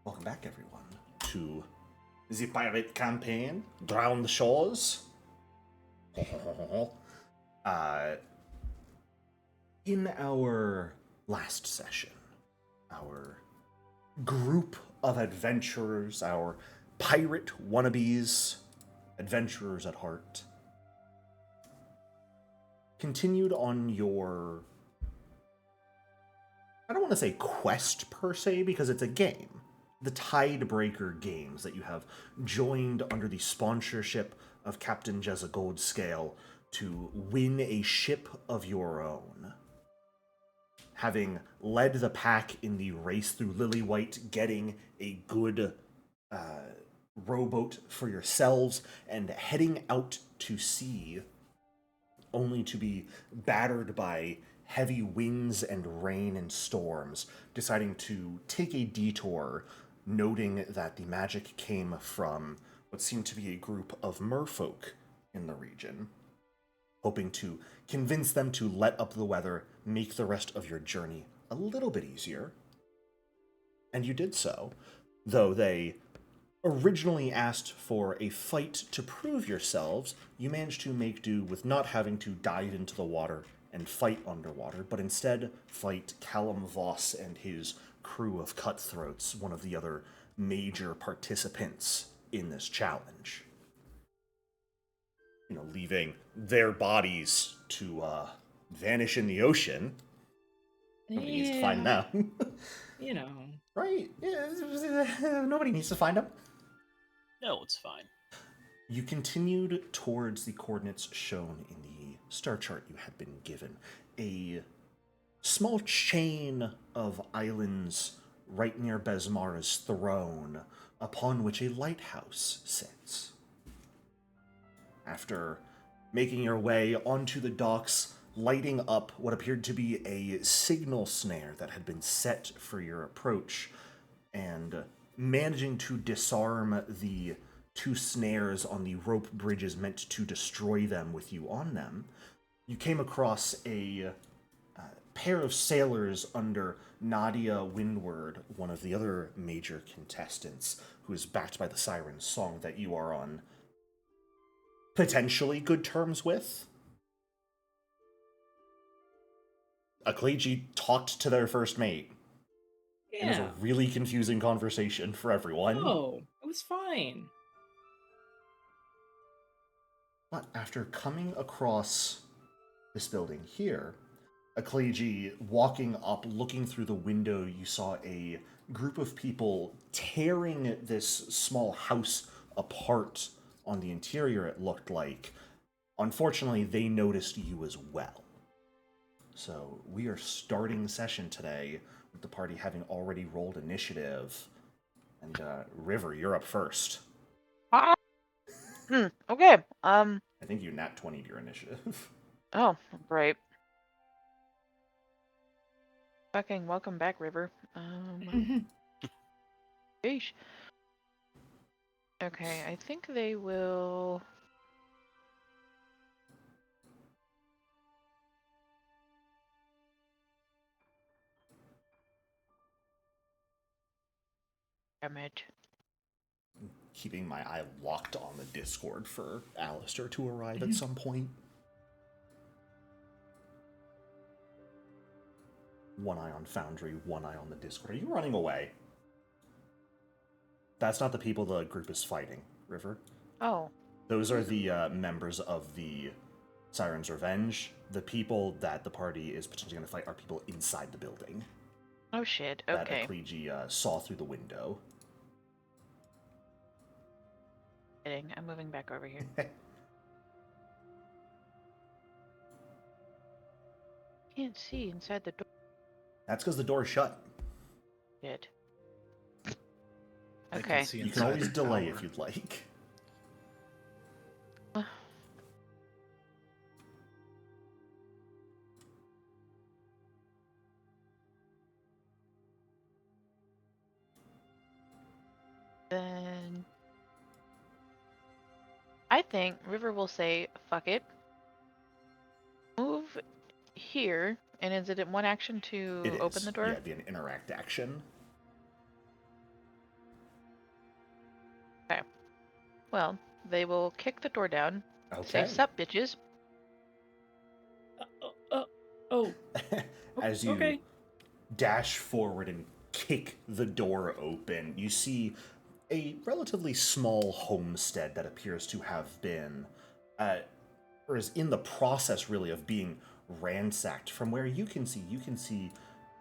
Welcome back, everyone, to the pirate campaign, Drown the Shores. In our last session, our group of adventurers, our pirate wannabes, adventurers at heart, continued on your, I don't want to say quest per se, because it's a game. The Tidebreaker games that you have joined under the sponsorship of Captain Jezza Goldscale to win a ship of your own. Having led the pack in the race through Lillywhite, getting a good rowboat for yourselves, and heading out to sea, only to be battered by heavy winds and rain and storms, deciding to take a detour, noting that the magic came from what seemed to be a group of merfolk in the region, hoping to convince them to let up the weather, make the rest of your journey a little bit easier. And you did so, though they originally asked for a fight to prove yourselves. You managed to make do with not having to dive into the water and fight underwater, but instead fight Callum Voss and his crew of cutthroats, one of the other major participants in this challenge. Leaving their bodies to vanish in the ocean. Nobody needs to find them. Right? Yeah, nobody needs to find them. No, it's fine. You continued towards the coordinates shown in the star chart you had been given. A small chain of islands right near Besmara's throne, upon which a lighthouse sits. After making your way onto the docks, lighting up what appeared to be a signal snare that had been set for your approach, and managing to disarm the two snares on the rope bridges meant to destroy them with you on them, you came across a pair of sailors under Nadia Windward, one of the other major contestants, who is backed by the Siren's Song that you are on potentially good terms with. Akleji talked to their first mate. Yeah. It was a really confusing conversation for everyone. Oh, it was fine. But after coming across this building here, Akleji walking up, looking through the window, you saw a group of people tearing this small house apart on the interior, it looked like. Unfortunately, they noticed you as well. So we are starting session today with the party having already rolled initiative. And River, you're up first. Okay. I think you nat 20'd your initiative. Oh, great. Fucking welcome back, River. Sheesh. Okay, I think they will. Damage. Keeping my eye locked on the Discord for Alistair to arrive at some point. One eye on Foundry, one eye on the Discord. Are you running away? That's not the people the group is fighting, River. Oh. Those are the members of the Siren's Revenge. The people that the party is potentially going to fight are people inside the building. Oh shit, okay. That Akleji saw through the window. I'm moving back over here. Can't see inside the door. That's because the door's shut. Shit. I Okay. can see You can inside always the delay tower. if you'd like. Then I think River will say, fuck it. Move here, and is it one action to It is. open the door? Yeah, it'd be an interact action. Well, they will kick the door down. Say, Okay. sup, bitches. Oh, As you okay. dash forward and kick the door open, you see a relatively small homestead that appears to have been, or is in the process really of being ransacked. From where you can see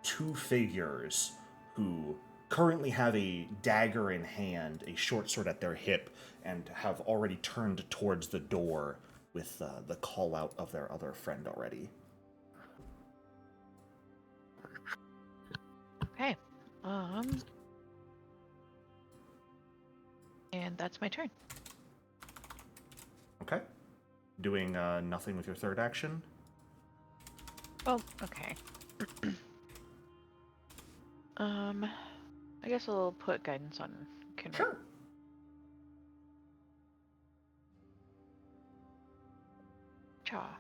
two figures who currently have a dagger in hand, a short sword at their hip, and have already turned towards the door with the call out of their other friend already. Okay. And that's my turn. Okay. Doing nothing with your third action? Oh, okay. I guess I'll put guidance on Kenrick. Sure. Cha.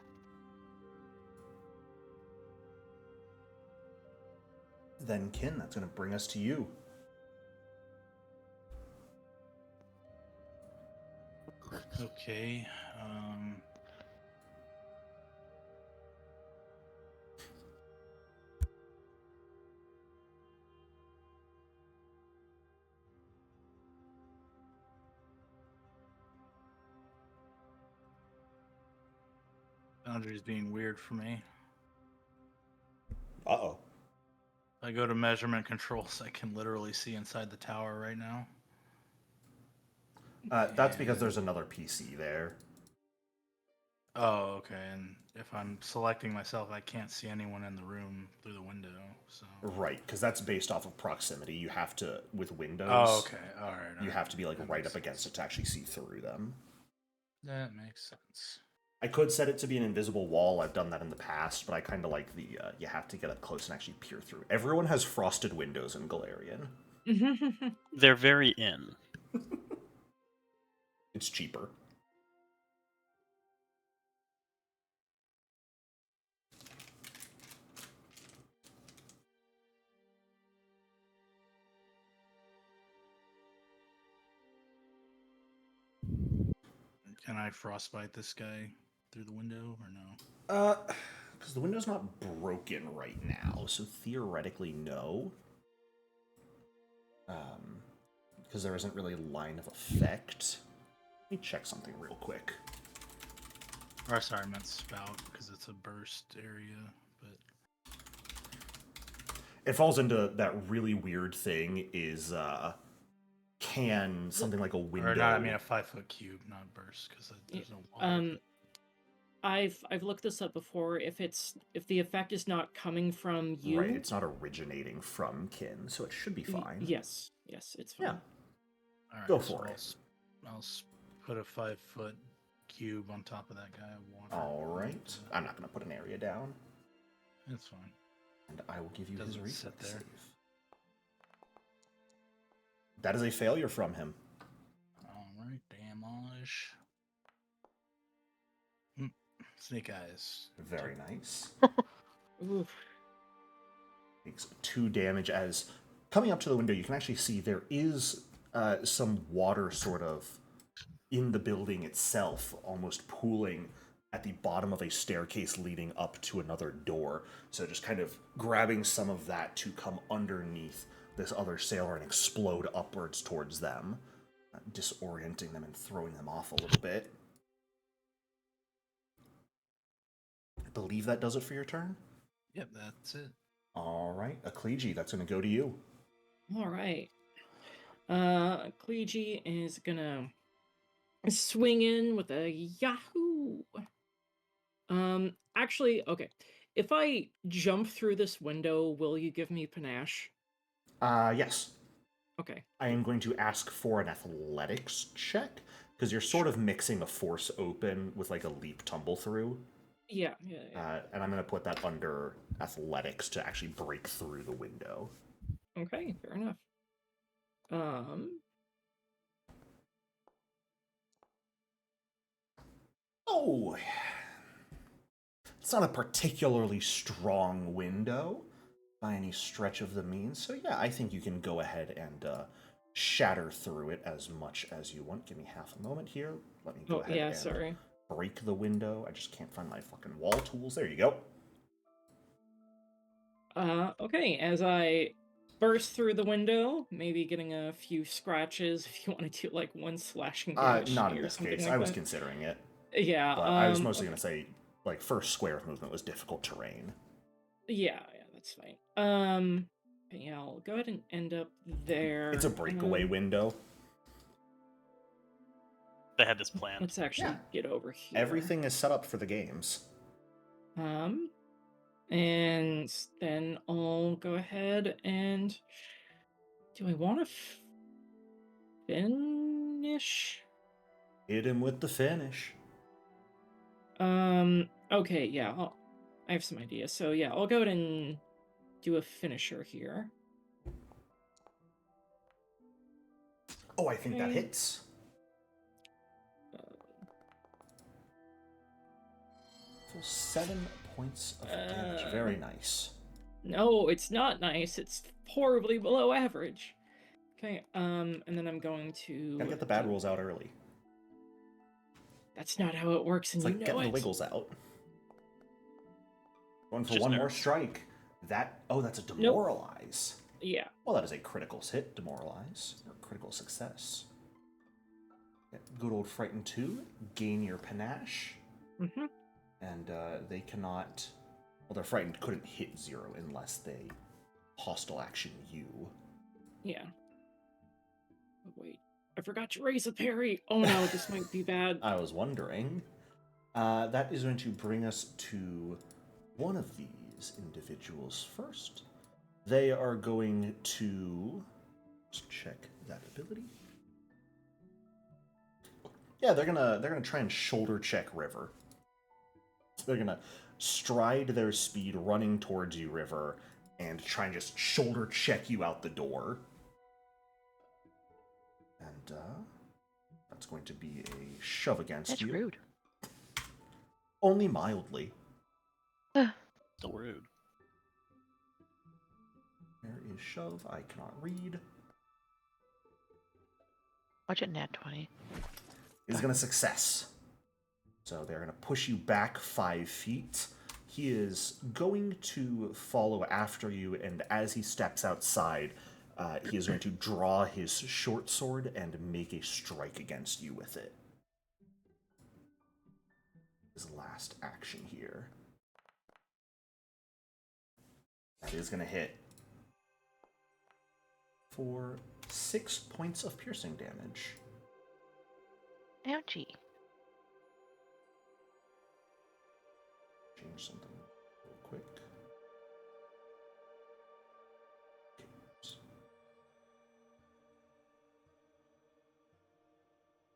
Then, Kin, that's going to bring us to you. Okay. Boundaries being weird for me. Uh-oh. I go to measurement controls. I can literally see inside the tower right now. That's because there's another PC there. Oh, okay. And if I'm selecting myself, I can't see anyone in the room through the window. So. Right, because that's based off of proximity. You have to, with windows, Oh, okay. All right. you have to be like That right makes up against it to actually see through them. That makes sense. I could set it to be an invisible wall. I've done that in the past, but I kind of like the you have to get up close and actually peer through. Everyone has frosted windows in Galarian. They're very in. It's cheaper. Can I frostbite this guy through the window or no? Because the window's not broken right now, so theoretically, no. Because there isn't really a line of effect. Let me check something real quick. Or sorry, I meant spout because it's a burst area, but It falls into that really weird thing is, can something like a window... or not. I mean a 5-foot cube, not burst, because there's no water. I've looked this up before. If the effect is not coming from you, Right, it's not originating from Kin, so it should be fine. Yes, it's fine. Yeah. All right, Go for it. I'll put a 5-foot cube on top of that guy of water. All right. I'm not going to put an area down. It's fine. And I will give you his Doesn't reflex sit there. save. That is a failure from him. All right, damage. Snake eyes. Very nice. Oof. Takes 2 damage as coming up to the window, you can actually see there is some water sort of in the building itself, almost pooling at the bottom of a staircase leading up to another door. So just kind of grabbing some of that to come underneath this other sailor and explode upwards towards them, disorienting them and throwing them off a little bit. I believe that does it for your turn. Yep, that's it. All right, Akleji, that's going to go to you. All right. Clegy is gonna swing in with a Yahoo. Actually, okay. If I jump through this window, will you give me panache? Yes. Okay. I am going to ask for an athletics check, because you're sort of mixing a force open with like a leap tumble through. Yeah. And I'm going to put that under athletics to actually break through the window. Okay, fair enough. Oh, it's not a particularly strong window by any stretch of the means. So yeah, I think you can go ahead and shatter through it as much as you want. Give me half a moment here. Let me go Oh, ahead yeah, and sorry. break the window. I just can't find my fucking wall tools. There you go. Okay, as I burst through the window, maybe getting a few scratches if you want to do like one slashing damage Not in or this something case. like I was that. considering it, Yeah, but I was mostly okay. going to say, like, first square of movement was difficult terrain. Yeah, that's fine. But yeah, I'll go ahead and end up there. It's a breakaway window. They had this planned. Let's actually Yeah. get over here. Everything is set up for the games. And then I'll go ahead and do I want to finish? Hit him with the finish. Okay, yeah, I have some ideas. So yeah, I'll go ahead and do a finisher here. Oh, I think that Okay. hits. Full 7 points of damage. Very nice. No, it's not nice. It's horribly below average. Okay, and then I'm going to... Gotta get the bad rolls out early. That's not how it works, and It's you like know getting it. the wiggles out. Going for Just one more nerves. strike. That's a demoralize. Yeah. Well, that is a critical hit, demoralize, or critical success. Good old Frighten 2, gain your panache. Mm-hmm. And they cannot... Well, their Frightened couldn't hit 0 unless they hostile action you. Yeah. Oh, wait. I forgot to raise a parry. Oh no, this might be bad. I was wondering. That is going to bring us to one of these individuals first. They are going to... Just check that ability. Yeah, they're gonna try and shoulder check River. They're gonna stride their speed running towards you, River, and try and just shoulder check you out the door. And that's going to be a shove against That's you. rude. Only mildly. So rude. There is shove. I cannot read. Watch it, nat 20. It is going to success. So they're going to push you back 5 feet. He is going to follow after you, and as he steps outside, he is going to draw his short sword and make a strike against you with it. His last action here. That is going to hit for 6 points of piercing damage. Ouchie. Change something real quick.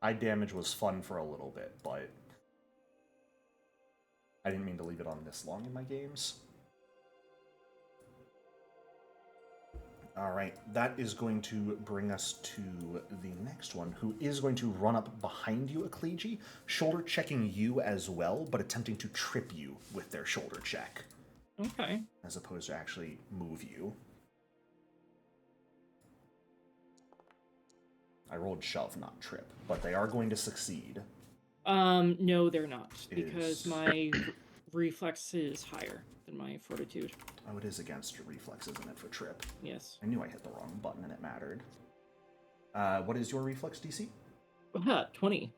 Eye damage was fun for a little bit, but I didn't mean to leave it on this long in my games. Alright, that is going to bring us to the next one, who is going to run up behind you, Ecclegi, shoulder checking you as well, but attempting to trip you with their shoulder check. Okay. As opposed to actually move you. I rolled shove, not trip, but they are going to succeed. No, they're not, It because is- my reflex is higher than my fortitude. Oh, it is against reflex, isn't it, for trip? Yes. I knew I hit the wrong button and it mattered. What is your reflex DC? 20.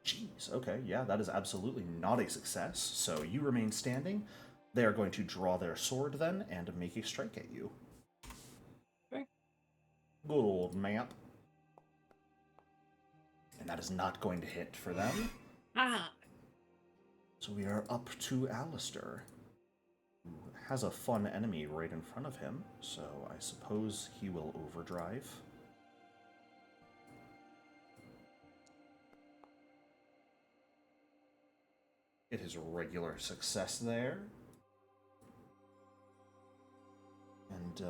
Jeez, okay, yeah, that is absolutely not a success. So you remain standing. They are going to draw their sword then and make a strike at you. Okay. Good old map. And that is not going to hit for them. Ah! So we are up to Alistair, who has a fun enemy right in front of him, so I suppose he will overdrive. It is a regular success there. And,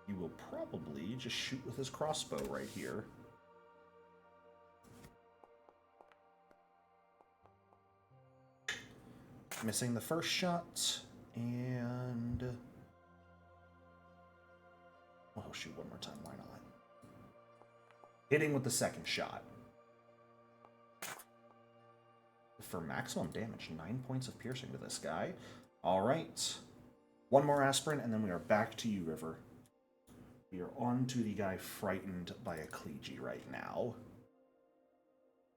he will probably just shoot with his crossbow right here. Missing the first shot, and Oh, he'll shoot one more time. Why not? Hitting with the second shot. For maximum damage, 9 points of piercing to this guy. All right. One more aspirin, and then we are back to you, River. We are on to the guy frightened by a Kleegi right now.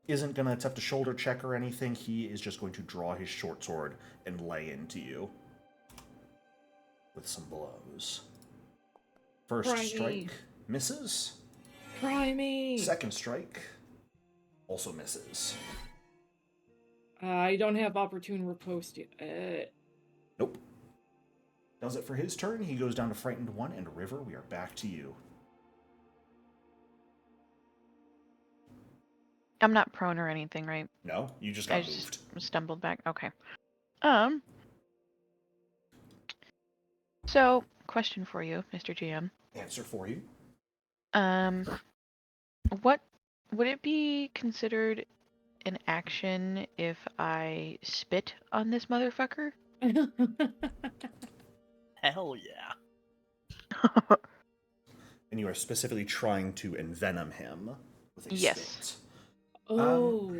Isn't going to attempt a shoulder check or anything. He is just going to draw his short sword and lay into you with some blows. First Try me. strike misses. Try me! Second strike also misses. I don't have opportune riposte yet. Nope. Does it for his turn. He goes down to frightened 1, and River, we are back to you. I'm not prone or anything, right? No, you just I got moved. just stumbled back. Okay. So, question for you, Mr. GM. Answer for you. What would it be considered an action if I spit on this motherfucker? Hell yeah. And you are specifically trying to envenom him with a Yes. spit. Oh.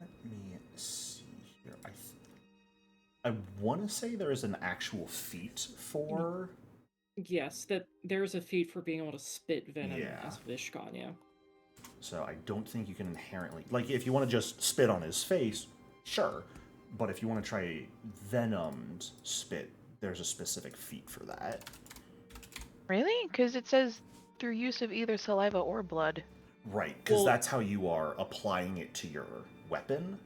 Let me see here. I want to say there is an actual feat for... Yes, that there's a feat for being able to spit venom Yeah. as Vishkan, yeah. So I don't think you can inherently... Like, if you want to just spit on his face, sure. But if you want to try a venomed spit, there's a specific feat for that. Really? Because it says through use of either saliva or blood. Right, because Well- that's how you are applying it to your weapon.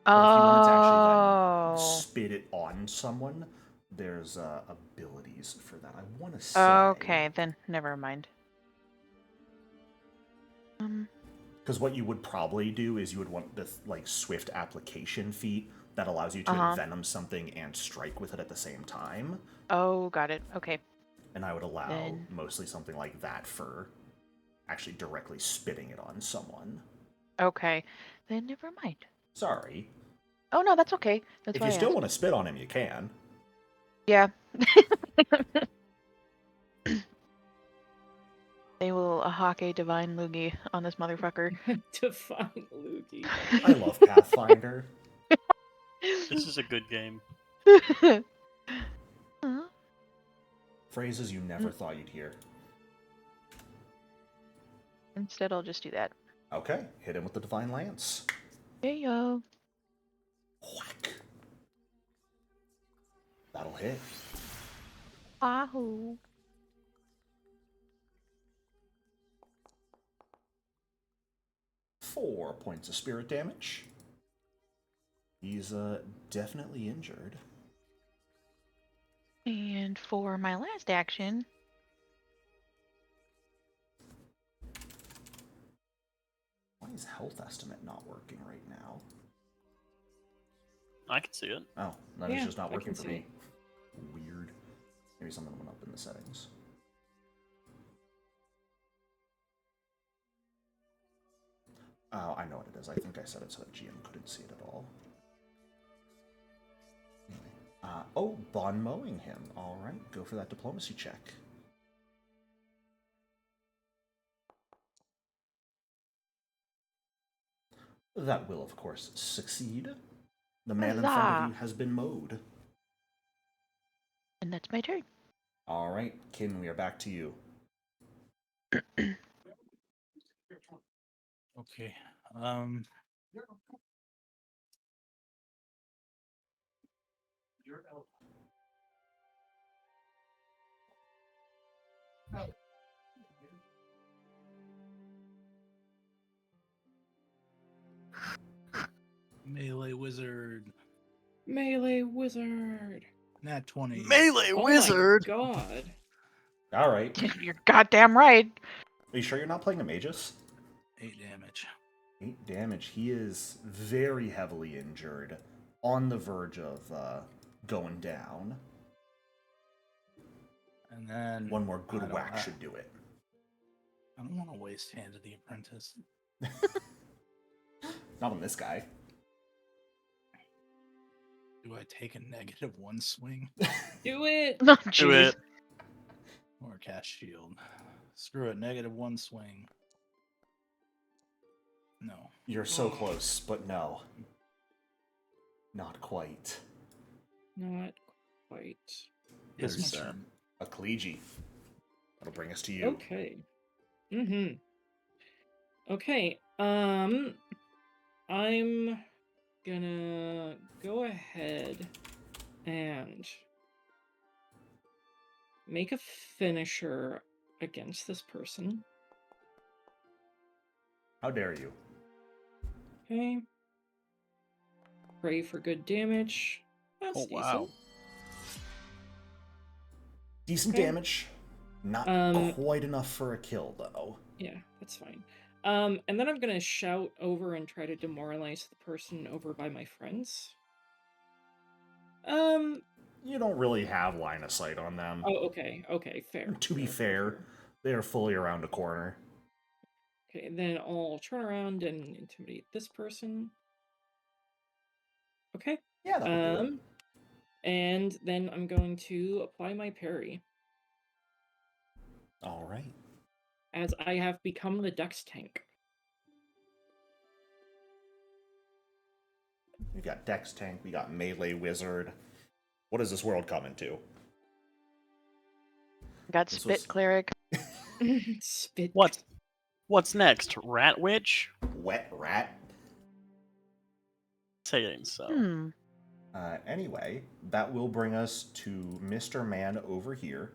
But if you wanted to actually then spit it on someone, there's abilities for that. I want to say... Okay, then never mind. Because what you would probably do is you would want the swift application feat that allows you to envenom something and strike with it at the same time. Oh, got it. Okay. And I would allow Then- mostly something like that for actually directly spitting it on someone. Okay. Then never mind. Sorry. Oh, no, that's okay. That's If why you I still asked. want to spit on him, you can. Yeah. They will hawk a divine loogie on this motherfucker. Define Loogie. I love Pathfinder. This is a good game. Phrases you never thought you'd hear. Instead, I'll just do that. Okay, hit him with the Divine Lance. Hey, yo. Whack. That'll hit. Wahoo. Four points of spirit damage. He's definitely injured. And for my last action, Why is health estimate not working right now? I can see it. Oh, that is Yeah, just not I working can for see. me. Weird. Maybe something went up in the settings. Oh, I know what it is. I think I set it so that GM couldn't see it at all. Anyway. Oh, Bon mowing him. All right, go for that diplomacy check. That will, of course, succeed. The man in front of Huzzah. you has been mowed. and that's my turn. All right, Kin, we are back to you. Okay. Melee wizard. Melee wizard. Nat 20. Melee Oh wizard! my god. All right. You're goddamn right. Are you sure you're not playing a Magus? 8 damage. 8 damage. He is very heavily injured, on the verge of going down. And then One more I good don't whack ha- should do it. I don't want to waste Hand of the Apprentice. Not on this guy. Do I take a -1 swing Do it. Oh, Do jeez. it. or cast shield? Screw it, -1 swing. No. You're so close, but no. Not quite. Not quite. It's my Is turn. A collegiate. That'll bring us to you. Okay. Okay. I'm gonna go ahead and make a finisher against this person. How dare you? Okay. Pray for good damage. That's Oh, wow. decent. Decent Okay. damage. Not quite enough for a kill, though. Yeah, that's fine. And then I'm gonna shout over and try to demoralize the person over by my friends. You don't really have line of sight on them. Oh, okay, fair. To be fair, they are fully around a corner. Okay, then I'll turn around and intimidate this person. Okay. Yeah, that'll do it. And then I'm going to apply my parry, All right. as I have become the Dex tank. We got Dex Tank, we got Melee Wizard. What is this world coming to? Got This spit was- cleric. Spit. What's next? Rat Witch? Wet Rat? Saying so. Anyway, that will bring us to Mr. Man over here.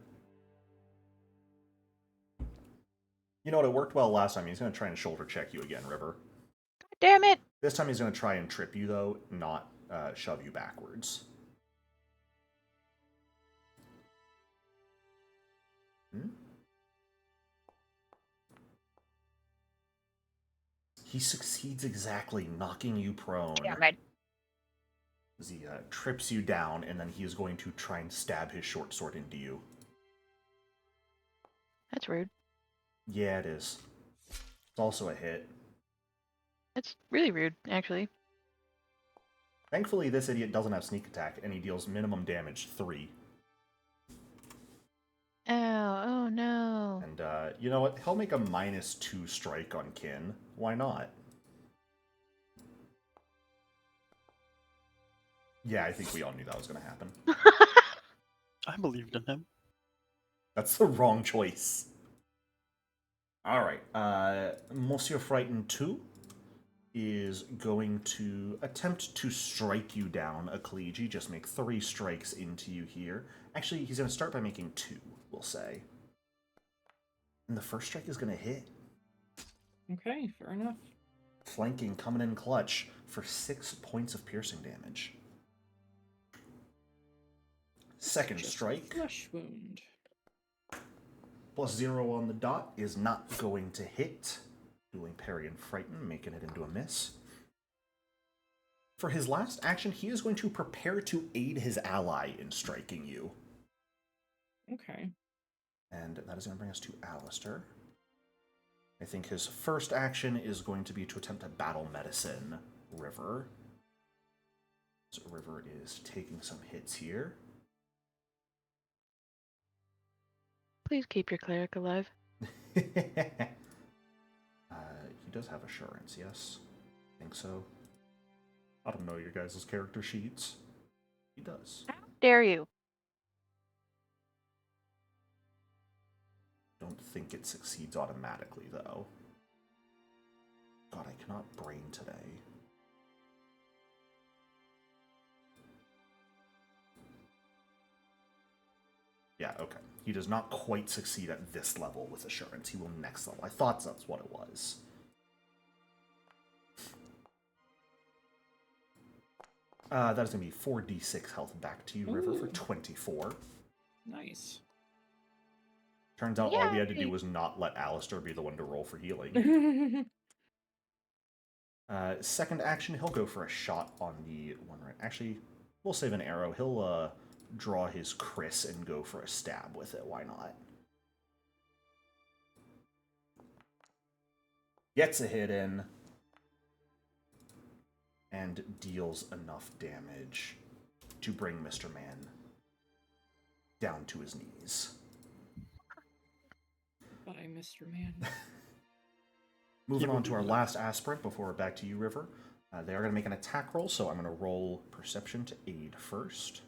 You know what? It worked well last time. He's going to try and shoulder check you again, River. Damn it! This time he's going to try and trip you, though, not shove you backwards. He succeeds exactly, knocking you prone. Damn it. As he trips you down, and then he is going to try and stab his short sword into you. That's rude. Yeah, it is. It's also a hit. That's really rude, actually. Thankfully, this idiot doesn't have sneak attack, and he deals minimum damage 3. Ow, oh no. And, you know what? He'll make a -2 strike on Kin. Why not? Yeah, I think we all knew that was going to happen. I believed in him. That's the wrong choice. Alright, Monsieur Frightened 2 is going to attempt to strike you down, a collegiate. Just make 3 strikes into you here. Actually, he's going to start by making 2, we'll say. And the first strike is going to hit. Okay, fair enough. Flanking, coming in clutch for 6 points of piercing damage. Second Just a strike, flesh wound. +0 on the dot, is not going to hit. Dueling parry and frighten, making it into a miss. For his last action, he is going to prepare to aid his ally in striking you. Okay. And that is going to bring us to Alistair. I think his first action is going to be to attempt to battle medicine River. So River is taking some hits here. Please keep your cleric alive. He does have assurance, yes? I think so. I don't know your guys' character sheets. He does. How dare you? Don't think it succeeds automatically, though. God, I cannot brain today. Yeah, okay. He does not quite succeed at this level with assurance. He will next level. I thought that's what it was. That is going to be 4d6 health back to you, River, for Ooh. 24. Nice. Turns out all we had to Yay. do was not let Alistair be the one to roll for healing. Second action, he'll go for a shot on the one right. Actually, we'll save an arrow. He'll draw his Chris and go for a stab with it. Why not? Gets a hit in. And deals enough damage to bring Mr. Man down to his knees. Bye, Mr. Man. Moving will on to be our left. last aspirant before we're back to you, River. They are going to make an attack roll, so I'm going to roll Perception to aid first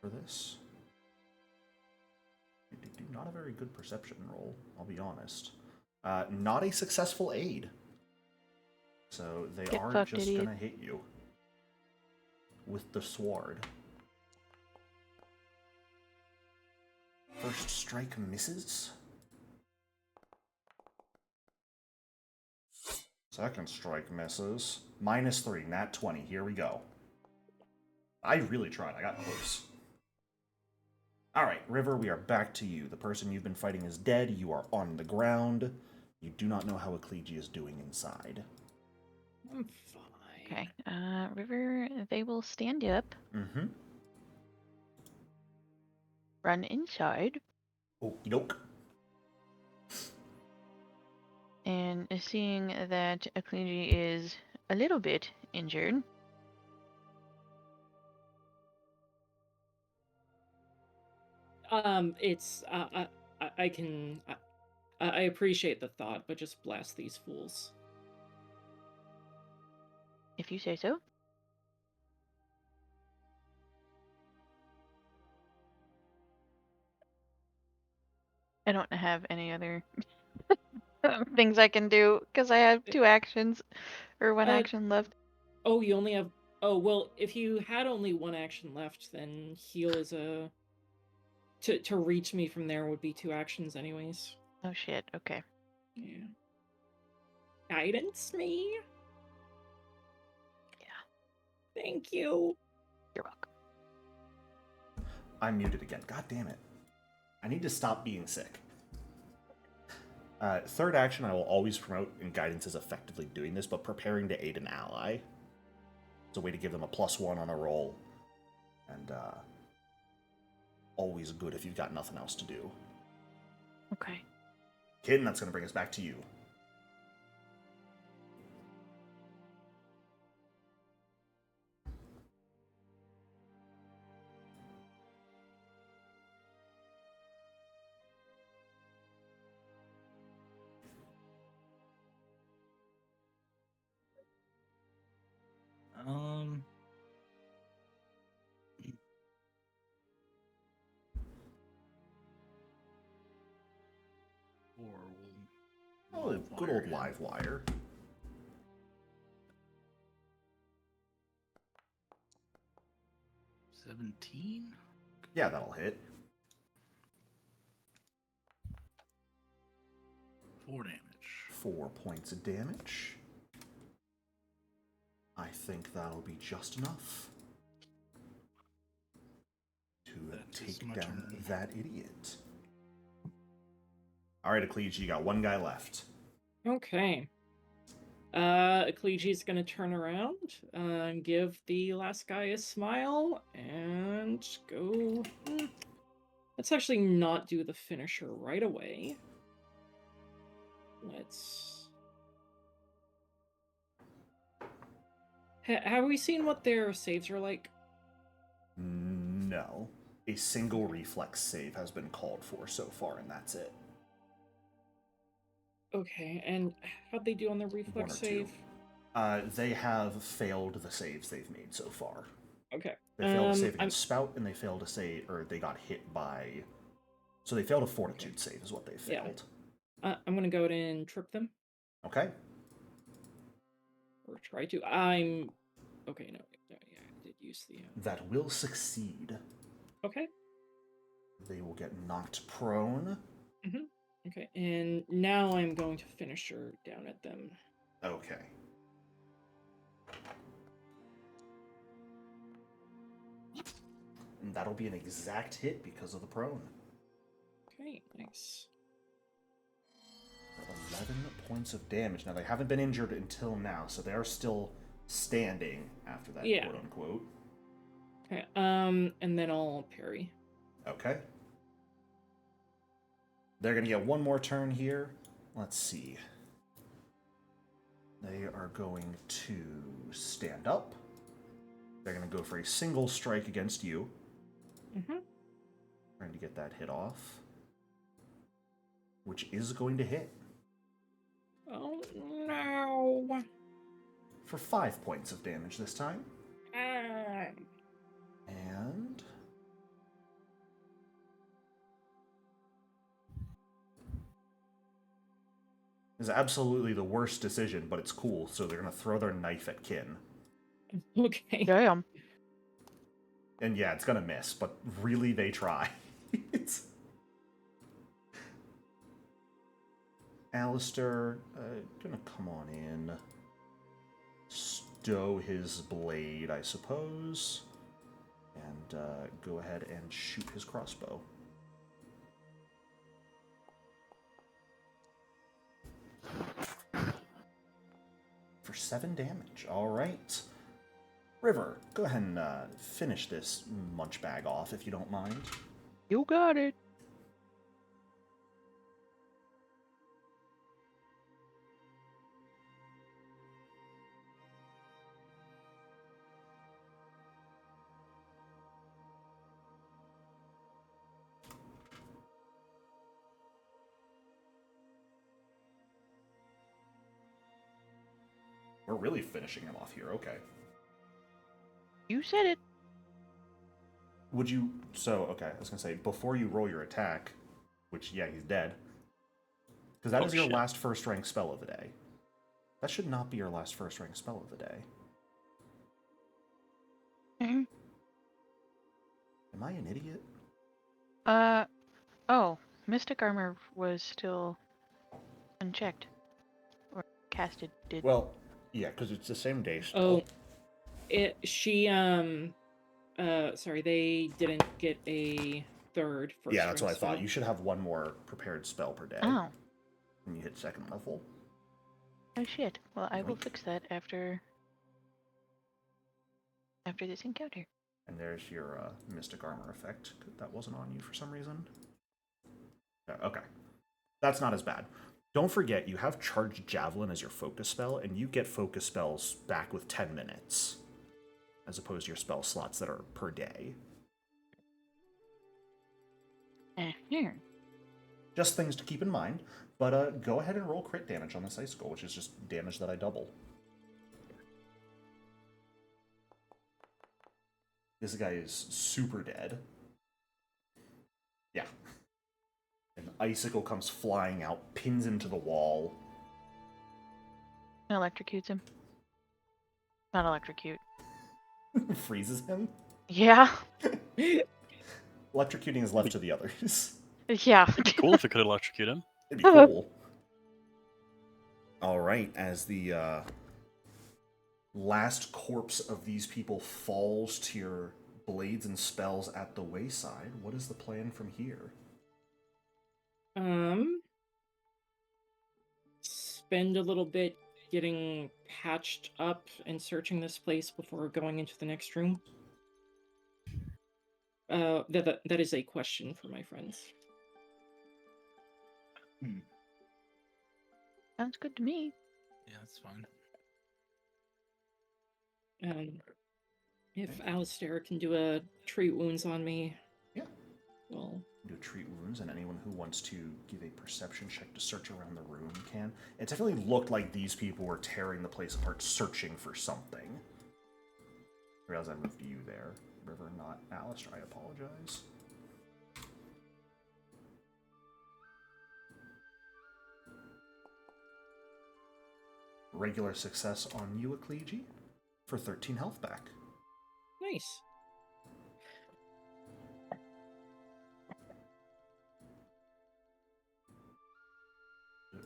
for this. Not a very good perception roll, I'll be honest. Not a successful aid. So they Get are fucked, just idiot. going to hit you with the sword. First strike misses. Second strike misses. -3, nat 20. Here we go. I really tried. I got close. All right, River, we are back to you. The person you've been fighting is dead. You are on the ground. You do not know how Eklegi is doing inside. I'm fine. Okay. River, they will stand up, Mm-hmm. run inside, Okie doke. and seeing that Eklegi is a little bit injured, It's I can I appreciate the thought, but just blast these fools. if you say so. I don't have any other things I can do because I have 2 actions or 1 Uh, action left. Oh, you only have. Oh well, if you had only 1 action left, then heal is a. To reach me from there would be 2 actions, anyways. Oh shit. Okay. Yeah. Guidance me. Yeah. Thank you. You're welcome. I'm muted again. God damn it. I need to stop being sick. Third action, I will always promote, and guidance is effectively doing this, but preparing to aid an ally. It's a way to give them a +1 on a roll. And always good if you've got nothing else to do. Okay. Kitten, that's going to bring us back to you. Or Oh, live good wire old him. live wire. 17? Yeah, that'll hit. 4 damage. 4 points of damage. I think that'll be just enough to That is take my down turn. that idiot. All right, Eklegi, you got 1 guy left. Okay. Eklesi's gonna turn around and give the last guy a smile and go. Let's actually not do the finisher right away. Let's. Have we seen what their saves are like? No. A single reflex save has been called for so far, and that's it. Okay, and how'd they do on their 1 reflex or 2. save? They have failed the saves they've made so far. Okay. They failed a save against Spout, and they failed a save, or they got hit by. So they failed a Fortitude save, is what they Yeah. failed. I'm gonna go ahead and trip them. Okay. Or try to. I'm. Okay, no. Yeah, I did use the. That will succeed. Okay. They will get knocked prone. Mm-hmm. Okay, and now I'm going to finisher down at them. Okay. And that'll be an exact hit because of the prone. Okay, nice. 11 points of damage. Now, they haven't been injured until now, so they are still standing after that, Yeah. quote unquote. Okay, and then I'll parry. Okay. They're going to get 1 more turn here. Let's see. They are going to stand up. They're going to go for a single strike against you. Mm-hmm. Trying to get that hit off. Which is going to hit. Oh, no. For 5 points of damage this time. Ah. And... is absolutely the worst decision, but it's cool, so they're going to throw their knife at Kin. Okay. Damn. And yeah, it's going to miss, but really they try. It's... Alistair, gonna come on in. Stow his blade, I suppose. And go ahead and shoot his crossbow. For 7 damage. Alright. River, go ahead and finish this munch bag off if you don't mind. You got it. We're really finishing him off here, okay. You said it. Would you... So, okay, I was gonna say, before you roll your attack, which, yeah, he's dead, because that is your shit. last first rank spell of the day. That should not be your last first rank spell of the day. Mhm. Am I an idiot? Oh, Mystic Armor was still unchecked. Or casted, did. Well, yeah, because it's the same day Oh, still. sorry, they didn't get a third first Yeah, that's what I rank thought. spell. You should have one more prepared spell per day Oh. when you hit 2nd level. Oh shit. Well, I will Yoink. fix that after this encounter. And there's your Mystic Armor effect. That wasn't on you for some reason. Okay. That's not as bad. Don't forget, you have Charged Javelin as your focus spell, and you get focus spells back with 10 minutes, as opposed to your spell slots that are per day. Here. Just things to keep in mind, but go ahead and roll crit damage on this icicle, which is just damage that I double. This guy is super dead. Yeah. An icicle comes flying out, pins him to the wall. Electrocutes him. Not electrocute. Freezes him. Yeah. Electrocuting is left to the others. Yeah. It'd be cool if it could electrocute him. It'd be cool. Alright, as the last corpse of these people falls to your blades and spells at the wayside, what is the plan from here? Spend a little bit getting patched up and searching this place before going into the next room. That is a question for my friends. Sounds good to me. Yeah, that's fine. If Alistair can do a treat wounds on me, Yeah. well, Do treat wounds, and anyone who wants to give a perception check to search around the room can. It definitely looked like these people were tearing the place apart, searching for something. I realize I moved you there, River, not Alistair. I apologize. Regular success on you, Ecclegi, for 13 health back. nice.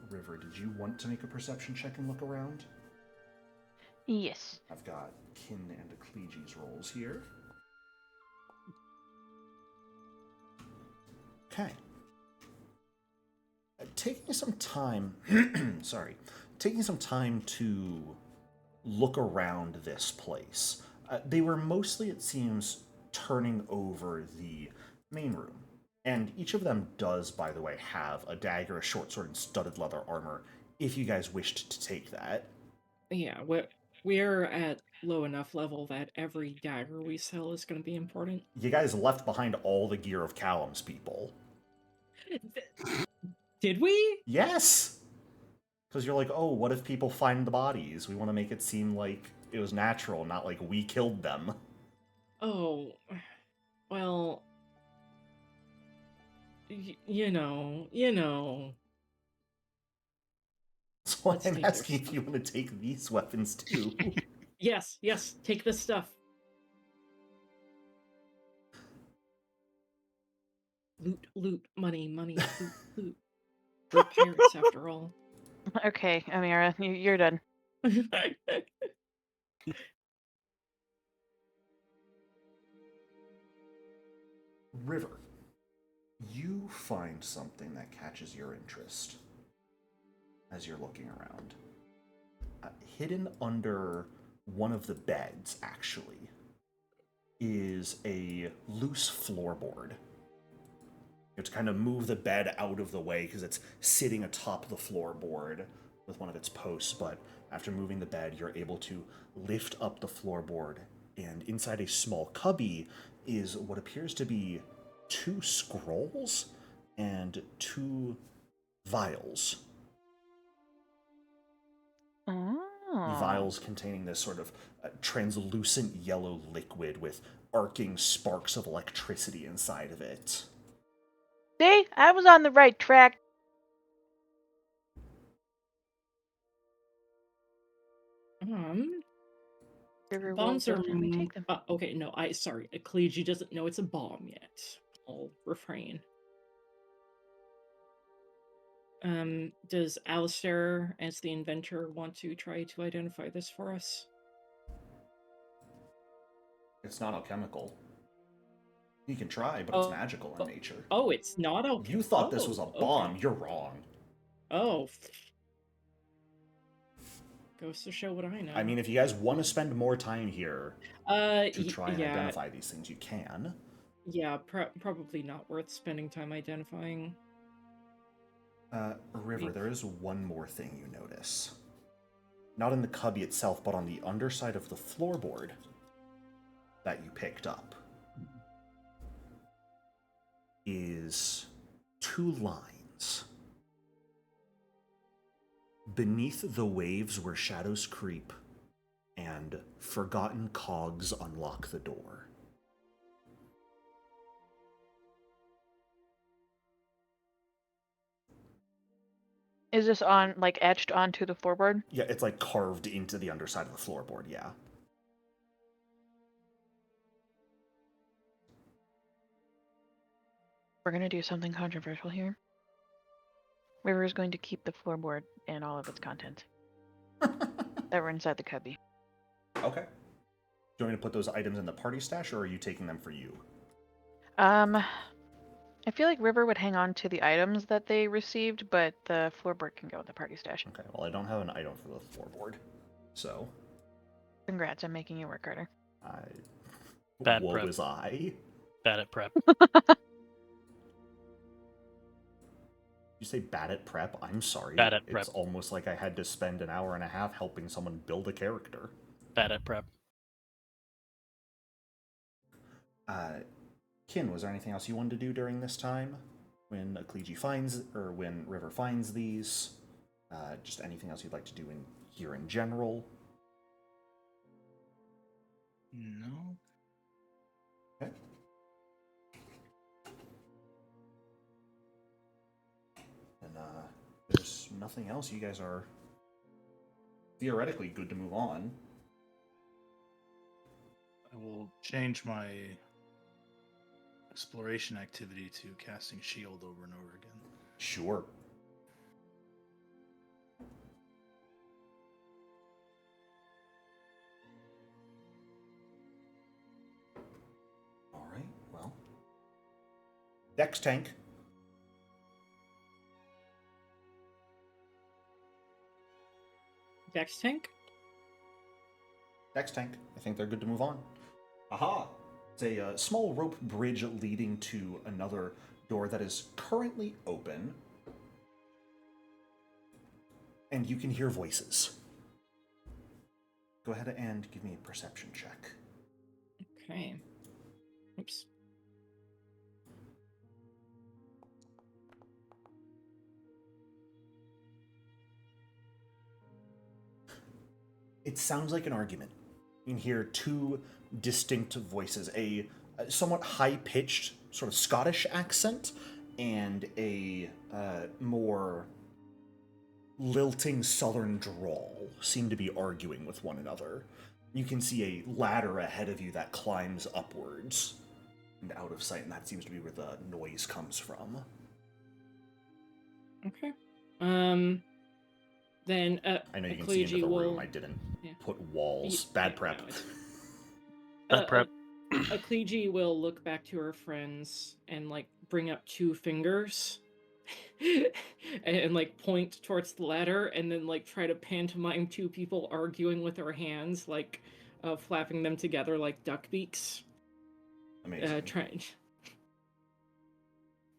River, did you want to make a perception check and look around? Yes. I've got Kin and Ecclegi's rolls here. Okay. Taking some time, taking some time to look around this place. They were mostly, it seems, turning over the main room. And each of them does, by the way, have a dagger, a short sword, and studded leather armor, if you guys wished to take that. Yeah, We're at low enough level that every dagger we sell is going to be important. You guys left behind all the gear of Callum's people. Did we? Yes! Because you're like, oh, what if people find the bodies? We want to make it seem like it was natural, not like we killed them. Oh, well, you know. So Let's I'm take their asking if stuff. you want to take these weapons too. Yes, take this stuff. Loot, money, loot. We're pirates after all. Okay, Amira, you're done. River, you find something that catches your interest as you're looking around. Hidden under one of the beds, actually, is a loose floorboard. You have to kind of move the bed out of the way because it's sitting atop the floorboard with one of its posts, but after moving the bed, you're able to lift up the floorboard, and inside a small cubby is what appears to be 2 scrolls and 2 vials. Oh. Vials containing this sort of translucent yellow liquid with arcing sparks of electricity inside of it. See, I was on the right track. River will Bombs are definitely take them. okay. No, sorry. Ecclesia doesn't know it's a bomb yet. I'll refrain. Does Alistair, as the inventor, want to try to identify this for us? It's not alchemical. You can try, but it's magical in nature. Oh, it's not alchemical. You thought this was a bomb. Okay. You're wrong. Oh. Goes to show what I know. I mean, if you guys want to spend more time here to try and identify these things, you can. Yeah, probably not worth spending time identifying. River, there is one more thing you notice. Not in the cubby itself, but on the underside of the floorboard that you picked up is 2 lines. Beneath the waves where shadows creep, and forgotten cogs unlock the door. Is this on, like, etched onto the floorboard? Yeah, it's like carved into the underside of the floorboard, yeah. We're gonna do something controversial here. River is going to keep the floorboard and all of its contents that were inside the cubby. Okay. Do you want me to put those items in the party stash, or are you taking them for you? I feel like River would hang on to the items that they received, but the floorboard can go in the party stash. Okay, well, I don't have an item for the floorboard, so... Congrats, I'm making you work harder. Bad what prep. was I? Bad at prep. You say bad at prep? I'm sorry. Bad at prep. It's almost like I had to spend an hour and a half helping someone build a character. Bad at prep. Kin, was there anything else you wanted to do during this time? When Ecclesia finds, or when River finds these? Just anything else you'd like to do here in general? No. Okay. And there's nothing else. You guys are theoretically good to move on. I will change my exploration activity to casting shield over and over again. Sure. All right, well. Dex tank. Dex tank? Dex tank. I think they're good to move on. Aha! It's a small rope bridge leading to another door that is currently open. And you can hear voices Go ahead and give me a perception check. Okay. Oops. It sounds like an argument. You can hear two distinct voices, a somewhat high-pitched sort of Scottish accent and a more lilting southern drawl seem to be arguing with one another. You can see a ladder ahead of you that climbs upwards and out of sight, and that seems to be where the noise comes from. Okay. Then I know you can see into the Ecclesia room. will... I didn't Yeah. put walls. Bad prep. No, it's- Bad prep. Ecclesia will look back to her friends and like bring up two fingers and like point towards the ladder and then like try to pantomime two people arguing with her hands, like flapping them together like duck beaks. Amazing. Trying.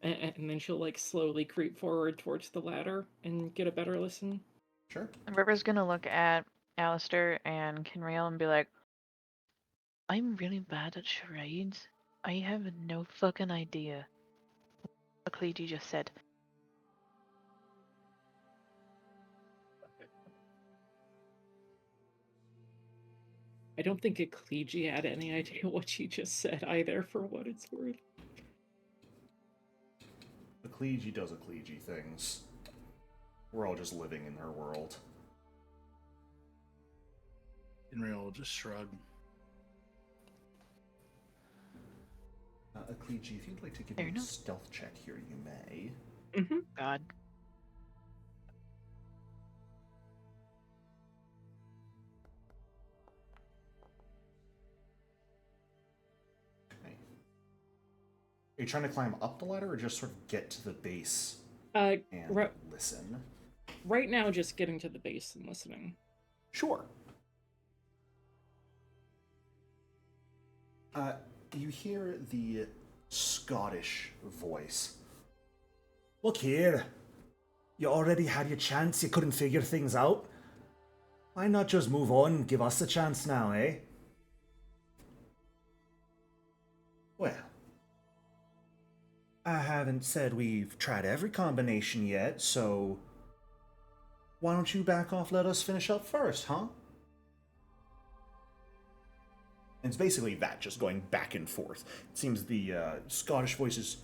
And then she'll like slowly creep forward towards the ladder and get a better listen. Sure. And River's gonna look at Alistair and Kinrail and be like, I'm really bad at charades. I have no fucking idea. Ecclesia just said. I don't think Ecclesia had any idea what she just said either, for what it's worth. Ecclesia does Ecclesia things. We're all just living in her world. Inreal will just shrug. Ecclesia, if you'd like to give Fair me a enough. stealth check here, you may. Mm-hmm. God. Okay. Are you trying to climb up the ladder or just sort of get to the base And and listen? right now, just getting to the base and listening. Sure. You hear the Scottish voice. Look here. You already had your chance. You couldn't figure things out. Why not just move on and give us a chance now, eh? Well, I haven't said we've tried every combination yet, so why don't you back off, let us finish up first, huh? And it's basically that, just going back and forth. It seems the Scottish voice is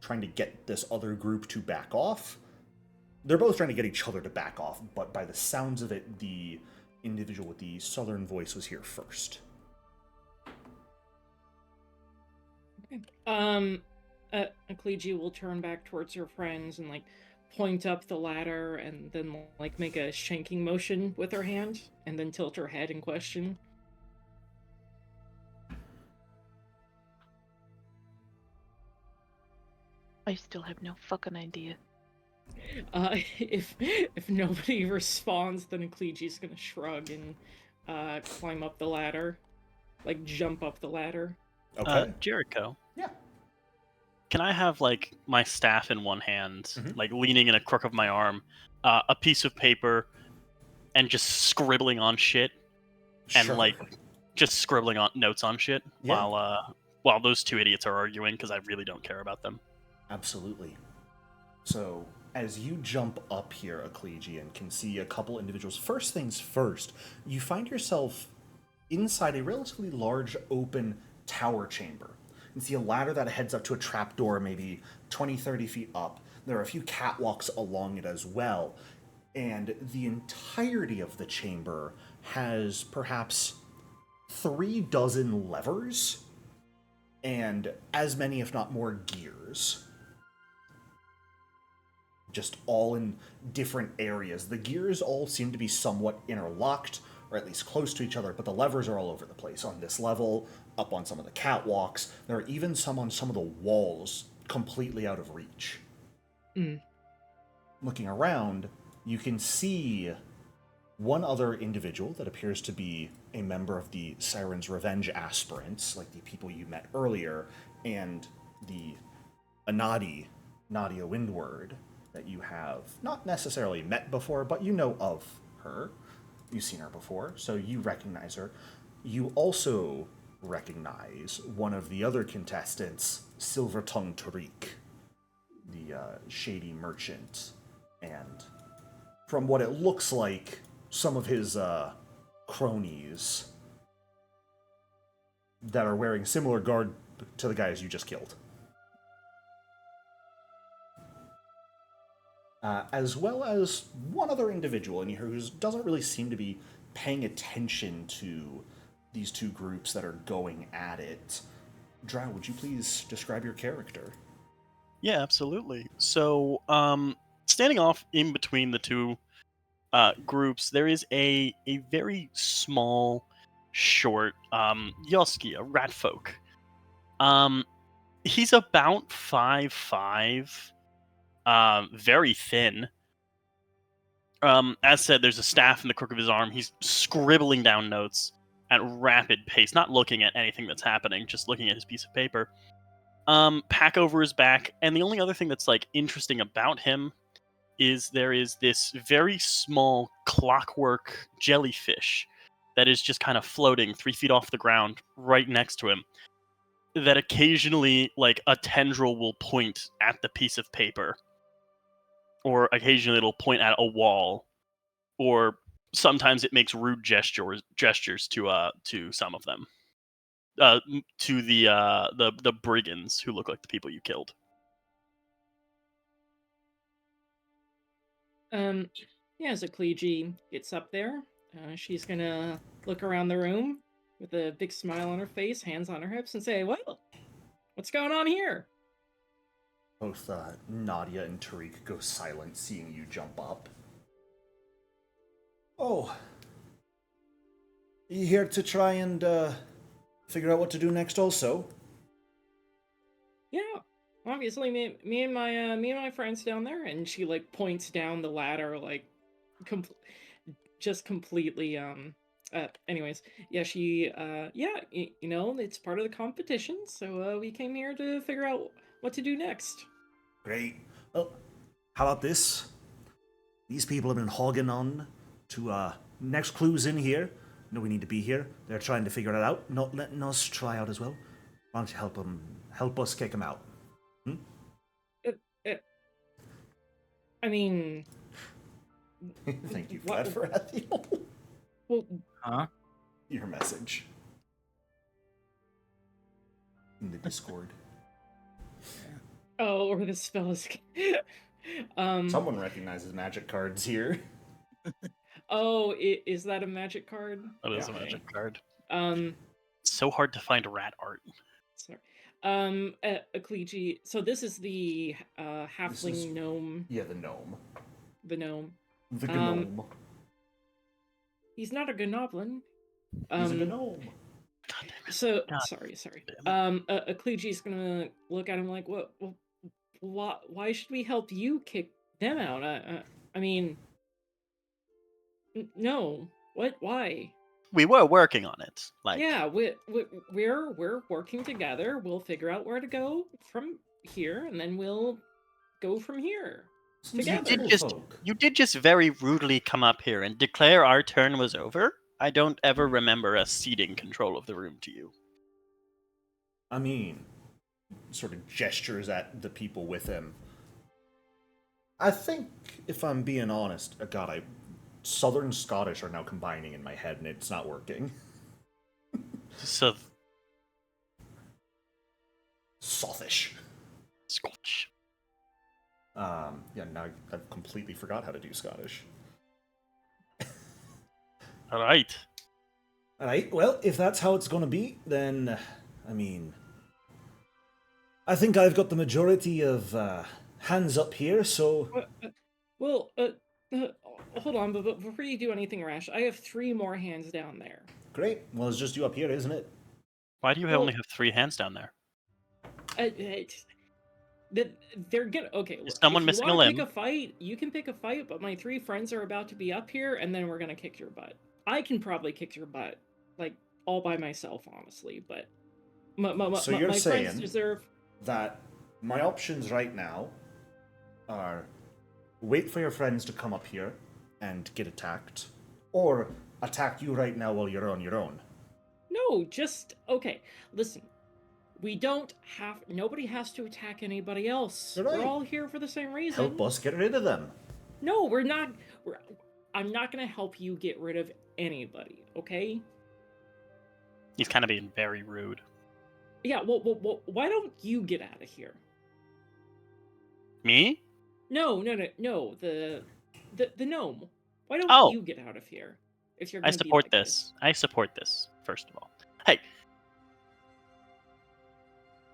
trying to get this other group to back off. They're both trying to get each other to back off, but by the sounds of it, the individual with the southern voice was here first. Ecclesia will turn back towards her friends and like point up the ladder and then like make a shanking motion with her hand and then tilt her head in question. I still have no fucking idea. If nobody responds, then Ecclesia's gonna shrug and climb up the ladder, like jump up the ladder. Okay. Jericho. Yeah. Can I have like my staff in one hand, Mhm. like leaning in a crook of my arm, a piece of paper, and just scribbling on shit, and Sure. like just scribbling on notes on shit Yeah. while those two idiots are arguing because I really don't care about them. Absolutely. So, as you jump up here, Ecclesia, and can see a couple individuals, first things first, you find yourself inside a relatively large open tower chamber. You can see a ladder that heads up to a trapdoor maybe 20, 30 feet up. There are a few catwalks along it as well. And the entirety of the chamber has perhaps 36 levers and as many, if not more, gears. Just all in different areas. The gears all seem to be somewhat interlocked, or at least close to each other, but the levers are all over the place. On this level, up on some of the catwalks, there are even some on some of the walls completely out of reach. Mm. Looking around, you can see one other individual that appears to be a member of the Siren's Revenge aspirants, like the people you met earlier, and the Nadia Windward, that you have not necessarily met before, but you know of her. you've seen her before, so you recognize her. You also recognize one of the other contestants, Silver Tongue Tariq, the shady merchant, and from what it looks like, some of his cronies that are wearing similar garb to the guys you just killed. As well as one other individual in here who doesn't really seem to be paying attention to these two groups that are going at it. Drow, would you please describe your character? Yeah, absolutely. So, standing off in between the two groups, there is a very small, short Yoski, a rat folk. He's about 5'5", very thin. As said, there's a staff in the crook of his arm. He's scribbling down notes at rapid pace, not looking at anything that's happening, just looking at his piece of paper. Pack over his back, and the only other thing that's like interesting about him is there is this very small clockwork jellyfish that is just kind of floating 3 feet off the ground right next to him. That occasionally, like, a tendril will point at the piece of paper, or occasionally it'll point at a wall, or sometimes it makes rude gestures to some of them, to the brigands who look like the people you killed. Yeah, as Kliji gets up there, she's gonna look around the room with a big smile on her face, hands on her hips, and say, "Well, what's going on here?" Both Nadia and Tariq go silent, seeing you jump up. Oh. You here to try and figure out what to do next also? Yeah, obviously, me and my friends down there, and she like points down the ladder, like, just completely anyways, yeah, she yeah, you know, it's part of the competition, so we came here to figure out what to do next. Great. Well, how about this? These people have been hogging on to next clues in here. No, we need to be here. They're trying to figure it out, not letting us try out as well. Why don't you help us kick them out? I mean, Thank you, what- Vlad, for Ethiel. well, Huh? Your message. In the Discord. oh, or the spell is Someone recognizes magic cards here. oh, is that a magic card? That is a Okay. magic card. Um, It's so hard to find rat art. sorry. Akliji, so this is the halfling is- gnome. Yeah, the gnome. The gnome. The gnome. He's not a gnoblin. He's a gnome. God damn it. So God sorry. damn it. Akliji's gonna look at him like, what? Why should we help you kick them out? I mean, no. What? Why? We were working on it. Like, Yeah, we're working together. We'll figure out where to go from here, and then we'll go from here. Some Together. sensible folk. you did just very rudely come up here and declare our turn was over. I don't ever remember us ceding control of the room to you. I mean, sort of gestures at the people with him. I think, if I'm being honest, God, Southern Scottish are now combining in my head, and it's not working. So, Sothish. Scotch. Yeah, now I've completely forgot how to do Scottish. All right. Alright, well, if that's how it's gonna be, then, I mean, I think I've got the majority of hands up here, so... Well, hold on, but before you do anything rash, I have 3 more hands down there. Great. Well, it's just you up here, isn't it? Why do you Well- only have 3 hands down there? They're gonna okay. Is Look, someone if missing you a wanna limb? Pick a fight. You can pick a fight, but my 3 friends are about to be up here, and then we're gonna kick your butt. I can probably kick your butt, like all by myself, honestly. But So you're my saying friends deserve. that my options right now are wait for your friends to come up here and get attacked, or attack you right now while you're on your own. No, just okay. Listen, nobody has to attack anybody else. You're right. We're all here for the same reason. Help us get rid of them. No, we're not. I'm not gonna help you get rid of anybody, okay? He's kind of being very rude. Yeah, well, why don't you get out of here? Me? No. The gnome. Why don't Oh. you get out of here? If you're I gonna be support like this. I support this, first of all. Hey.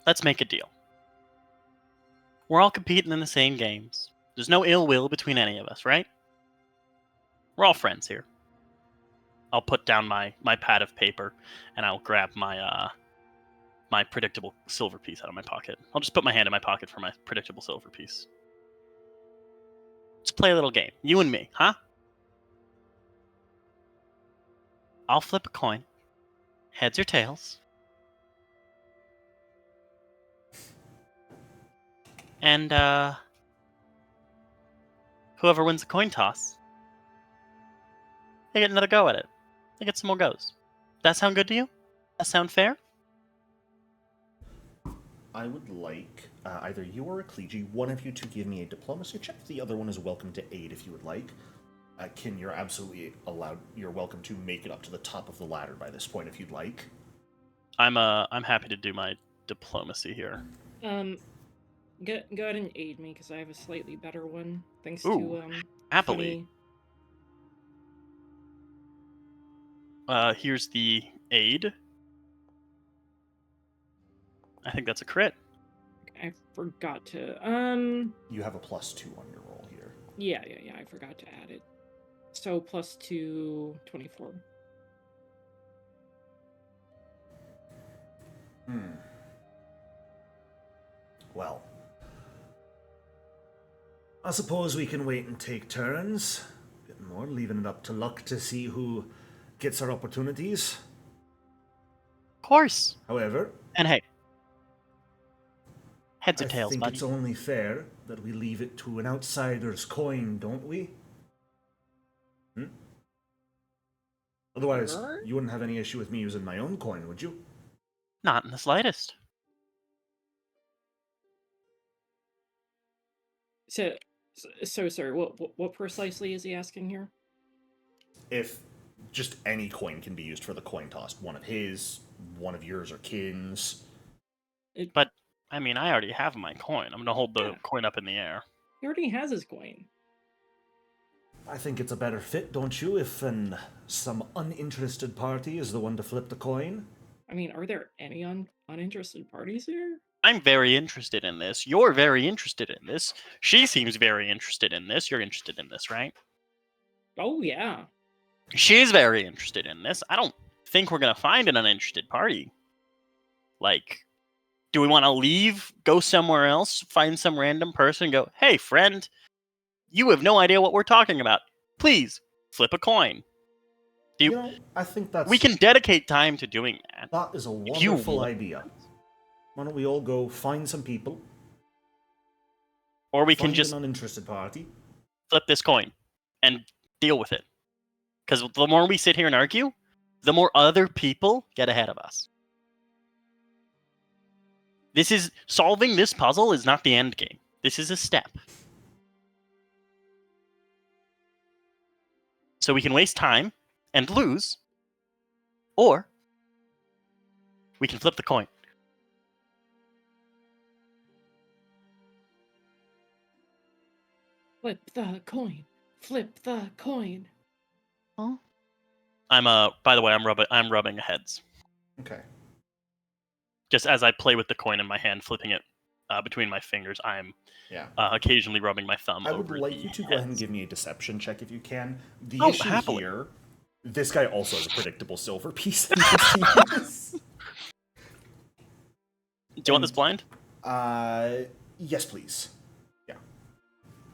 Let's make a deal. We're all competing in the same games. There's no ill will between any of us, right? We're all friends here. I'll put down my pad of paper, and I'll grab my my predictable silver piece out of my pocket. I'll just put my hand in my pocket for my predictable silver piece. Let's play a little game. You and me, huh? I'll flip a coin. Heads or tails. And whoever wins the coin toss, they get another go at it. They get some more goes. That sound good to you? That sound fair? I would like either you or a Kliji, one of you to give me a diplomacy check. The other one is welcome to aid if you would like. Kin, you're absolutely allowed. You're welcome to make it up to the top of the ladder by this point if you'd like. I'm happy to do my diplomacy here. Go ahead and aid me because I have a slightly better one thanks Ooh, to happily. funny... Here's the aid. I think that's a crit. I forgot to You have a +2 on your roll here. Yeah, I forgot to add it. So +2, 24. Well, I suppose we can wait and take turns. A bit more, leaving it up to luck to see who gets our opportunities. Of course. However, And hey, heads or I tails, think buddy. it's only fair that we leave it to an outsider's coin, don't we? Otherwise, Sure. you wouldn't have any issue with me using my own coin, would you? Not in the slightest. So sorry. What precisely is he asking here? If just any coin can be used for the coin toss, one of his, one of yours, or Kin's. But I mean, I already have my coin. I'm gonna hold the coin up in the air. He already has his coin. I think it's a better fit, don't you, if some uninterested party is the one to flip the coin? I mean, are there any uninterested parties here? I'm very interested in this. You're very interested in this. She seems very interested in this. You're interested in this, right? Oh yeah. She's very interested in this. I don't think we're gonna find an uninterested party. Like, do we want to leave, go somewhere else, find some random person, go, hey, friend, you have no idea what we're talking about. Please, flip a coin. I think that's... We can dedicate time to doing that. That is a wonderful idea. Why don't we all go find some people? Or we can just an uninterested party. flip this coin and deal with it. Because the more we sit here and argue, the more other people get ahead of us. Solving this puzzle is not the end game. This is a step. So we can waste time and lose, or we can flip the coin. Flip the coin. Flip the coin. Huh? By the way, I'm rubbing heads. Okay. Just as I play with the coin in my hand, flipping it between my fingers, I'm occasionally rubbing my thumb over the I would like you to heads. go ahead and give me a deception check if you can. The Oh, issue happily. here, this guy also has a predictable silver piece. Do you want this blind? Yes, please. Yeah.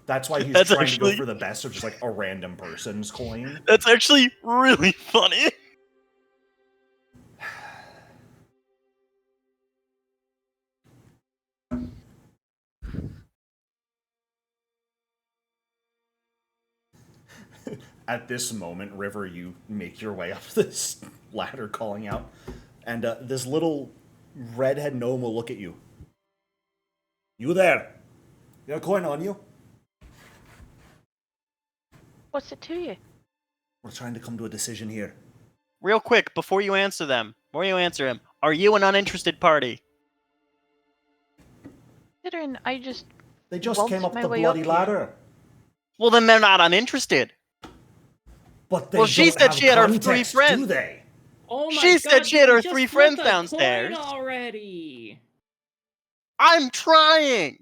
That's why he's That's trying to actually- go for the best of just like a random person's coin. That's actually really funny. At this moment, River, you make your way up this ladder calling out, and this little redhead gnome will look at you. You there? You got a coin on you? What's it to you? We're trying to come to a decision here. Real quick, before you answer him, are you an uninterested party? Considering I just They just waltzed came up my the way bloody up here. ladder. Well, then they're not uninterested. But they Well, she don't said have she had her context, three friends. do they? Oh my She god, said she can had we her just 3 flip friends a downstairs. coin already? I'm trying.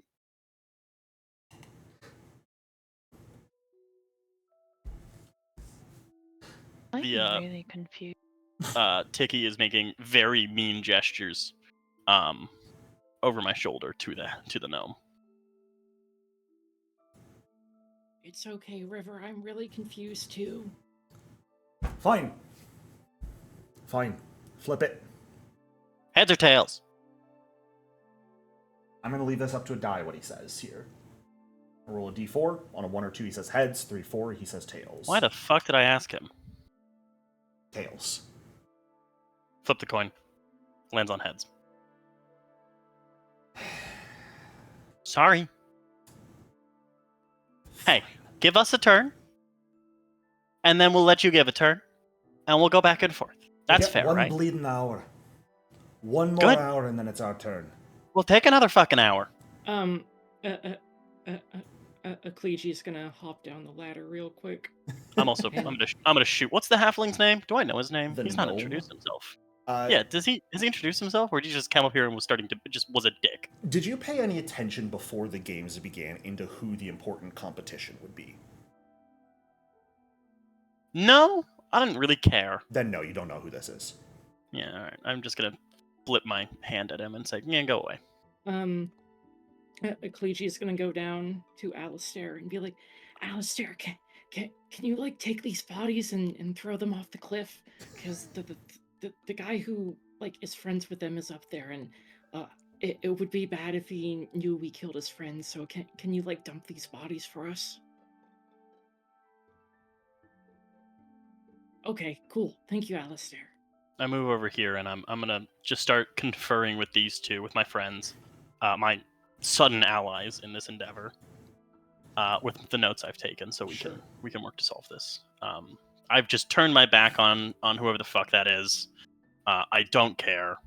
I'm The, really confused. Tiki is making very mean gestures, over my shoulder to the gnome. It's okay, River. I'm really confused too. Fine. Fine. Flip it. Heads or tails? I'm going to leave this up to a die, what he says here. I roll a d4. On a 1 or 2, he says heads. 3, 4, he says tails. Why the fuck did I ask him? Tails. Flip the coin. Lands on heads. Sorry. Hey, give us a turn, and then we'll let you give a turn, and we'll go back and forth. That's fair, one right? bleeding hour. One more Good. hour, and then it's our turn. We'll take another fucking hour. Ecclesia's gonna hop down the ladder real quick. I'm gonna shoot. What's the halfling's name? Do I know his name? The He's not gnome? introduced himself. Yeah. Has he introduced himself, or did he just come up here and was a dick? Did you pay any attention before the games began into who the important competition would be? No, I didn't really care. Then no, you don't know who this is. Yeah, all right. I'm just gonna flip my hand at him and say, "Yeah, go away." Ecclesia's gonna go down to Alistair and be like, Alistair, can you like take these bodies and throw them off the cliff? Because the guy who like is friends with them is up there, and it would be bad if he knew we killed his friends. So can you like dump these bodies for us? Okay, cool. Thank you, Alistair. I move over here and I'm gonna just start conferring with these two, with my friends, my sudden allies in this endeavor, with the notes I've taken, so we can work to solve this. I've just turned my back on whoever the fuck that is. I don't care.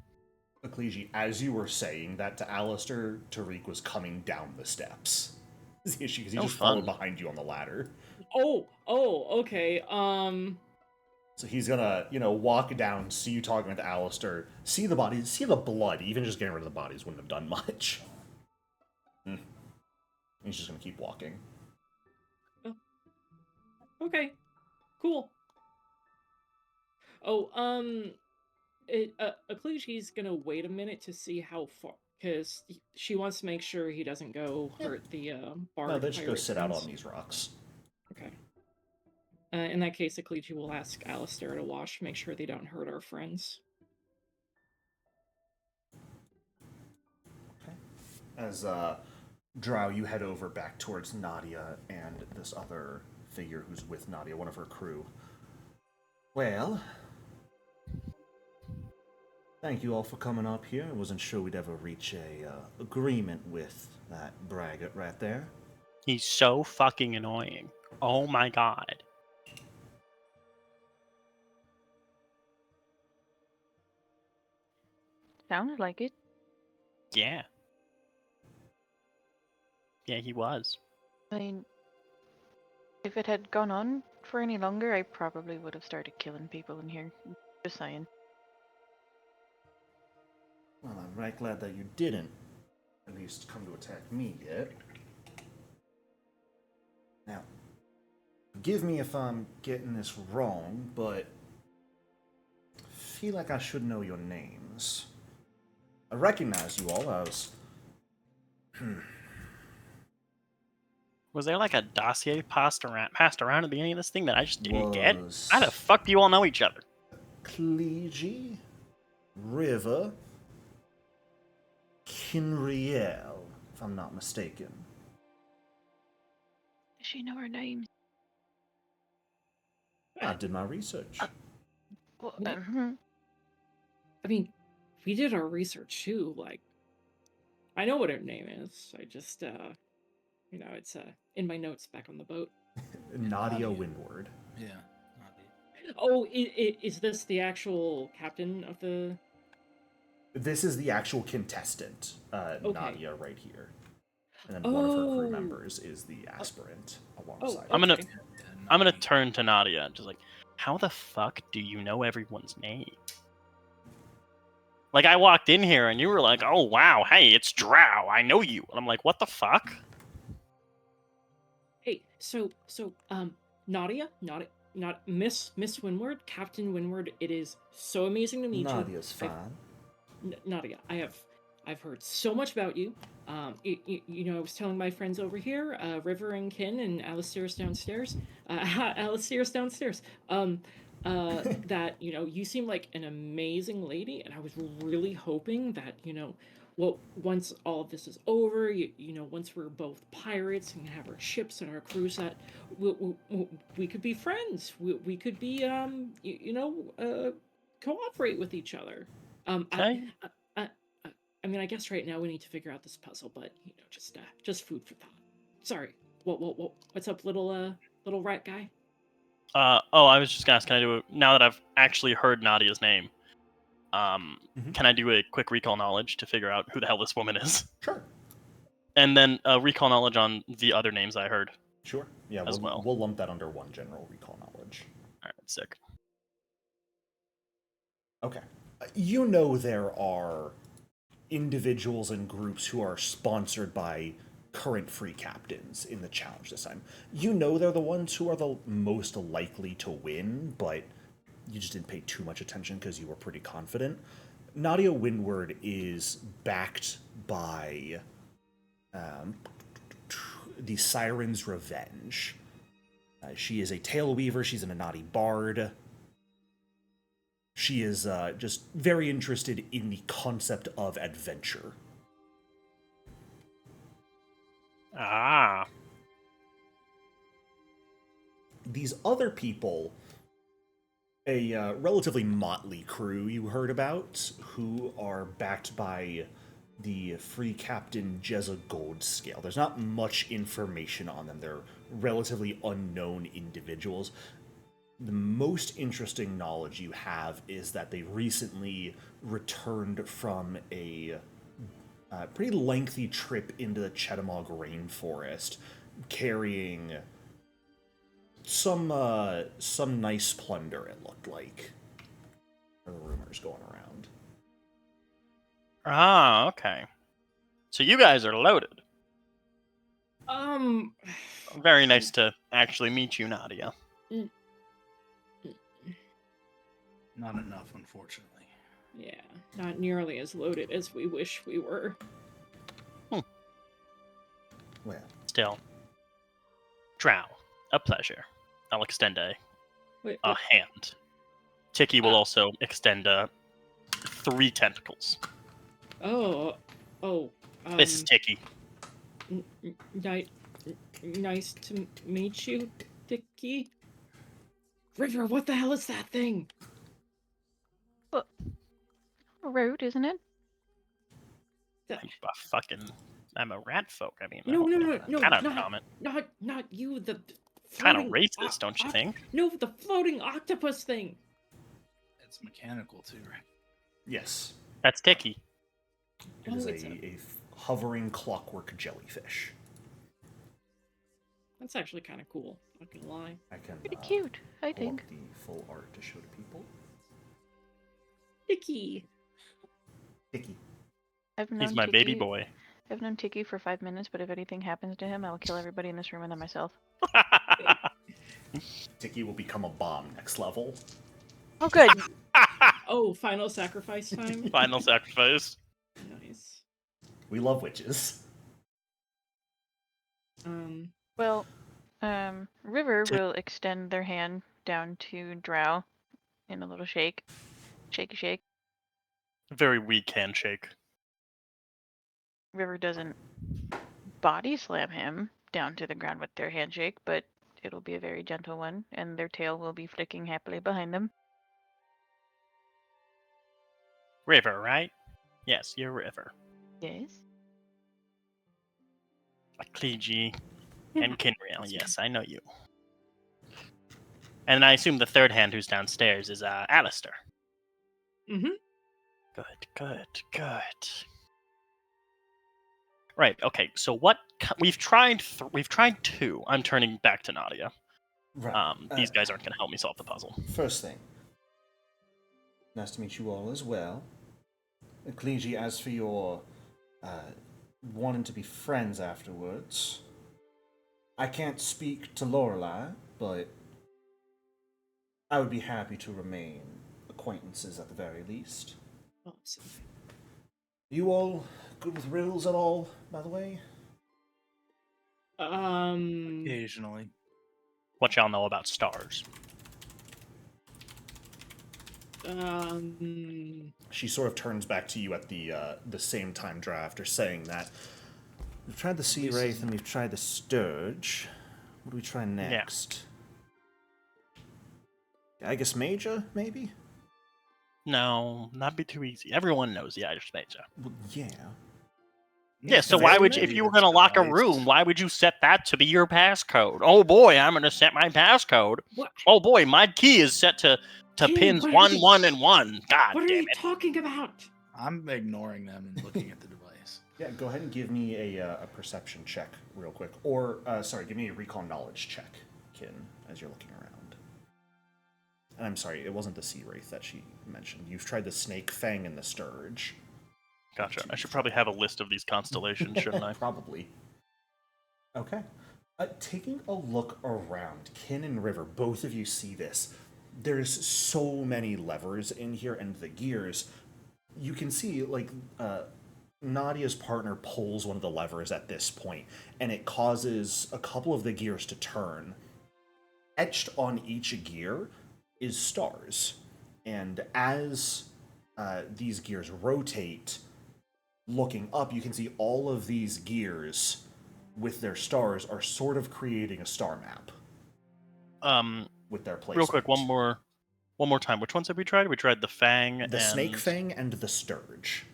Ecclesi, as you were saying that to Alistair, Tariq was coming down the steps. Is the issue because he just followed behind you on the ladder. Oh, okay. So he's gonna, walk down, see you talking to Alistair, see the bodies, see the blood. Even just getting rid of the bodies wouldn't have done much. He's just gonna keep walking. Oh. Okay. Cool. Oh, Ecclesia's gonna wait a minute to see how far, because she wants to make sure he doesn't go hurt the bard. No, they just go sit out friends. on these rocks. Okay. In that case, Ecclesia will ask Alistair to watch, make sure they don't hurt our friends. Okay. As Drow, you head over back towards Nadia and this other figure who's with Nadia, one of her crew. Well, thank you all for coming up here. I wasn't sure we'd ever reach a agreement with that braggart right there. He's so fucking annoying. Oh my god. Sounded like it. Yeah. Yeah, he was. I mean, if it had gone on for any longer, I probably would have started killing people in here. Just saying. Well, I'm right glad that you didn't at least come to attack me yet. Now, forgive me if I'm getting this wrong, but I feel like I should know your names. I recognize you all as... Was there like a dossier passed around at the beginning of this thing that I just didn't get? Was- How the fuck do you all know each other? Clegy, River, Kinriel, if I'm not mistaken. Does she know her name? I did my research. Well, Yeah. I mean, we did our research too. Like, I know what her name is. I just, it's in my notes back on the boat. Nadia Nadia. Windward. Yeah. Nadia. Oh, is this the actual captain of the? This is the actual contestant, Okay. Nadia, right here. And then one of her crew Oh. members is the aspirant alongside. Oh, I'm gonna- okay. I'm gonna turn to Nadia, just like, how the fuck do you know everyone's name? Like, I walked in here and you were like, oh wow, hey, it's Drow, I know you. And I'm like, what the fuck? Hey, so, Nadia, not Miss Windward, Captain Windward. It is so amazing to meet Nadia's you. fine. Nadia, I've heard so much about you. I was telling my friends over here, River and Kin and Alistair's downstairs. Alistair's downstairs. That you seem like an amazing lady, and I was really hoping that once all of this is over, once we're both pirates and have our ships and our crews, that we could be friends. We could be cooperate with each other. Okay. I mean, I guess right now we need to figure out this puzzle, but just food for thought. Sorry. What's up, little rat guy? I was just gonna ask, can I do it now that I've actually heard Nadia's name? Can I do a quick recall knowledge to figure out who the hell this woman is? Sure. And then recall knowledge on the other names I heard. Sure. Yeah, As well. we'll lump that under one general recall knowledge. Alright, sick. Okay. There are individuals and groups who are sponsored by current free captains in the challenge this time. They're the ones who are the most likely to win, but you just didn't pay too much attention because you were pretty confident. Nadia Windward is backed by the Siren's Revenge. She is a tale weaver. She's an Anati bard. She is just very interested in the concept of adventure. Ah. These other people, a relatively motley crew you heard about, who are backed by the free captain Jezza Goldscale. There's not much information on them. They're relatively unknown individuals. The most interesting knowledge you have is that they recently returned from a pretty lengthy trip into the Chetamog rainforest, carrying some nice plunder. It looked like. There were rumors going around. Ah, okay. So you guys are loaded. Very nice to actually meet you, Nadia. Not enough, unfortunately. Yeah, not nearly as loaded as we wish we were. Well, Still. Drow. A pleasure. I'll extend a Wait, hand. Tiki will also extend 3 tentacles. Oh. This is Tiki. Nice to meet you, Tiki. River, what the hell is that thing? Rude, isn't it? I'm a rat folk. I mean, No, kind of common. not you. The Kind of floating racist, don't you think? No, the floating octopus thing. It's mechanical too, right? yes. That's Tiki. It is it's a hovering clockwork jellyfish. That's actually kind of cool. Not gonna lie. I can Pretty cute, I pull up think. the full art to show to people. Tiki. Tiki. I've known He's my Tiki, baby boy. I've known Tiki for 5 minutes, but if anything happens to him, I will kill everybody in this room and then myself. Tiki will become a bomb next level. Oh, good. Oh, final sacrifice time. Final sacrifice. Nice. We love witches. Well, River will extend their hand down to Drow in a little shake. Shaky shake. Very weak handshake. River doesn't body slam him down to the ground with their handshake, but it'll be a very gentle one, and their tail will be flicking happily behind them. River, right? Yes, you're River. Yes. Clegy and Kinrail. Yes, I know you. And I assume the third hand who's downstairs is Alistair. Mm-hmm. Good. Right. Okay. So what we've tried? We've tried 2. I'm turning back to Nadia. Right. These guys aren't going to help me solve the puzzle. First thing, nice to meet you all as well. Clegy, as for your wanting to be friends afterwards, I can't speak to Lorelei, but I would be happy to remain acquaintances at the very least. Awesome. You all good with riddles at all, by the way? Occasionally. What y'all know about stars? She sort of turns back to you at the same time draw after saying that. We've tried the Sea Wraith and we've tried the Sturge. What do we try next? Yeah. I guess Major, maybe? No, that'd be too easy. Everyone knows the Irish Major. Well, yeah. Yeah, so why would you, if you were going to lock a room, why would you set that to be your passcode? Oh boy, I'm going to set my passcode. What? Oh boy, my key is set to King, pins what 1, 1, and 1. God What are damn you it. talking about? I'm ignoring them and looking at the device. Yeah, go ahead and give me a perception check real quick. Or, sorry, give me a recall knowledge check, Kin, as you're looking around. And I'm sorry, it wasn't the Sea Wraith that she mentioned. You've tried the Snake Fang and the Sturge. Gotcha. I should probably have a list of these constellations, shouldn't I? Probably. Okay. Taking a look around, Kin and River, both of you see this. There's so many levers in here, and the gears. You can see, like, Nadia's partner pulls one of the levers at this point, and it causes a couple of the gears to turn. Etched on each gear is stars. And as these gears rotate, looking up, you can see all of these gears with their stars are sort of creating a star map. With their placement. Real quick, one more time. Which ones have we tried? We tried the Fang, the Snake Fang and the Sturge.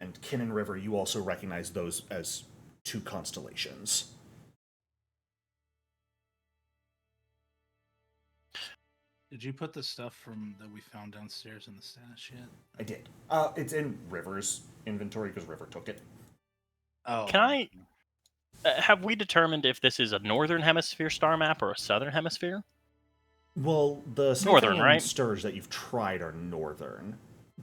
And Kin and River, you also recognize those as 2 constellations. Did you put the stuff that we found downstairs in the stash sheet? I did. It's in River's inventory because River took it. Oh. Can I... have we determined if this is a northern hemisphere star map or a southern hemisphere? Well, the northern, right? Sturge that you've tried are northern.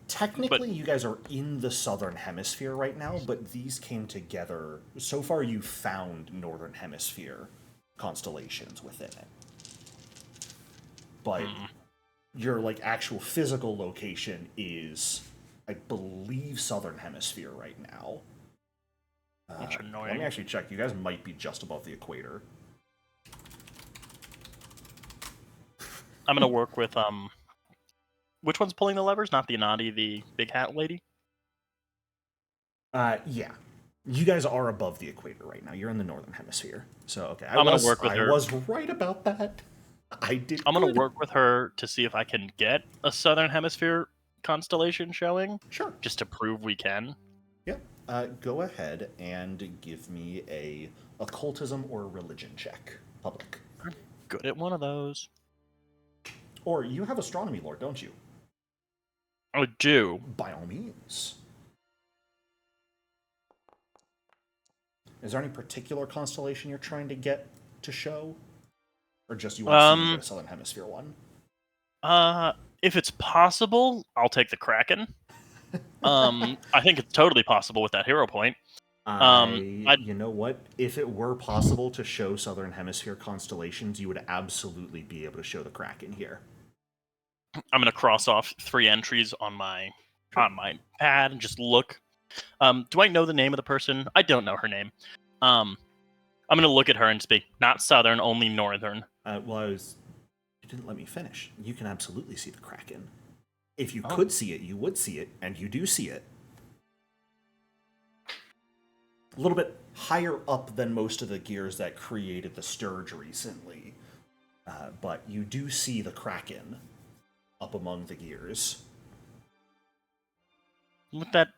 Technically, you guys are in the southern hemisphere right now, but these came together. So far, you've found northern hemisphere constellations within it. But your like actual physical location is, I believe, southern hemisphere right now. That's annoying. Let me actually check. You guys might be just above the equator. I'm gonna work with which one's pulling the levers? Not the Anadi, the big hat lady? Yeah. You guys are above the equator right now. You're in the northern hemisphere. So, okay. I'm gonna work with her. I was right about that. I'm gonna work with her to see if I can get a southern hemisphere constellation showing. Sure. Just to prove we can. Yeah. Go ahead and give me a occultism or religion check. Public. I'm good at one of those. Or you have astronomy lore, don't you? I do. By all means. Is there any particular constellation you're trying to get to show? Or just you want to see the Southern Hemisphere one? If it's possible, I'll take the Kraken. I think it's totally possible with that hero point. You know what? If it were possible to show Southern Hemisphere constellations, you would absolutely be able to show the Kraken here. I'm gonna cross off 3 entries on my pad and just look. Do I know the name of the person? I don't know her name. I'm gonna look at her and speak. Not Southern, only Northern. You didn't let me finish. You can absolutely see the Kraken. If you could see it, you would see it, and you do see it. A little bit higher up than most of the gears that created the Sturge recently. But you do see the Kraken up among the gears. With that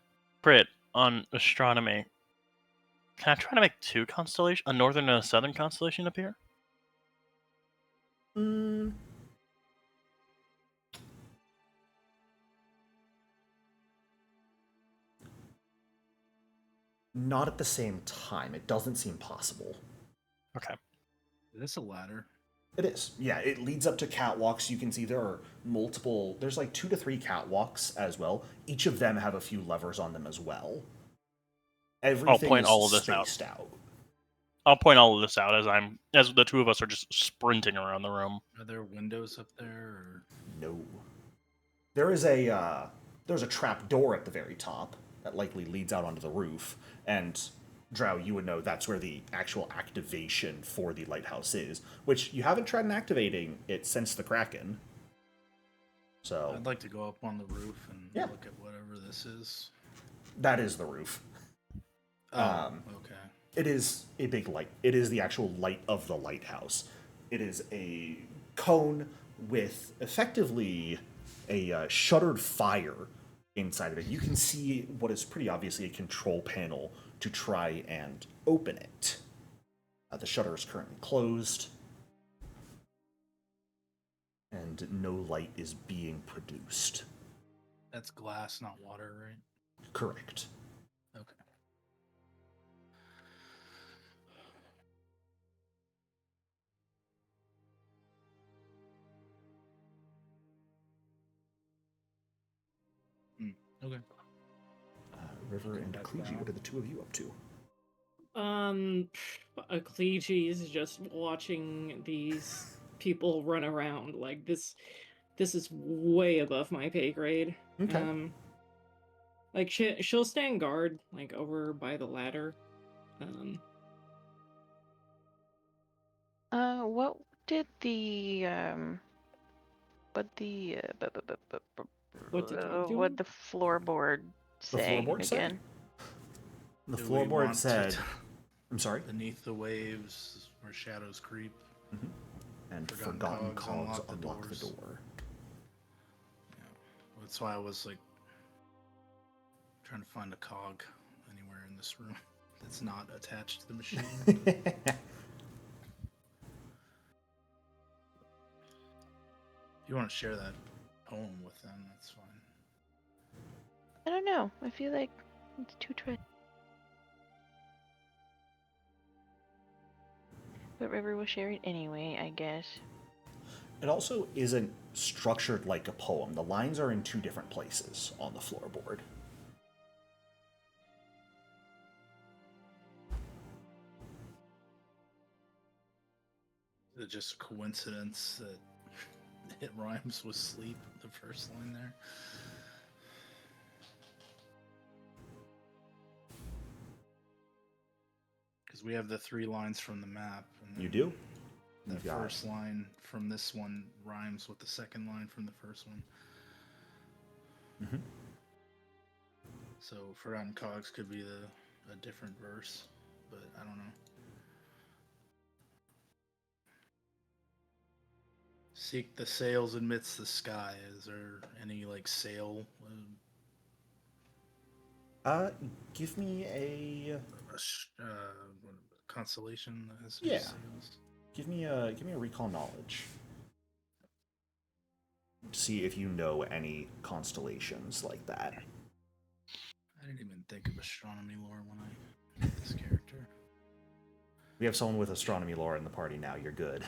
crit on astronomy, can I try to make two constellations, a northern and a southern constellation appear? Not at the same time. It doesn't seem possible. Okay. Is this a ladder? It is. Yeah, it leads up to catwalks. You can see there are multiple, there's like 2 to 3 catwalks as well. Each of them have a few levers on them as well. Everything point is all of this out. spaced out. I'll point all of this out as the two of us are just sprinting around the room. Are there windows up there? Or... No. There's a trap door at the very top that likely leads out onto the roof, and Drow, you would know that's where the actual activation for the lighthouse is, which you haven't tried activating it since the Kraken. So I'd like to go up on the roof and look at whatever this is. That is the roof. Okay. It is a big light. It is the actual light of the lighthouse. It is a cone with effectively a shuttered fire inside of it. You can see what is pretty obviously a control panel to try and open it. The shutter is currently closed, and no light is being produced. That's glass, not water, right? Correct. Okay. Okay. River and Kliji, what are the two of you up to? Kliji is just watching these people run around. Like this is way above my pay grade. Okay. Like she'll stand guard, like over by the ladder. What did the what the floorboard say floorboard say? again? The Do we floorboard want said... to- I'm sorry? Beneath the waves where shadows creep. And Forgotten forgotten cogs cogs unlock the doors. door. Yeah. That's why I was like trying to find a cog anywhere in this room that's not attached to the machine. If you want to share that poem with them, that's fine. I don't know. I feel like it's too treacherous. But River will share it anyway, I guess. It also isn't structured like a poem. The lines are in 2 different places on the floorboard. Is it just a coincidence that it rhymes with sleep, the first line there? Because we have the 3 lines from the map. And You do? The You've got- first line from this one rhymes with the second line from the first one. Mhm. So Forgotten Cogs could be a different verse, but I don't know. Seek the sails amidst the sky. Is there any like sail? Give me a Constellation that has Yeah. sails. give me a recall knowledge. See if you know any constellations like that. I didn't even think of astronomy lore when I made this character. We have someone with astronomy lore in the party now. You're good.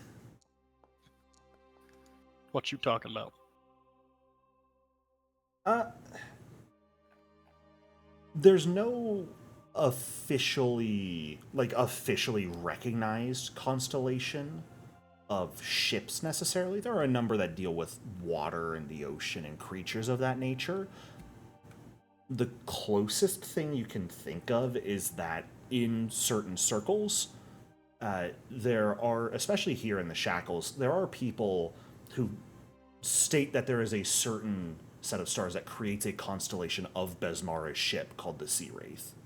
What you talking about? There's no officially recognized constellation of ships necessarily. There are a number that deal with water and the ocean and creatures of that nature. The closest thing you can think of is that in certain circles, there are, especially here in the Shackles, there are people who state that there is a certain set of stars that creates a constellation of Besmara's ship called the Sea Wraith.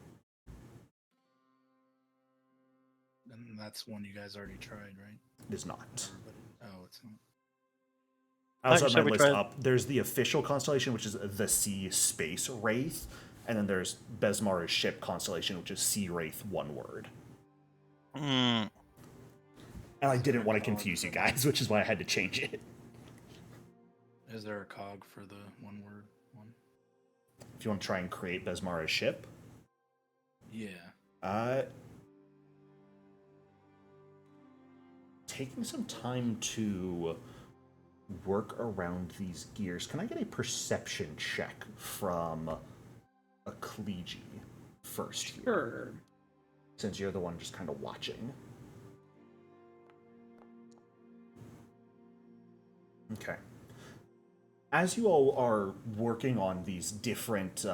And that's one you guys already tried, right? It is not. Everybody. Oh, it's not. I also you have said my we list tried- up. There's the official constellation, which is the Sea Space Wraith, and then there's Besmara's ship constellation, which is Sea Wraith, one word. Mm, And I Is there didn't a want to cog confuse you for guys, which is why I had to change it. Is there a cog for the one word one? If you want to try and create Besmara's ship, Yeah. taking some time to work around these gears, can I get a perception check from a Kliji first here? Sure. Since you're the one just kind of watching. Okay. As you all are working on these different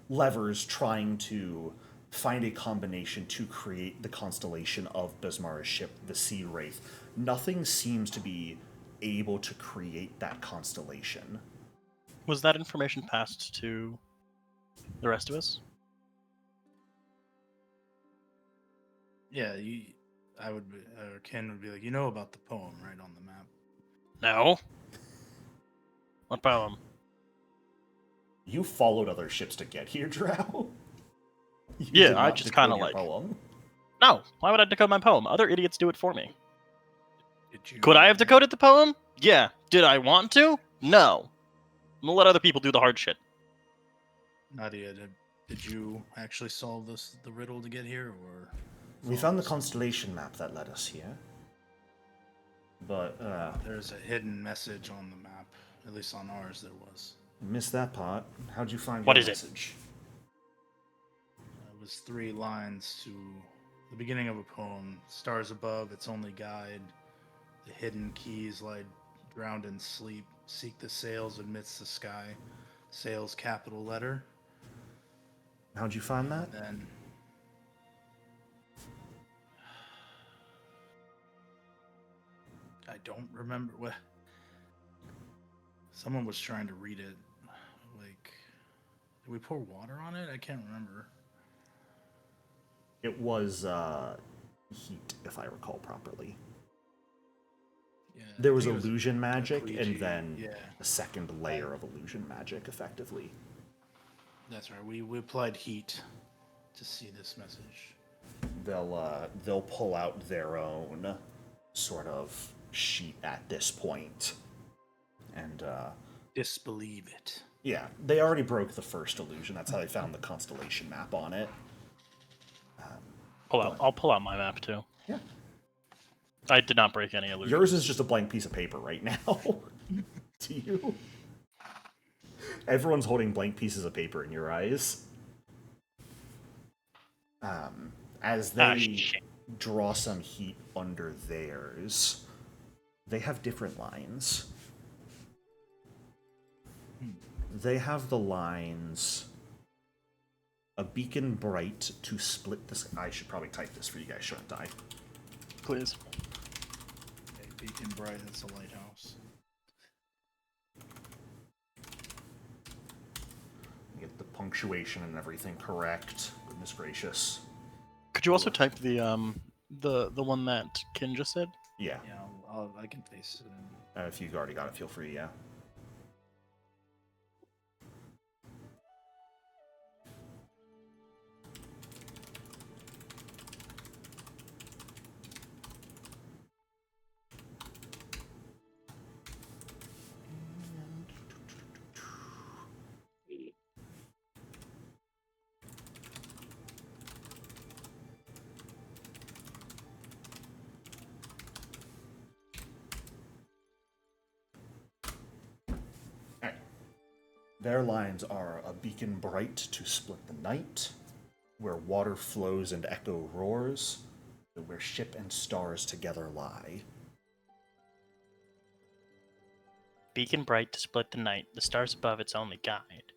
levers, trying to find a combination to create the constellation of Besmara's ship, the Sea Wraith, nothing seems to be able to create that constellation. was that information passed to the rest of us? Yeah, I would be, or Ken would be like, you know about the poem, right, on the map? No. What poem? You followed other ships to get here, Drow. You Yeah, did I not just decode kinda your like- poem. No. Why would I decode my poem? Other idiots do it for me. Did you? Could I have decoded the poem? Yeah. Did I want to? No. I'm gonna let other people do the hard shit. Nadia, did you actually solve the riddle to get here, or? We found the constellation map that led us here. But, There's a hidden message on the map. At least on ours, there was. missed that part. How'd you find What your is it? message? It was 3 lines to the beginning of a poem. Stars above, its only guide. The hidden keys lie drowned in sleep. Seek the sails amidst the sky. Sails, capital letter. How'd you find that? And then I don't remember what. Someone was trying to read it. Like, did we pour water on it? I can't remember. It was heat, if I recall properly. Yeah, There I was think it was illusion magic, and Ouija, then yeah, a second layer of illusion magic, effectively. that's right. We applied heat to see this message. They'll pull out their own sort of sheet at this point, and Disbelieve it. yeah, they already broke the first illusion. That's how they found the constellation map on it. I'll pull out my map too. Yeah, I did not break any illusion. yours is just a blank piece of paper right now. To you, everyone's holding blank pieces of paper in your eyes. As they shit. draw some heat under theirs, they have different lines. They have the lines, a beacon bright to split the sky. I should probably type this for you guys, shouldn't I? Please. Okay, beacon bright. That's a lighthouse. Get the punctuation and everything correct. Goodness gracious. Could you also type the one that Kin just said? Yeah, Yeah, I can paste it in. if you've already got it, feel free, yeah. Alright. Their lines are a beacon bright to split the night, where water flows and echo roars, where ship and stars together lie. Beacon bright to split the night, the stars above its only guide.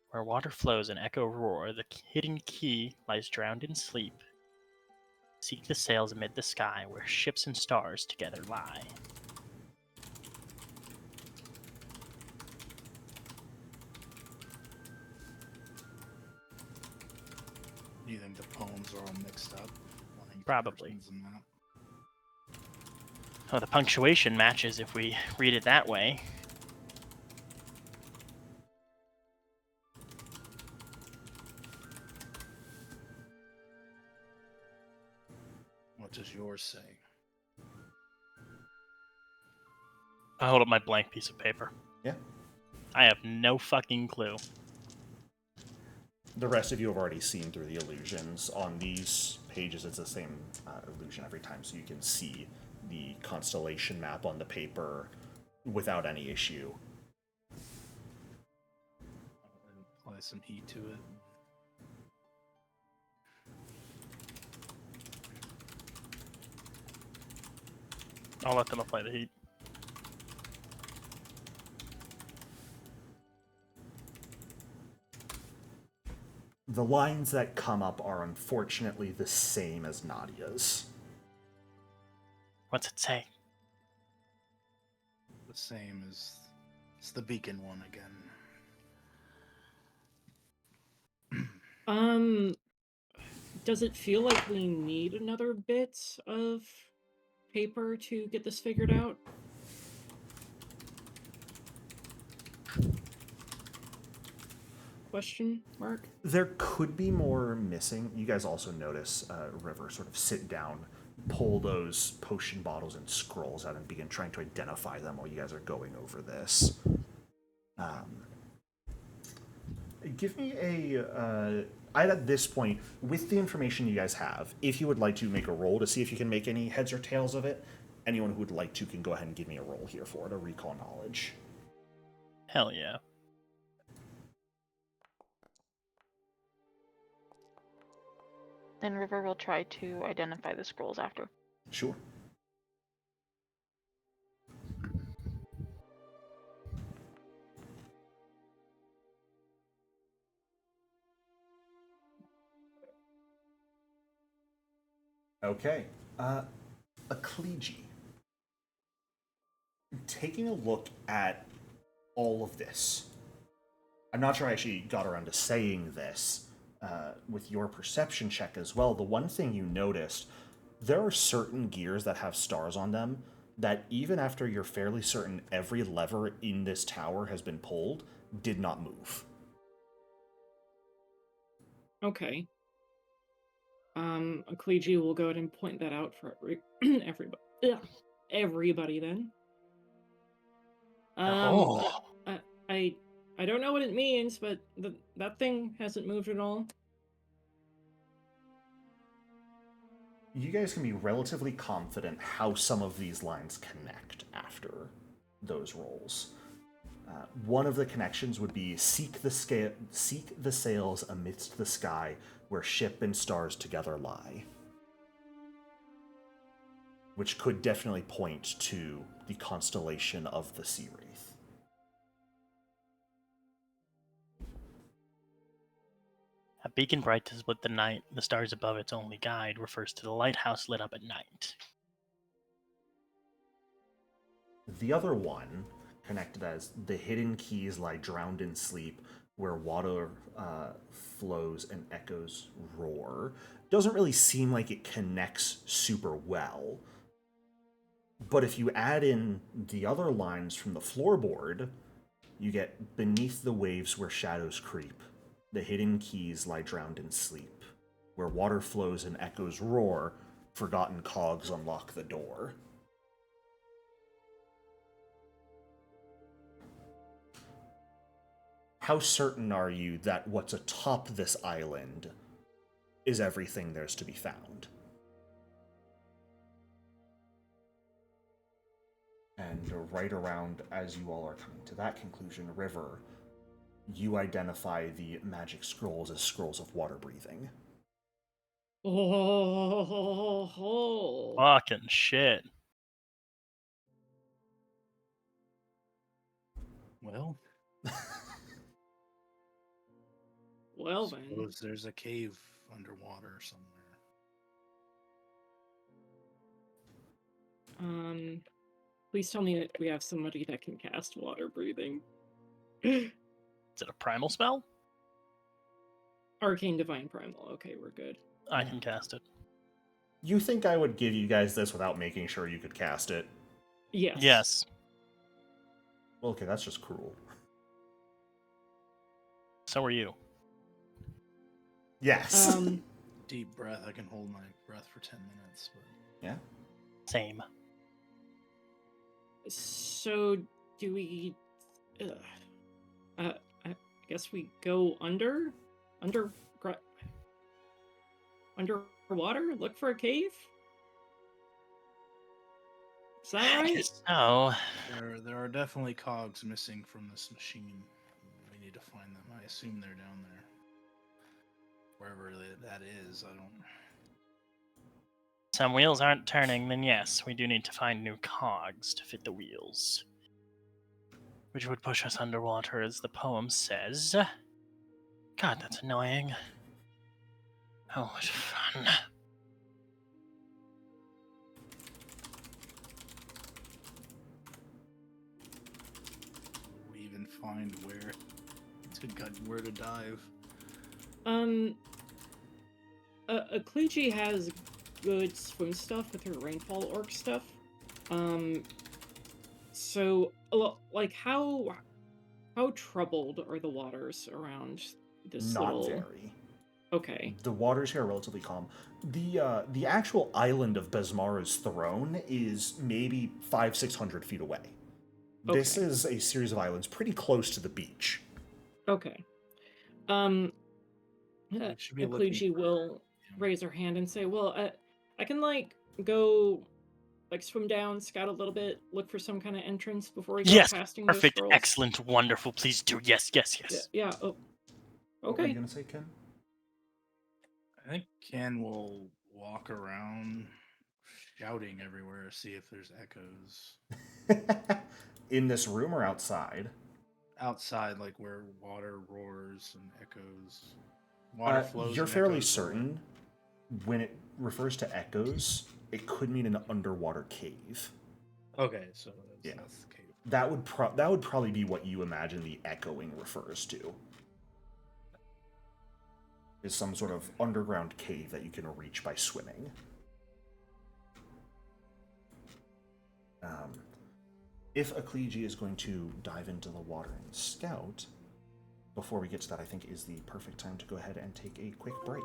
Where water flows and echo roar, the hidden key lies drowned in sleep. Seek the sails amid the sky, where ships and stars together lie. Do you think the poems are all mixed up? Like, Probably. versions and that? Oh, the punctuation matches if we read it that way. What does yours say? I hold up my blank piece of paper. Yeah. I have no fucking clue. The rest of you have already seen through the illusions. On these pages, it's the same illusion every time, so you can see the constellation map on the paper without any issue. And apply some heat to it. I'll let them apply the heat. The lines that come up are unfortunately the same as Nadia's. What's it say? The same as it's the beacon one again. Does it feel like we need another bit of paper to get this figured out? Question mark? There could be more missing. You guys also notice River sort of sit down, pull those potion bottles and scrolls out and begin trying to identify them while you guys are going over this. Give me a... at this point, with the information you guys have, if you would like to make a roll to see if you can make any heads or tails of it, anyone who would like to can go ahead and give me a roll here for it, a recall knowledge. Hell yeah. Then River will try to identify the scrolls after. Sure. Okay. Akleji. Taking a look at all of this, I'm not sure I actually got around to saying this with your perception check as well. The one thing you noticed, there are certain gears that have stars on them that even after you're fairly certain every lever in this tower has been pulled, did not move. Okay. Akleji will go ahead and point that out for everybody. Everybody then. I don't know what it means, but that thing hasn't moved at all. You guys can be relatively confident how some of these lines connect after those rolls. One of the connections would be seek the sails amidst the sky, where ship and stars together lie, which could definitely point to the constellation of the Sea Wraith. A beacon bright to split the night, the stars above its only guide, refers to the lighthouse lit up at night. The other one, connected as the hidden keys lie drowned in sleep, where water flows and echoes roar, doesn't really seem like it connects super well. But if you add in the other lines from the floorboard, you get beneath the waves where shadows creep. The hidden keys lie drowned in sleep, where water flows and echoes roar, forgotten cogs unlock the door. How certain are you that what's atop this island is everything there's to be found? And right around as you all are coming to that conclusion, River, you identify the magic scrolls as scrolls of water breathing. Oh. Fucking shit. Well, Well then. suppose there's a cave underwater somewhere. Please tell me that we have somebody that can cast water breathing. Is it a primal spell? Arcane Divine Primal. Okay, we're good. I can cast it. You think I would give you guys this without making sure you could cast it? Yes. Yes. Well, okay, that's just cruel. So are you. Yes. Deep breath. I can hold my breath for 10 minutes. But... Yeah. Same. So do we? I guess we go underwater. Look for a cave. Is that I right? guess so. There are definitely cogs missing from this machine. We need to find them. I assume they're down there. Wherever that is, I don't... Some wheels aren't turning, then yes, we do need to find new cogs to fit the wheels. Which would push us underwater, as the poem says. God, that's annoying. Oh, what fun. We even find where to dive. Akluji has good swim stuff with her rainfall orc stuff. So like how troubled are the waters around this Not little? very. Okay. The waters here are relatively calm. The actual island of Besmara's throne is maybe 500-600 feet away. This Okay. is a series of islands pretty close to the beach. Okay. We should be looking Akluji for- will raise her hand and say, "Well, I can like go like swim down, scout a little bit, look for some kind of entrance before we go Yes, casting those perfect, scrolls." excellent, wonderful. Please do. Yes, yes, yes. Yeah. Oh. What were you Okay. gonna say, Ken? I think Ken will walk around shouting everywhere, see if there's echoes. In this room or outside? Outside, like where water roars and echoes. Water flows. You're and fairly echoes. certain when it refers to echoes, it could mean an underwater cave. Okay, so Yeah. that's the cave. That would probably be what you imagine the echoing refers to. Is some sort of underground cave that you can reach by swimming. If Akluji is going to dive into the water and scout, before we get to that, I think is the perfect time to go ahead and take a quick break.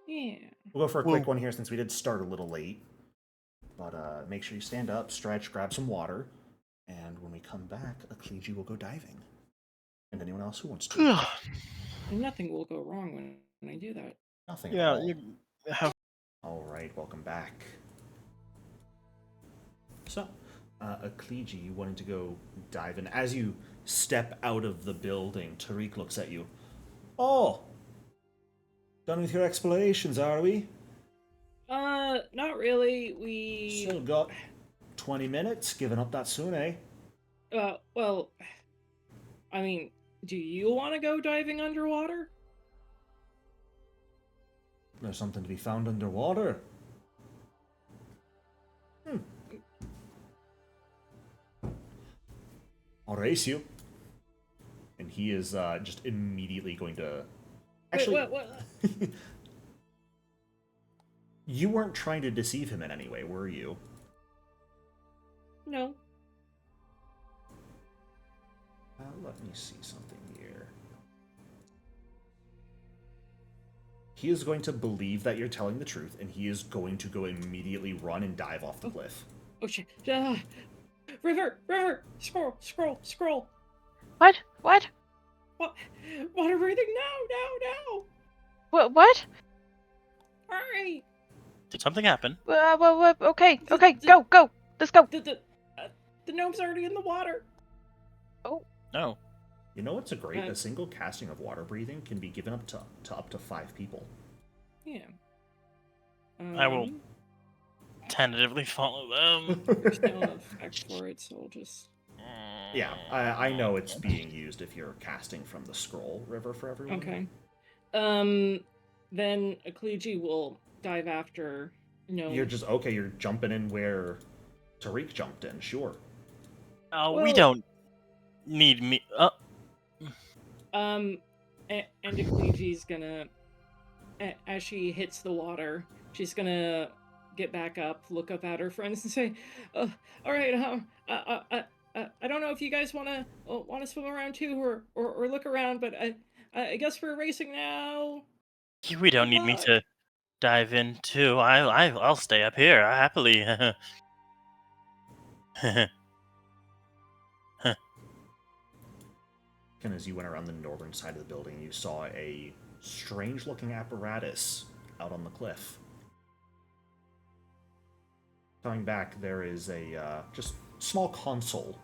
Yeah. We'll go for a quick one here since we did start a little late. But make sure you stand up, stretch, grab some water, and when we come back, Akluji will go diving. And anyone else who wants to. Nothing will go wrong when I do that. Nothing at Yeah, all. you have. All right, welcome back. So, Akluji wanting to go dive in. As you step out of the building, Tariq looks at you. Oh, done with your explorations, are we? Not really. We Still got 20 minutes. Giving up that soon, eh? well, I mean, do you want to go diving underwater? There's something to be found underwater. I'll race you. And he is just immediately going to... Actually, Wait, what? you weren't trying to deceive him in any way, were you? No. Let me see something here. He is going to believe that you're telling the truth, and he is going to go immediately run and dive off the cliff. Oh shit. River, scroll. What? What? Water breathing, no. What? Hurry. Did something happen? Okay, go. Let's go. The gnome's already in the water. No. You know what's a great? Uh, A single casting of water breathing can be given up to 5 people. Yeah. I will tentatively follow them. There's no effect for it, so I'll just... Yeah, I know it's being used if you're casting from the scroll river for everyone. Okay. Then Akluji will dive after gnome. You're jumping in where Tariq jumped in, sure. Oh, Well- we don't need me. And Akluji's gonna, as she hits the water, she's gonna get back up, look up at her friends, and say, "All right, I don't know if you guys wanna swim around too, or look around, but I guess we're racing now. We don't Good need me luck." to dive in too. I'll stay up here happily. And as you went around the northern side of the building, you saw a strange-looking apparatus out on the cliff. Coming back, there is a just small console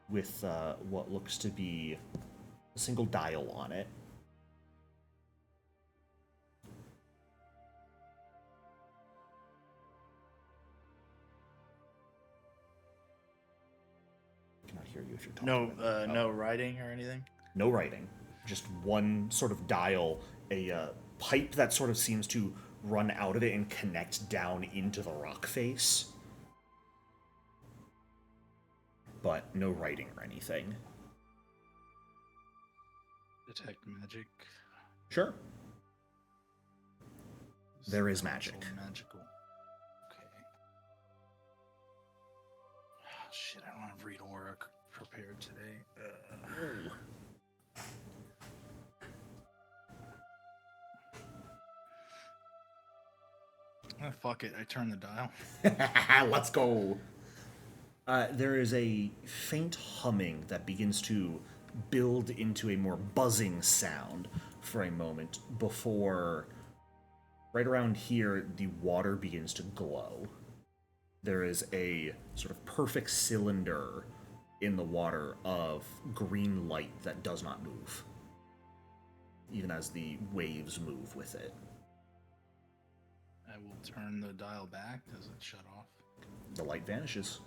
with what looks to be a single dial on it. I cannot hear you if you're talking. No writing or anything. No writing, just one sort of dial, a pipe that sort of seems to run out of it and connect down into the rock face. But no writing or anything. Detect magic. Sure. There is magic. Magical. Okay. Oh, shit, I don't have read aura prepared today. Oh, fuck it. I turn the dial. Let's go. There is a faint humming that begins to build into a more buzzing sound for a moment before, right around here, the water begins to glow. There is a sort of perfect cylinder in the water of green light that does not move, even as the waves move with it. I will turn the dial back. Does it shut off? The light vanishes.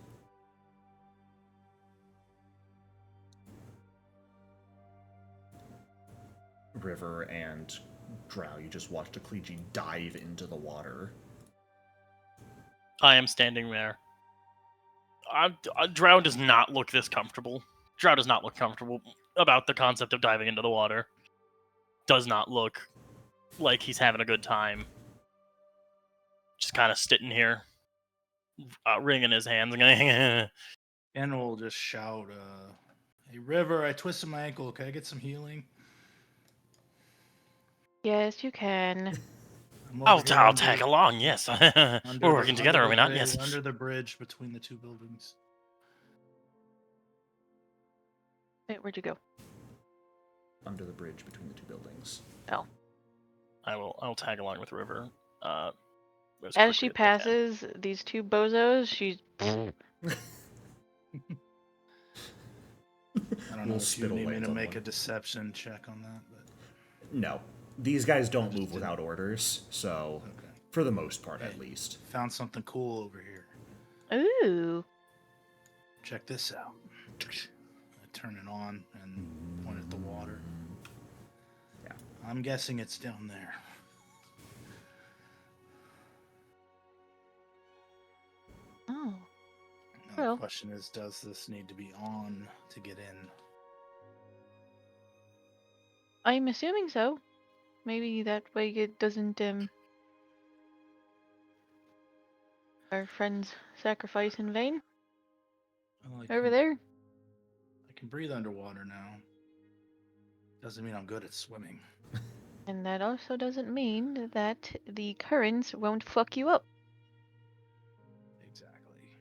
River and Drow, you just watched Akleji dive into the water. I am standing there. Drow does not look this comfortable. Drow does not look comfortable about the concept of diving into the water. Does not look like he's having a good time. Just kind of sitting here, wringing his hands. And we'll just shout, "Hey, River, I twisted my ankle. Can I get some healing?" Yes, you can. I'm I'll over here tag along, yes. We're working together, are we not? Yes. Under the bridge between the two buildings. Wait, where'd you go? Under the bridge between the two buildings. Oh. I'll tag along with River. As she passes these two bozos, she's... I don't know if you need me to make a deception check on that, but no. These guys don't move without orders, so okay. For the most part, at least. Found something cool over here. Ooh. Check this out. I turn it on and point at the water. Yeah. I'm guessing it's down there. Oh. Now Well. the question is, does this need to be on to get in? I'm assuming so. Maybe that way it doesn't, our friend's sacrifice in vain. Well, Over there. I can breathe underwater now. Doesn't mean I'm good at swimming. And that also doesn't mean that the currents won't fuck you up. Exactly.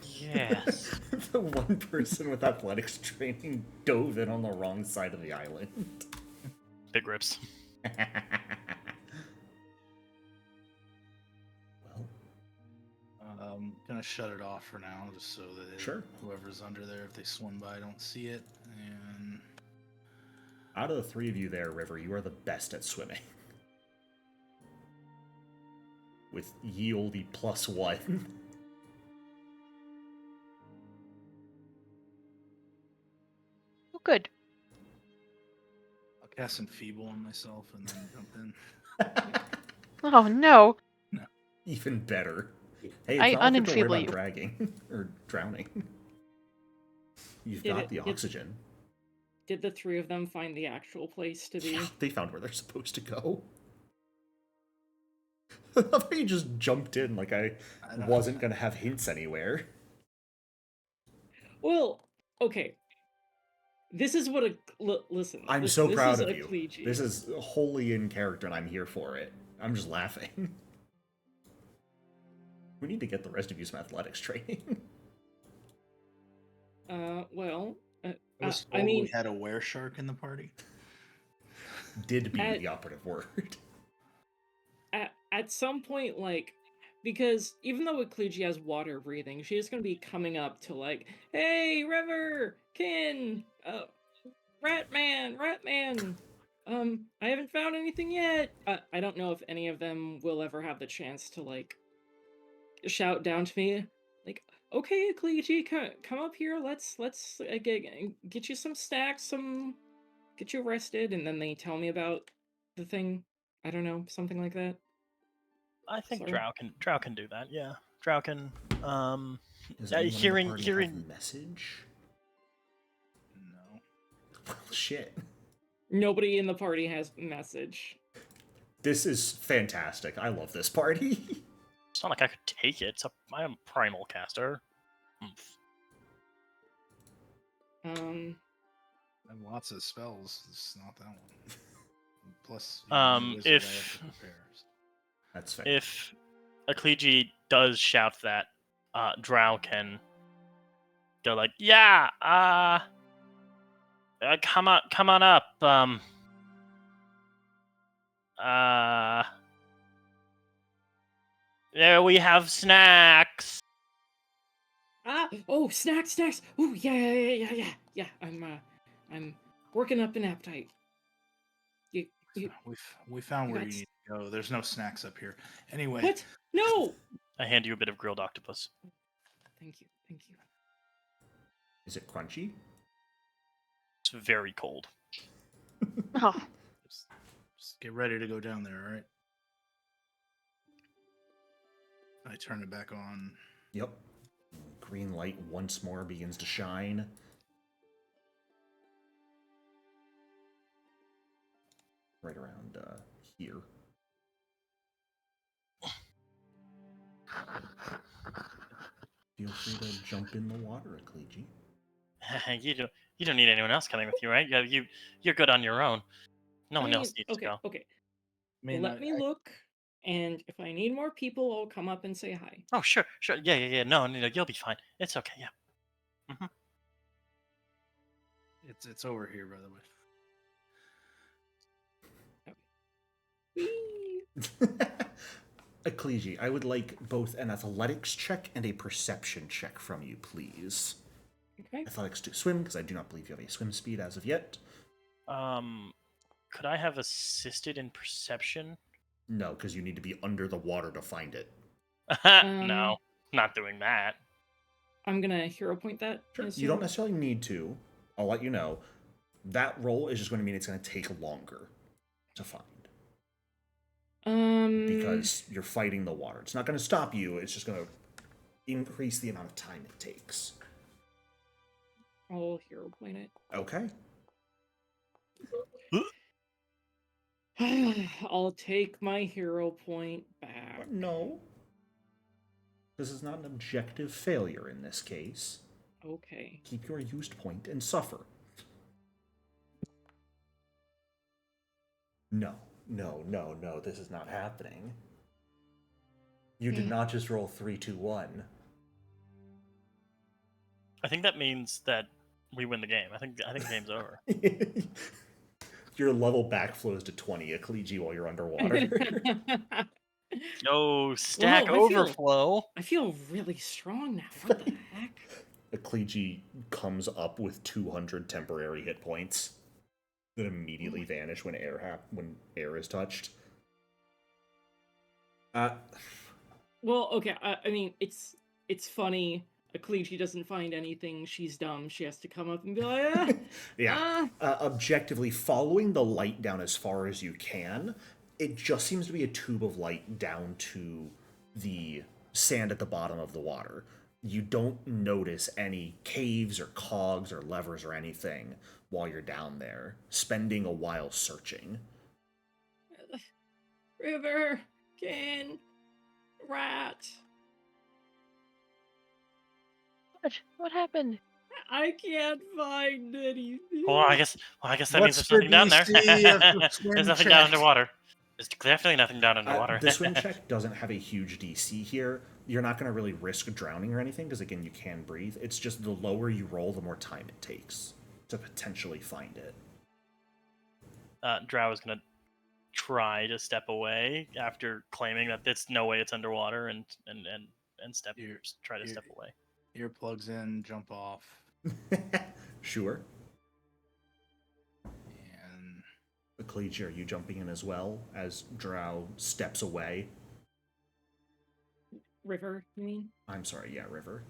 Yes. The one person with athletics training dove in on the wrong side of the island. Big rips. Well, I'm gonna shut it off for now, just so that Sure. whoever's under there, if they swim by, don't see it. And out of the three of you there, River, you are the best at swimming. With ye olde +1. Oh, good. I'll cast Enfeeble on myself and then jump in. Oh, no. Even better. Hey, I it's not like you have to worry unenfeeble about you. dragging or drowning. You've got the oxygen. Did the three of them find the actual place to be? Yeah, they found where they're supposed to go. I thought you just jumped in like I don't- wasn't gonna have hints anywhere. Well, okay. This is what a listen. I'm this, so this proud is of a you. Kliji. This is wholly in character, and I'm here for it. I'm just laughing. We need to get the rest of you some athletics training. Well, I was I told mean, we had a were-shark in the party. Did be At- the operative word. at some point, like, because even though Kliji has water breathing, she is going to be coming up to like, hey, River, Kin, Ratman, I haven't found anything yet. I don't know if any of them will ever have the chance to like shout down to me, like, okay, Kliji, come up here. Let's get you some snacks, get you rested, and then they tell me about the thing. I don't know, something like that. I think Sorry. Drow can do that. Yeah, Drow can. Does anyone Hearing- in the party hearing- have message? No. Well, shit. Nobody in the party has message. This is fantastic. I love this party. It's not like I could take it. I am primal caster. Um, I have lots of spells. It's not that one. Plus, wizard I if- have to prepare. That's fair. If Akliji does shout that, Drow can go like, yeah, come on up. There we have snacks. oh, snacks. Oh, yeah. I'm working up an appetite. You, We found you where got you need to go. There's no snacks up here. Anyway, what? No! I hand you a bit of grilled octopus. Thank you. Is it crunchy? It's very cold. Oh, just get ready to go down there, all right? I turn it back on. Yep. Green light once more begins to shine. Right around here. Feel free to jump in the water, Akliji. You don't need anyone else coming with you, right? You're good on your own. No one else needs to go. Okay. I mean, Let me look, and if I need more people, I'll come up and say hi. Oh, sure. Yeah. No, you'll be fine. It's okay. Yeah. it's over here, by the way. Whee! Akliji, I would like both an athletics check and a perception check from you, please. Okay. Athletics to swim, because I do not believe you have a swim speed as of yet. Could I have assisted in perception? No, because you need to be under the water to find it. No, not doing that. I'm gonna hero point that. I Sure. You assume. don't necessarily need to. I'll let you know. That roll is just going to mean it's going to take longer to find. Because you're fighting the water. It's not going to stop you, it's just going to increase the amount of time it takes. I'll hero point it. Okay. I'll take my hero point back. No. This is not an objective failure in this case. Okay. Keep your used point and suffer. No. This is not happening. You did not just roll 3, 2, 1. I think that means that we win the game. I think the game's over. Your level backflows to 20, Akliji, while you're underwater. No stack Whoa, overflow. I feel really strong now. What the heck? Akliji comes up with 200 temporary hit points that immediately vanish when air is touched. Well, okay. I mean, it's funny. Akliji doesn't find anything. She's dumb. She has to come up and be like, Yeah. Objectively, following the light down as far as you can, it just seems to be a tube of light down to the sand at the bottom of the water. You don't notice any caves or cogs or levers or anything while you're down there, spending a while searching. River, Ken, rat. What happened? I can't find anything. Well, I guess that means What's there's the nothing down there. DC of the swim There's nothing down check? underwater. There's definitely nothing down underwater. The swim check doesn't have a huge DC here. You're not going to really risk drowning or anything because, again, you can breathe. It's just the lower you roll, the more time it takes to potentially find it. Drow is gonna try to step away after claiming that it's no way it's underwater and try to step away. Earplugs in, jump off, Sure. and Cleege, are you jumping in as well as Drow steps away? River, you mean? I'm sorry, yeah, River.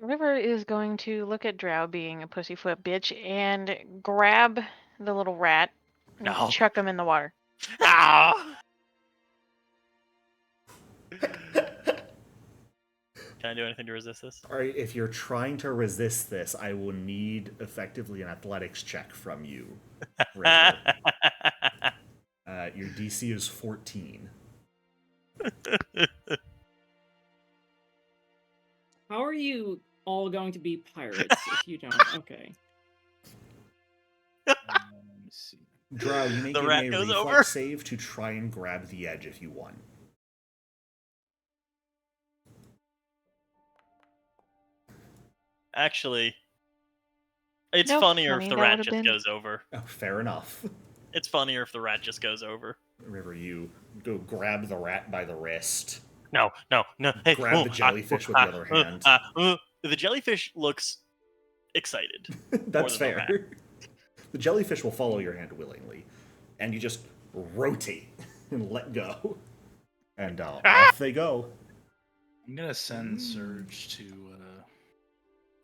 River is going to look at Drow being a pussyfoot bitch and grab the little rat and No. chuck him in the water. Ah! Can I do anything to resist this? All right, if you're trying to resist this, I will need effectively an athletics check from you, River. Your DC is 14. How are you all going to be pirates if you don't? Okay. let me see. Drow, you may The give rat me a goes reflex over. save to try and grab the edge if you want. Actually, it's Nope, funnier honey, if the that rat would've just been- goes over. Oh, fair enough. It's funnier if the rat just goes over. River, you go grab the rat by the wrist. No. Hey, Grab the jellyfish with the other hand. The jellyfish looks excited. That's than the rat. fair. The jellyfish will follow your hand willingly, and you just rotate and let go, and off they go. I'm gonna send Surge to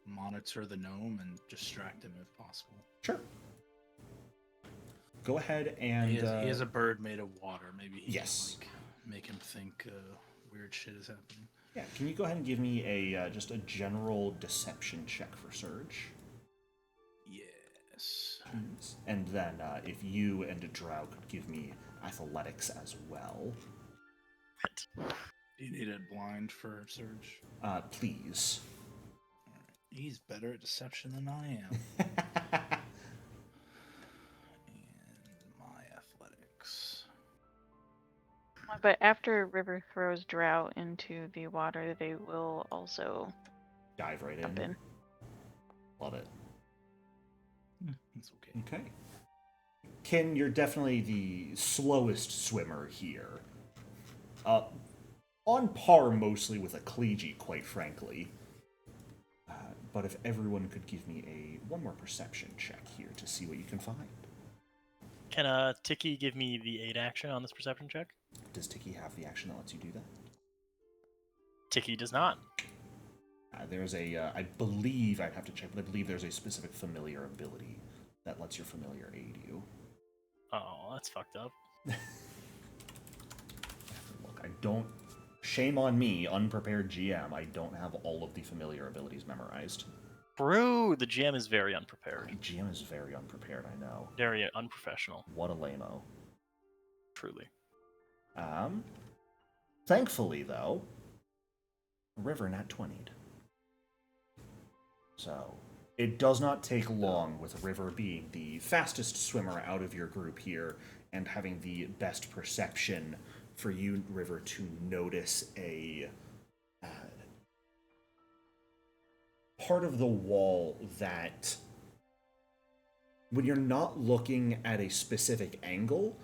monitor the gnome and distract him if possible. Sure. Go ahead and He is a bird made of water. Maybe he Yes. can make him think weird shit is happening. yeah. Can you go ahead and give me a just a general deception check for Surge? Yes. And then if you and Drow could give me athletics as well, Do you need it blind for Surge? please. He's better at deception than I am. And my athletics. But after River throws Drow into the water, they will also Dive right jump in. Love it. That's okay. Okay. Kin, you're definitely the slowest swimmer here. On par mostly with a Cleege, quite frankly. But if everyone could give me one more perception check here to see what you can find. Can Tiki give me the aid action on this perception check? Does Tiki have the action that lets you do that? Tiki does not. There's I believe, I'd have to check, but I believe there's a specific familiar ability that lets your familiar aid you. Oh, that's fucked up. Look, I don't... Shame on me, unprepared GM. I don't have all of the familiar abilities memorized. Brew! The GM is very unprepared. GM is very unprepared, I know. Very unprofessional. What a lame-o. Truly. Thankfully, though, River nat 20'd. So, it does not take long with River being the fastest swimmer out of your group here and having the best perception for you, River, to notice a part of the wall that, when you're not looking at a specific angle,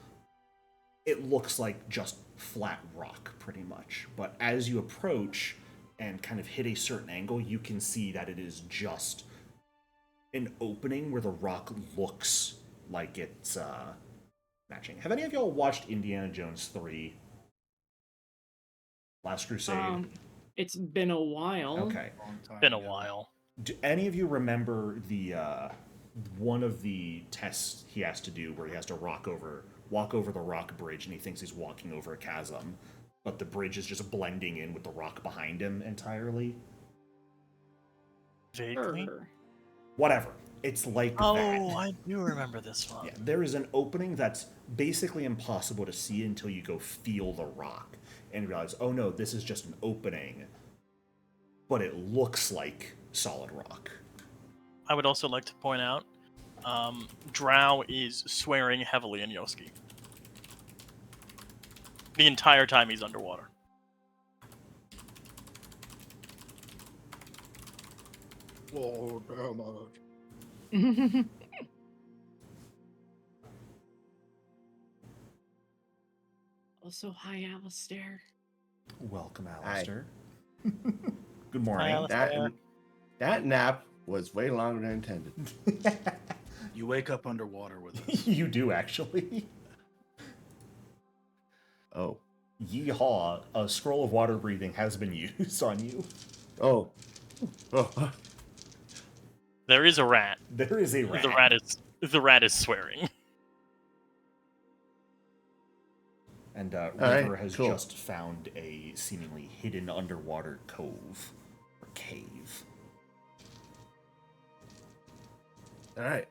it looks like just flat rock, pretty much. But as you approach and kind of hit a certain angle, you can see that it is just an opening where the rock looks like it's matching. Have any of y'all watched Indiana Jones 3? Last Crusade? It's been a while. Okay. Long time Been a ago. while. Do any of you remember the one of the tests he has to do where he has to walk over the rock bridge and he thinks he's walking over a chasm, but the bridge is just blending in with the rock behind him entirely? Vaguely. Sure. Whatever. It's like that. Oh, I do remember this one. Yeah, there is an opening that's basically impossible to see until you go feel the rock. and you realize, oh no, this is just an opening, but it looks like solid rock. I would also like to point out, Drow is swearing heavily in Yoski. The entire time he's underwater. Oh, damn. Also, hi, Alistair. Welcome, Hi. Alistair. Good morning. Alistair. That nap was way longer than intended. You wake up underwater with us. You do, actually. Oh. Yeehaw, a scroll of water breathing has been used on you. Oh. Oh. There is a rat. There is a rat. The rat is swearing. And right, River has cool. just found a seemingly hidden underwater cove or cave. All right.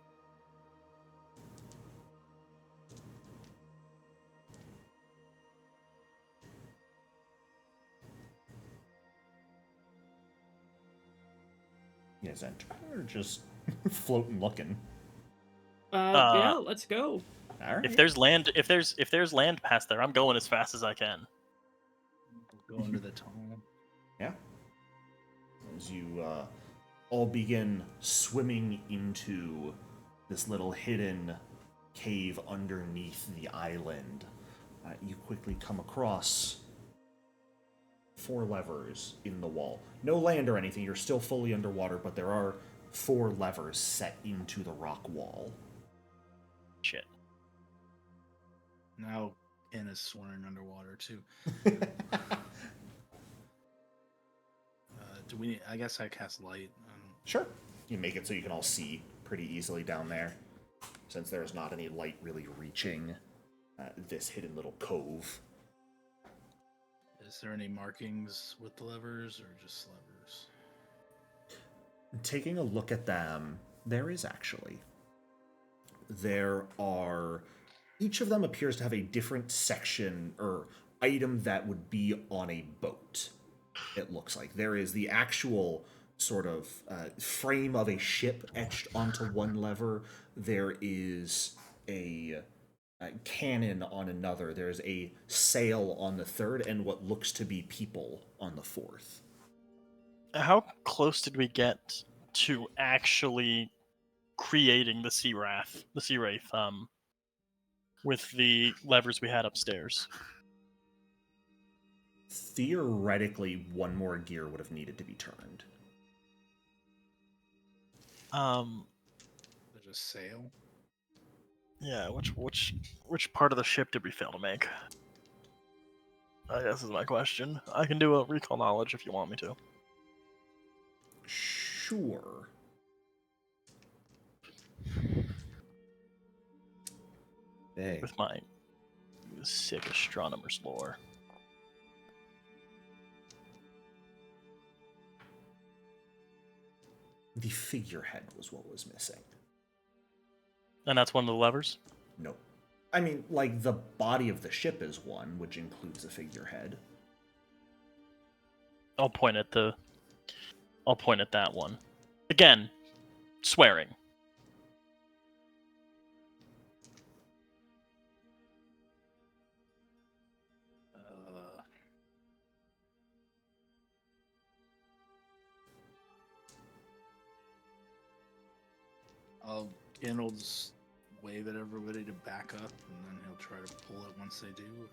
Yes, and or just floating looking. Yeah, let's go. All right. If there's land past there, I'm going as fast as I can. Go under the tunnel. Yeah. As you all begin swimming into this little hidden cave underneath the island, you quickly come across 4 levers in the wall. No land or anything, you're still fully underwater, but there are 4 levers set into the rock wall. Shit. Now Ken is swearing underwater too. Do we? I guess I cast light. Sure. You make it so you can all see pretty easily down there, since there's not any light really reaching this hidden little cove. Is there any markings with the levers or just levers? Taking a look at them, there is actually. There are... Each of them appears to have a different section or item that would be on a boat, it looks like. There is the actual sort of frame of a ship etched onto one lever. There is a cannon on another. There's a sail on the third, and what looks to be people on the fourth. How close did we get to actually creating the sea wraith, with the levers we had upstairs? Theoretically, one more gear would have needed to be turned. There's a sail. Yeah, which part of the ship did we fail to make? I guess is my question. I can do a recall knowledge if you want me to. Sure. Hey. With my sick astronomer's lore. The figurehead was what was missing. And that's one of the levers? No. I mean, like, the body of the ship is one, which includes a figurehead. I'll point at that one. Again, swearing. Ken will just wave at everybody to back up, and then he'll try to pull it once they do.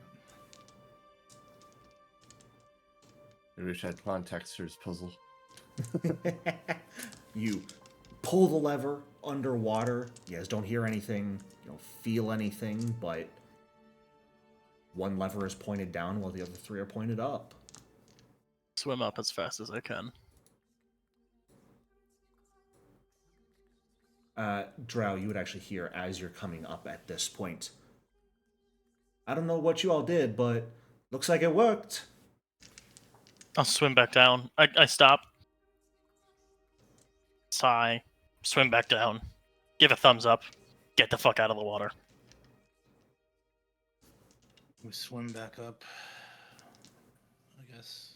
I wish I had context for his puzzle. You pull the lever underwater. You guys don't hear anything, you don't feel anything, but one lever is pointed down while the other 3 are pointed up. Swim up as fast as I can. Drow, you would actually hear as you're coming up at this point. I don't know what you all did, but looks like it worked. I'll swim back down. I stop. Sigh. Swim back down. Give a thumbs up. Get the fuck out of the water. We swim back up. this.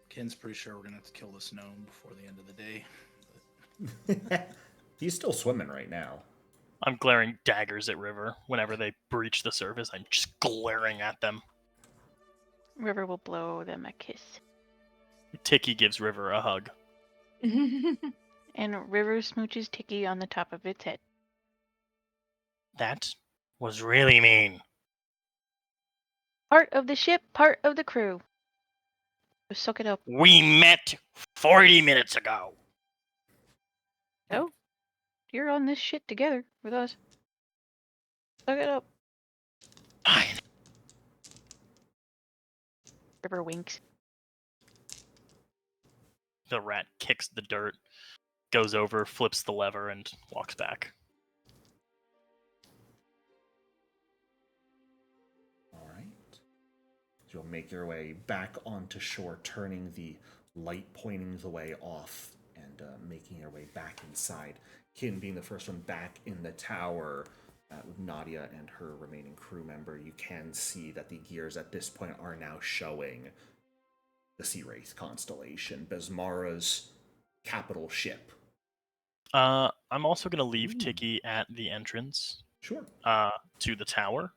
Ken's pretty sure we're gonna have to kill this gnome before the end of the day. He's still swimming right now. I'm glaring daggers at River whenever they breach the surface. I'm just glaring at them. River will blow them a kiss. Tiki gives River a hug. And River smooches Tiki on the top of its head. That was really mean. Part of the ship, part of the crew. So suck it up. We met 40 minutes ago. Oh, you're on this shit together with us. Suck it up. Fine. River winks. The rat kicks the dirt, goes over, flips the lever, and walks back. All right. You'll make your way back onto shore, turning the light pointing the way off and making your way back inside. Kin being the first one back in the tower with Nadia and her remaining crew member. You can see that the gears at this point are now showing the Sea Wraith constellation, Besmara's capital ship. I'm also going to leave Tiki at the entrance Sure. to the tower.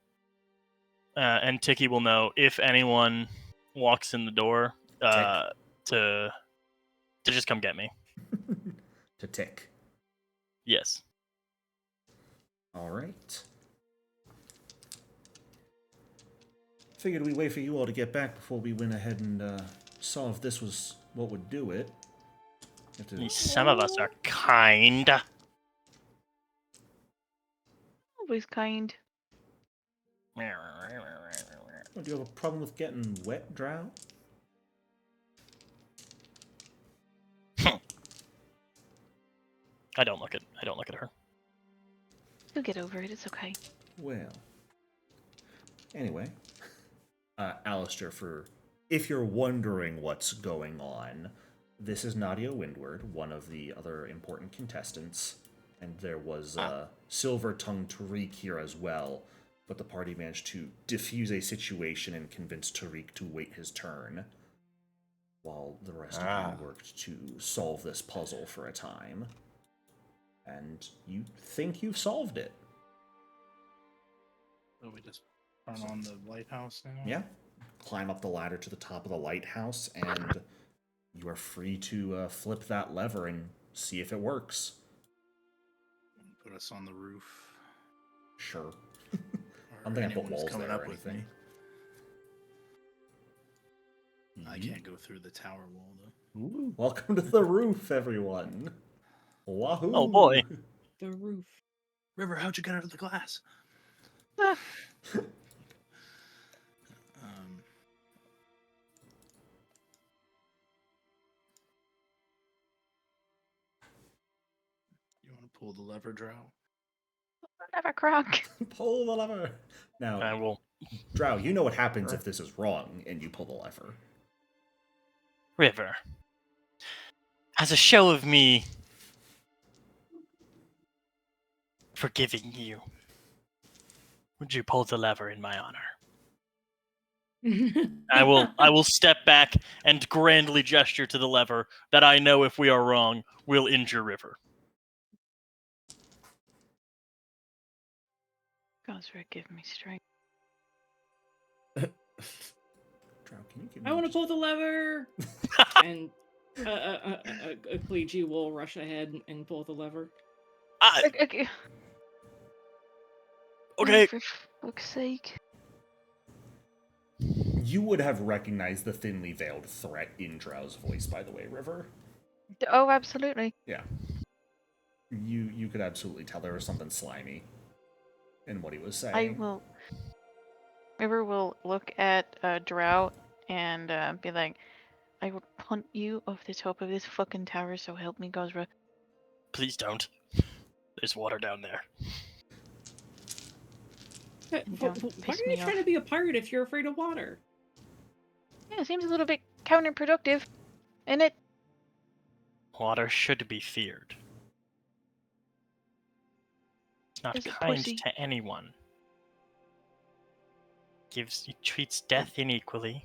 And Tiki will know if anyone walks in the door to just come get me. To tick. Yes. All right. Figured we'd wait for you all to get back before we went ahead and saw if this was what would do it. Some of us are kind. Always kind. Oh, do you have a problem with getting wet, Drow? I don't look at her. You'll get over it. It's okay. Well. Anyway. Alistair, if you're wondering what's going on, this is Nadia Windward, one of the other important contestants. And there was Silver-tongued Tariq here as well, but the party managed to diffuse a situation and convince Tariq to wait his turn, while the rest of you worked to solve this puzzle for a time. And you think you've solved it. So we just turn on the lighthouse now? Yeah. Climb up the ladder to the top of the lighthouse, and you are free to flip that lever and see if it works. Put us on the roof. Sure. I don't think I put walls there or anything. I can't go through the tower wall, though. Ooh, welcome to the roof, everyone. Wahoo! Oh boy. The roof. River, how'd you get out of the glass? You want to pull the lever, Drow? Never crock. Pull the lever. Now, I will. Drow, you know what happens if this is wrong and you pull the lever. River. As a show of me forgiving you, would you pull the lever in my honor? I will step back and grandly gesture to the lever that I know if we are wrong will injure River. Gosrick, give me strength. Drow, can you give me I want to just- pull the lever! And Cleege will rush ahead and pull the lever. Okay. Okay. For fuck's sake. You would have recognized the thinly veiled threat in Drow's voice, by the way, River. Oh, absolutely. Yeah. You could absolutely tell there was something slimy in what he was saying. River will look at Drow and be like, I will punt you off the top of this fucking tower, so help me, Gosra. Please don't. There's water down there. Why piss are me you trying off. to be a pirate if you're afraid of water? Yeah, it seems a little bit counterproductive, isn't it? Water should be feared. It's not This kind horsey. to anyone. It treats death unequally.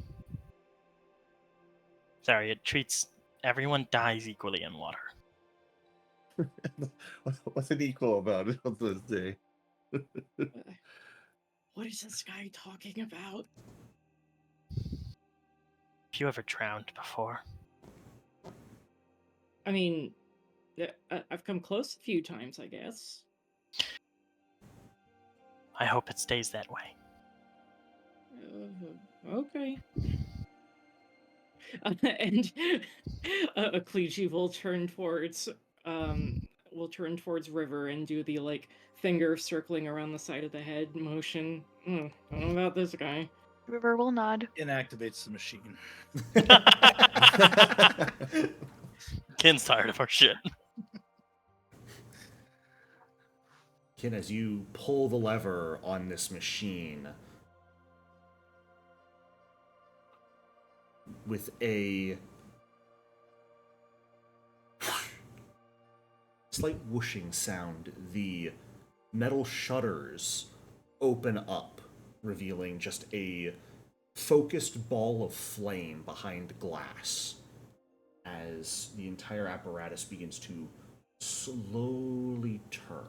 Sorry, it treats everyone dies equally in water. What's it equal about it on this day? What is this guy talking about? Have you ever drowned before? I mean, I've come close a few times, I guess. I hope it stays that way. Okay. And Cleege will turn towards River and do the like finger circling around the side of the head motion. Don't know about this guy. River will nod. Inactivates the machine. Kin's tired of our shit. Kin, as you pull the lever on this machine, with a slight whooshing sound, the metal shutters open up, revealing just a focused ball of flame behind glass as the entire apparatus begins to slowly turn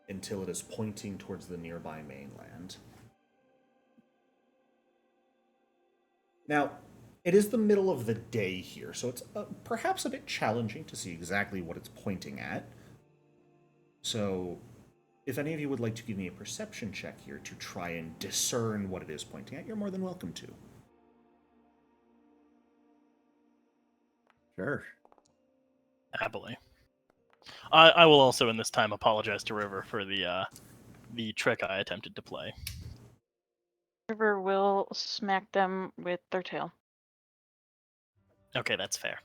until it is pointing towards the nearby mainland. Now, it is the middle of the day here, so it's perhaps a bit challenging to see exactly what it's pointing at. So, if any of you would like to give me a perception check here to try and discern what it is pointing at, you're more than welcome to. Sure. Happily. I will also, in this time, apologize to River for the trick I attempted to play. River will smack them with their tail. Okay, that's fair.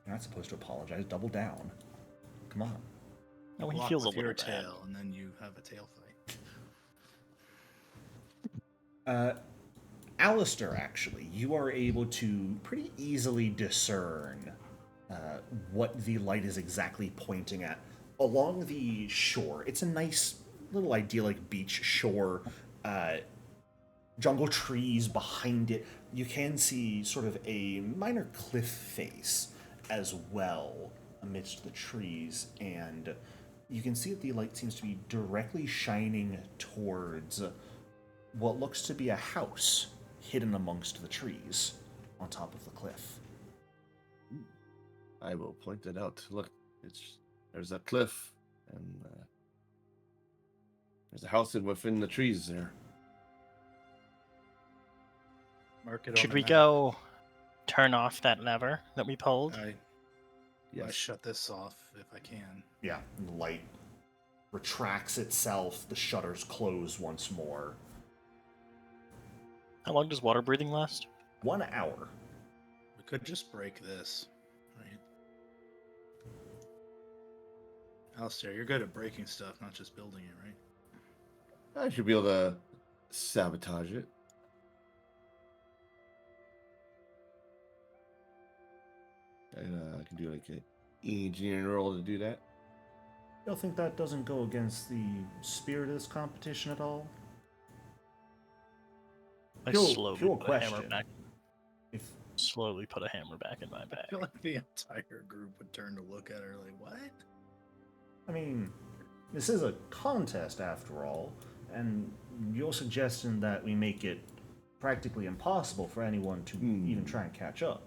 You're not supposed to apologize. Double down. Come on. No, he Block feels a with little your bad. tail, and then you have a tail fight. Alistair, actually, you are able to pretty easily discern what the light is exactly pointing at along the shore. It's a nice little idyllic beach shore, jungle trees behind it. You can see sort of a minor cliff face as well amidst the trees, and you can see that the light seems to be directly shining towards what looks to be a house hidden amongst the trees on top of the cliff. I will point it out. Look, there's a cliff, and there's a house within the trees there. Mark it Should on we the map. go turn off that lever that we pulled? I Yes. shut this off if I can. Yeah, and the light retracts itself, the shutters close once more. How long does water breathing last? 1 hour. We could just break this, right? Alistair, you're good at breaking stuff, not just building it, right? I should be able to sabotage it. And I can do like an engineering roll to do that. You don't think that doesn't go against the spirit of this competition at all? I Pure slowly put a hammer question. back. If Slowly put a hammer back in my I bag. feel like the entire group would turn to look at her like, what? I mean, this is a contest after all, and you're suggesting that we make it practically impossible for anyone to even try and catch up.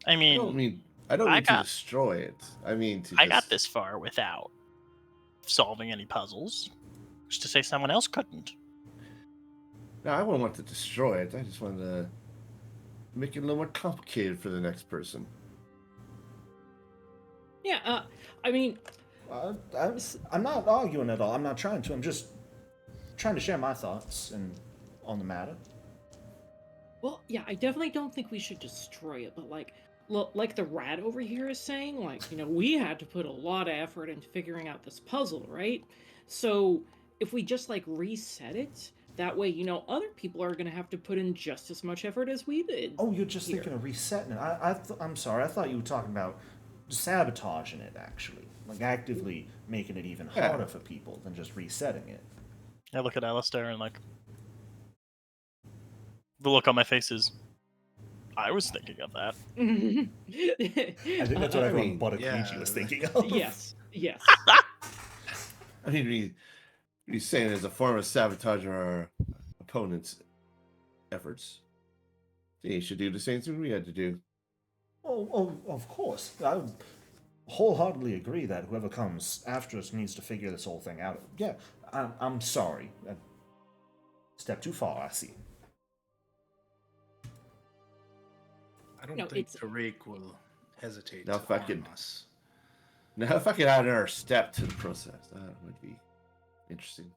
I I mean, don't mean to got- destroy it. I mean to. I got this far without solving any puzzles. Just to say someone else couldn't. No, I wouldn't want to destroy it. I just wanted to make it a little more complicated for the next person. Yeah, I mean, I'm not arguing at all. I'm not trying to. I'm just trying to share my thoughts on the matter. well, yeah, I definitely don't think we should destroy it, but like the rat over here is saying, we had to put a lot of effort into figuring out this puzzle, right? So if we just reset it, that way, other people are gonna have to put in just as much effort as we did. Oh, you're just here. thinking of resetting it. I'm sorry. I thought you were talking about sabotaging it, actually. Like actively making it even harder for people than just resetting it. I look at Alistair and like the look on my face is, I was thinking of that. I think that's what everyone mean, but Akiji was thinking of. Yes. I mean, he's saying as a form of sabotaging our opponent's efforts. They should do the same thing we had to do. Oh, of course. I wholeheartedly agree that whoever comes after us needs to figure this whole thing out. Yeah, I'm sorry. Step too far, I see. I don't No, think it's- Tariq will hesitate Now, to if I harm could- us. Now, if I could add another step to the process, that would be interesting.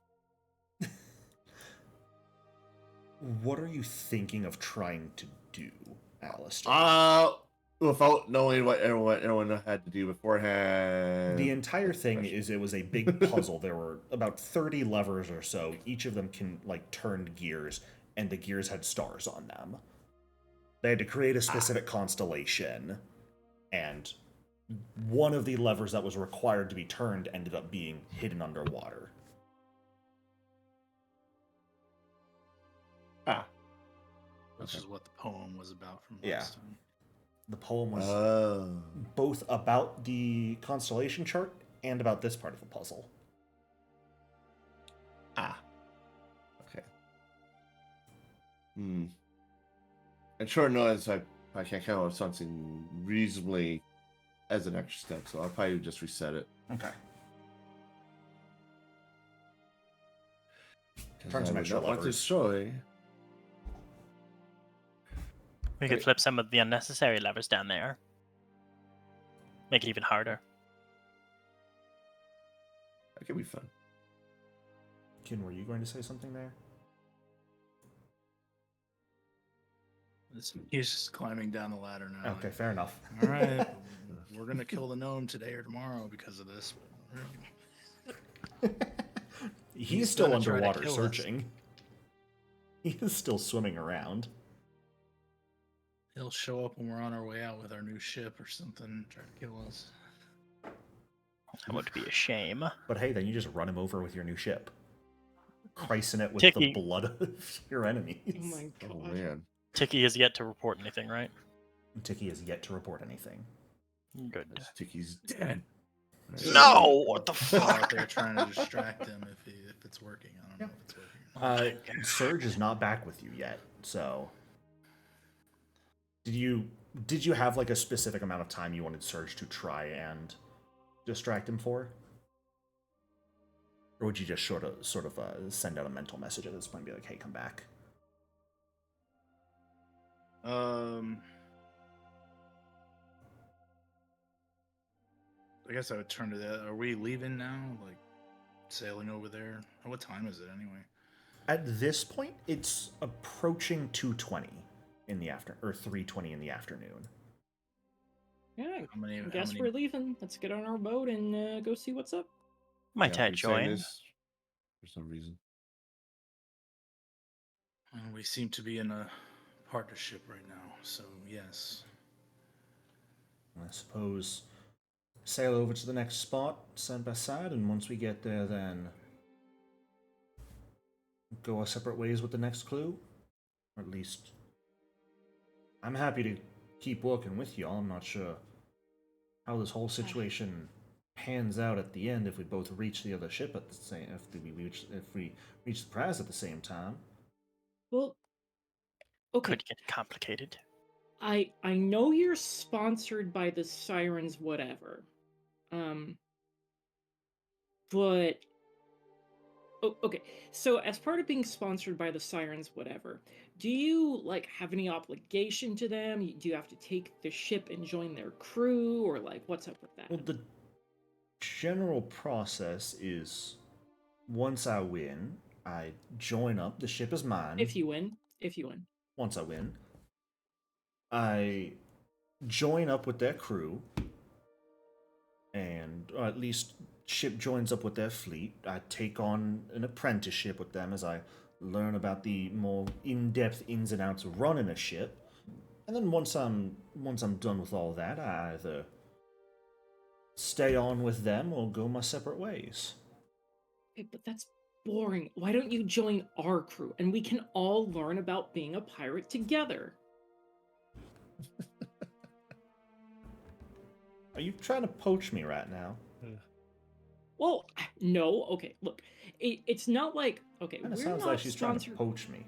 What are you thinking of trying to do, Alistair? Without knowing what everyone had to do beforehand. The entire thing is it was a big puzzle. There were about 30 levers or so. Each of them can like turned gears, and the gears had stars on them. They had to create a specific constellation, and one of the levers that was required to be turned ended up being hidden underwater. Which is what the poem was about from Yeah. last time. The poem was Oh. both about the constellation chart and about this part of the puzzle. Okay. And short notice, I can't come up with something reasonably as an extra step, so I'll probably just reset it. Okay. 'Cause Turn some I extra don't want to levers. destroy. We could flip some of the unnecessary levers down there. Make it even harder. That could be fun. Kin, were you going to say something there? He's just climbing down the ladder now. Okay, fair enough. All right, we're gonna kill the gnome today or tomorrow because of this. He's still gonna try to underwater kill us. searching. He is still swimming around. He'll show up when we're on our way out with our new ship or something, try to kill us. That would be a shame. But hey, then you just run him over with your new ship. Christen it with Tiki. the blood of your enemies. Oh my god. Oh man. Tiki has yet to report anything, right? Tiki has yet to report anything. Good. Tiki's dead. No! What the Still out fuck? there trying to distract him if it's working. I don't know if it's working. Surge is not back with you yet, so did you have like a specific amount of time you wanted Surge to try and distract him for? Or would you just sort of send out a mental message at this point and be like, hey, come back? I guess I would turn to that. Are we leaving now? Like sailing over there? What time is it anyway? At this point, it's approaching 2:20 in the afternoon, or 3:20 in the afternoon. Yeah, How many? I guess we're leaving. Let's get on our boat and go see what's up. Might I I'm saying join? this for some reason. We seem to be in a partnership right now, so yes. I suppose sail over to the next spot, side by side, and once we get there, then go our separate ways with the next clue. Or at least, I'm happy to keep working with y'all. I'm not sure how this whole situation pans out at the end if we both reach the other ship at the same if we reach the prize at the same time. Well, okay. Could get complicated. I know you're sponsored by the Sirens whatever. But okay. So as part of being sponsored by the Sirens whatever, do you like have any obligation to them? Do you have to take the ship and join their crew, or like what's up with that? Well, the general process is once I win, I join up. The ship is mine. If you win. Once I win, I join up with their crew, and or at least ship joins up with their fleet. I take on an apprenticeship with them as I learn about the more in-depth ins and outs of running a ship. And then once I'm done with all that, I either stay on with them or go my separate ways. Okay, but that's boring. Why don't you join our crew and we can all learn about being a pirate together? Are you trying to poach me right now? Well, no. Okay, look, it's not like okay. Kind of We're sounds not like she's trying to sponsored. poach me.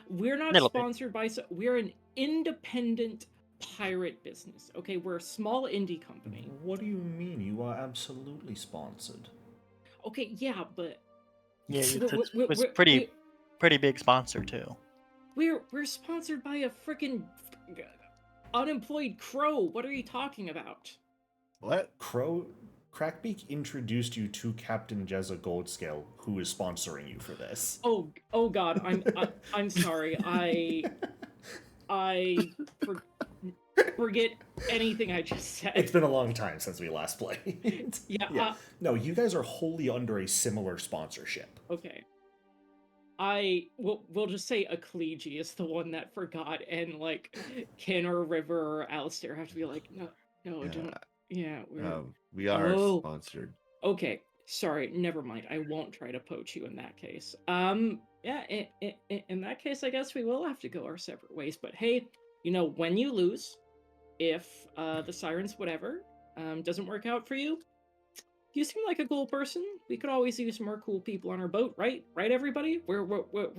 We're not Little bit. sponsored by. We're an independent pirate business. Okay, we're a small indie company. What do you mean? You are absolutely sponsored. Okay, yeah, but Yeah, we're, it was we're, pretty big sponsor too. we're sponsored by a freaking unemployed crow. What are you talking about? What? Crackbeak introduced you to Captain Jezza Goldscale, who is sponsoring you for this. Oh God, I'm sorry. I forget anything I just said. It's been a long time since we last played. Yeah. No, you guys are wholly under a similar sponsorship. Okay. We'll just say Akleji is the one that forgot, and like Ken or River or Alistair have to be like, no, Yeah. don't. Yeah, we're We are Oh. sponsored. okay. Sorry, never mind. I won't try to poach you in that case. Yeah. In that case, I guess we will have to go our separate ways. But hey, when you lose, if the sirens whatever doesn't work out for you, you seem like a cool person. We could always use more cool people on our boat, right? Right, everybody? We're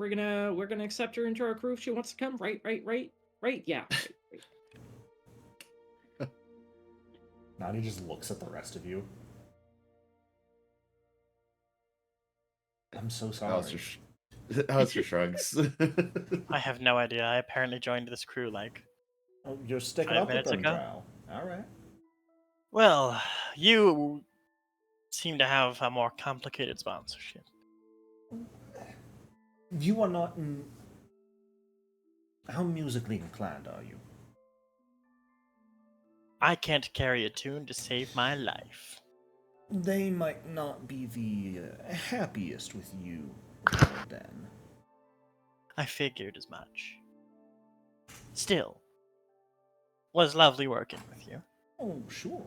gonna accept her into our crew if she wants to come, right? Yeah. Right. Nani just looks at the rest of you. I'm so sorry. Alistair shrugs. I have no idea. I apparently joined this crew like. Oh, you're sticking 5 up with minutes them, ago? Drow. All right. Well, you seem to have a more complicated sponsorship. You are not in... How musically inclined are you? I can't carry a tune to save my life. They might not be the happiest with you, then. I figured as much. Still, was lovely working with you. Oh, sure.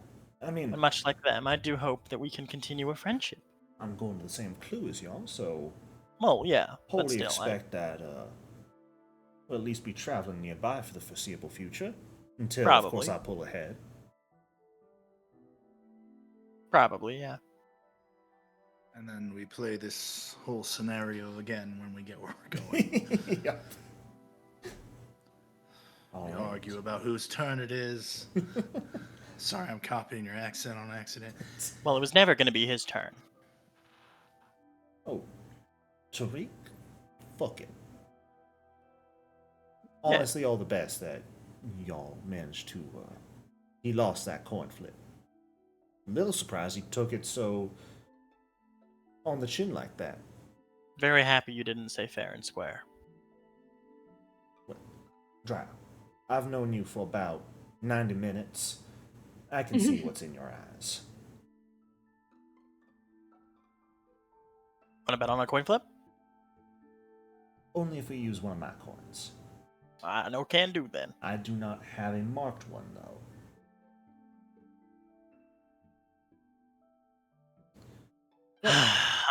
I mean, And much like them, I do hope that we can continue a friendship. I'm going to the same crew as y'all, so Well, yeah, but wholly still, expect that we'll at least be traveling nearby for the foreseeable future. Until, of course, Probably. I pull ahead. Probably, yeah. And then we play this whole scenario again when we get where we're going. Yeah. All We right. argue about whose turn it is. Sorry, I'm copying your accent on accident. Well, it was never going to be his turn. Oh, Tariq? Fuck it. Yeah. Honestly, all the best that y'all managed to, he lost that coin flip. A little surprised he took it so on the chin like that. Very happy you didn't say fair and square. Drow, I've known you for about 90 minutes. I can see what's in your eyes. Want to bet on a coin flip? Only if we use one of my coins. No can do then. I do not have a marked one, though.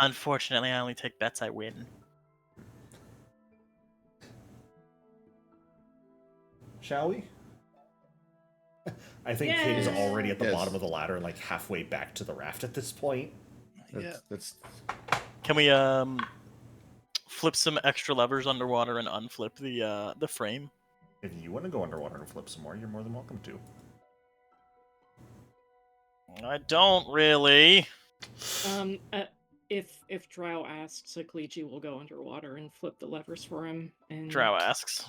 Unfortunately, I only take bets I win. Shall we? I think Kate is Yeah. already at the Yes. bottom of the ladder, like halfway back to the raft at this point. Yeah. That's Can we flip some extra levers underwater and unflip the frame? If you want to go underwater and flip some more, you're more than welcome to. I don't really. If Drow asks, Akleji will go underwater and flip the levers for him. And Drow asks.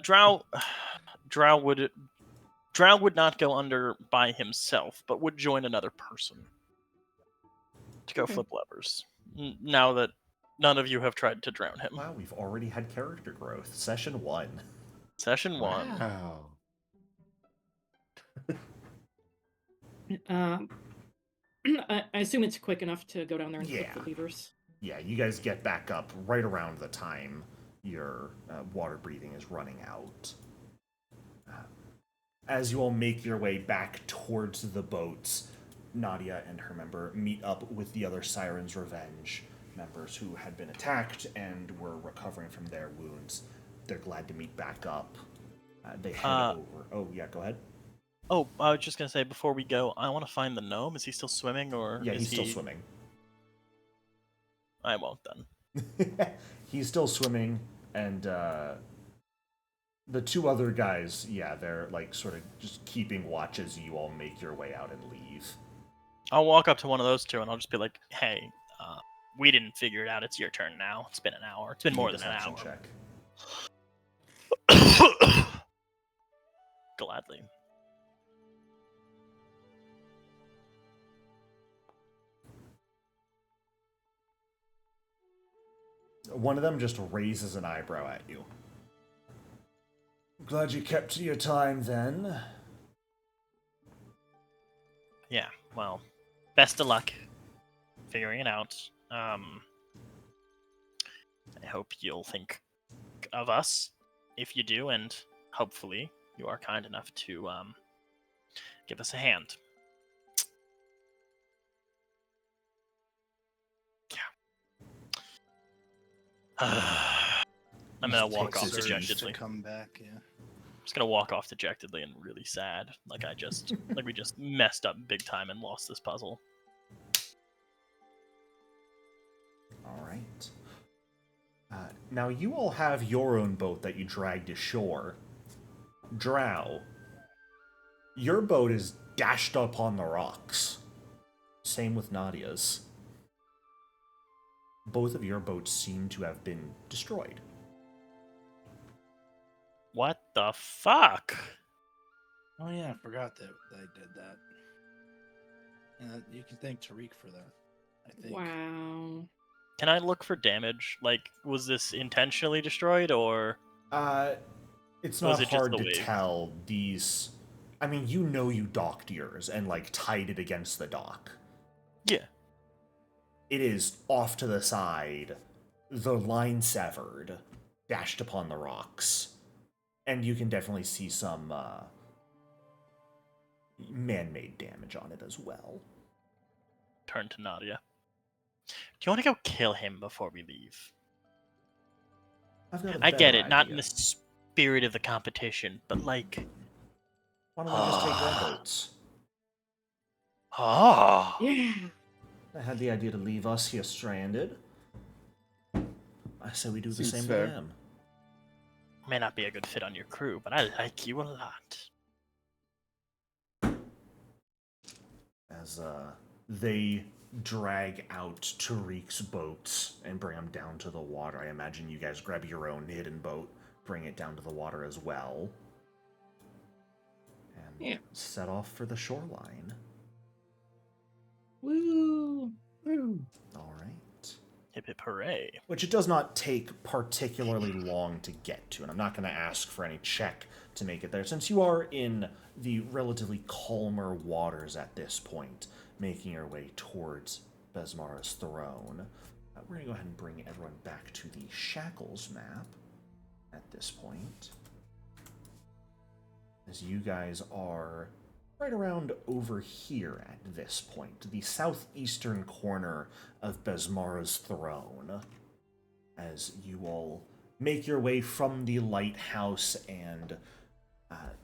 Drow would not go under by himself, but would join another person to go Okay. flip levers. Now that none of you have tried to drown him. Wow, we've already had character growth. Session 1. Session 1. wow. I assume it's quick enough to go down there and flip Yeah. the levers. Yeah, you guys get back up right around the time your water breathing is running out. As you all make your way back towards the boats, Nadia and her member meet up with the other Siren's Revenge members who had been attacked and were recovering from their wounds. They're glad to meet back up. They head over. Oh, yeah, go ahead. Oh, I was just gonna say before we go, I want to find the gnome. Is he still swimming, or Yeah, is he's he... still swimming. I won't then. He's still swimming, and the two other guys, yeah, they're like sort of just keeping watch as you all make your way out and leave. I'll walk up to one of those two and I'll just be like, "Hey, we didn't figure it out. It's your turn now. It's been an hour. It's been more than an hour." Check. Gladly. One of them just raises an eyebrow at you. Glad you kept to your time then. Yeah, well, best of luck figuring it out. I hope you'll think of us if you do, and hopefully you are kind enough to give us a hand. I'm gonna walk off Takes his dejectedly. To come back, yeah. Just gonna walk off dejectedly and really sad, like we just messed up big time and lost this puzzle. All right. Now you all have your own boat that you dragged ashore. Drow, your boat is dashed up on the rocks. Same with Nadia's. Both of your boats seem to have been destroyed. What the fuck? Oh yeah, I forgot that I did that. And you can thank Tariq for that, I think. Wow. Can I look for damage? Like, was this intentionally destroyed, or... It's Was not it just hard the to wave? tell these... I mean, you know you docked yours and, like, tied it against the dock. Yeah. It is off to the side, the line severed, dashed upon the rocks. And you can definitely see some man-made damage on it as well. Turn to Nadia. Do you want to go kill him before we leave? I've got a I get better it, not in idea. the spirit of the competition, but like... Why don't we just take their boats? Oh! Yeah. I had the idea to leave us here stranded. I say we do the Seems same fair. to them. May not be a good fit on your crew, but I like you a lot. As they drag out Tariq's boats and bring them down to the water. I imagine you guys grab your own hidden boat, bring it down to the water as well, and set off for the shoreline. Woo. All right. Hip hip hooray. Which it does not take particularly long to get to, and I'm not going to ask for any check to make it there, since you are in the relatively calmer waters at this point, making your way towards Besmara's throne. We're going to go ahead and bring everyone back to the Shackles map at this point, as you guys are right around over here at this point, the southeastern corner of Besmara's throne, as you all make your way from the lighthouse and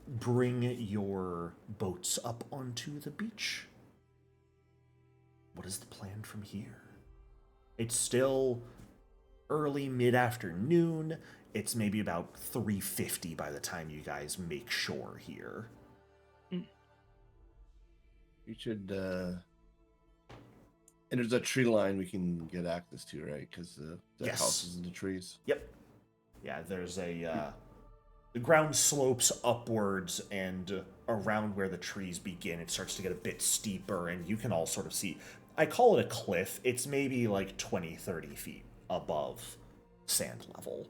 bring your boats up onto the beach. What is the plan from here? It's still early mid-afternoon. It's maybe about 3:50 by the time you guys make shore here. You should. And there's a tree line we can get access to, right? Because the Yes. house is in the trees. Yep. Yeah, there's a... the ground slopes upwards, and around where the trees begin, it starts to get a bit steeper, and you can all sort of see... I call it a cliff. It's maybe like 20, 30 feet above sand level.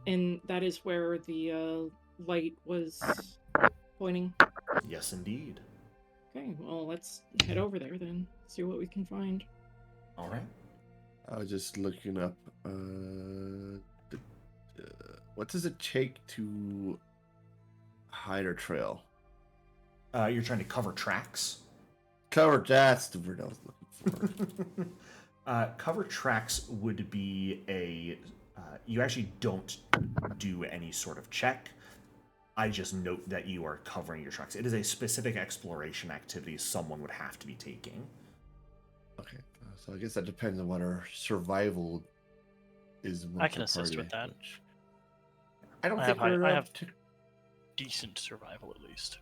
And that is where the light was pointing. Yes, indeed. Okay, well, let's head over there then. See what we can find. All right. I was just looking up. what does it take to hide or trail? You're trying to cover tracks. That's the word I was looking for. Cover tracks would be you actually don't do any sort of check. I just note that you are covering your tracks. It is a specific exploration activity someone would have to be taking. Okay, so I guess that depends on what our survival is. I can assist with that. I don't I think have, we're I have decent survival at least.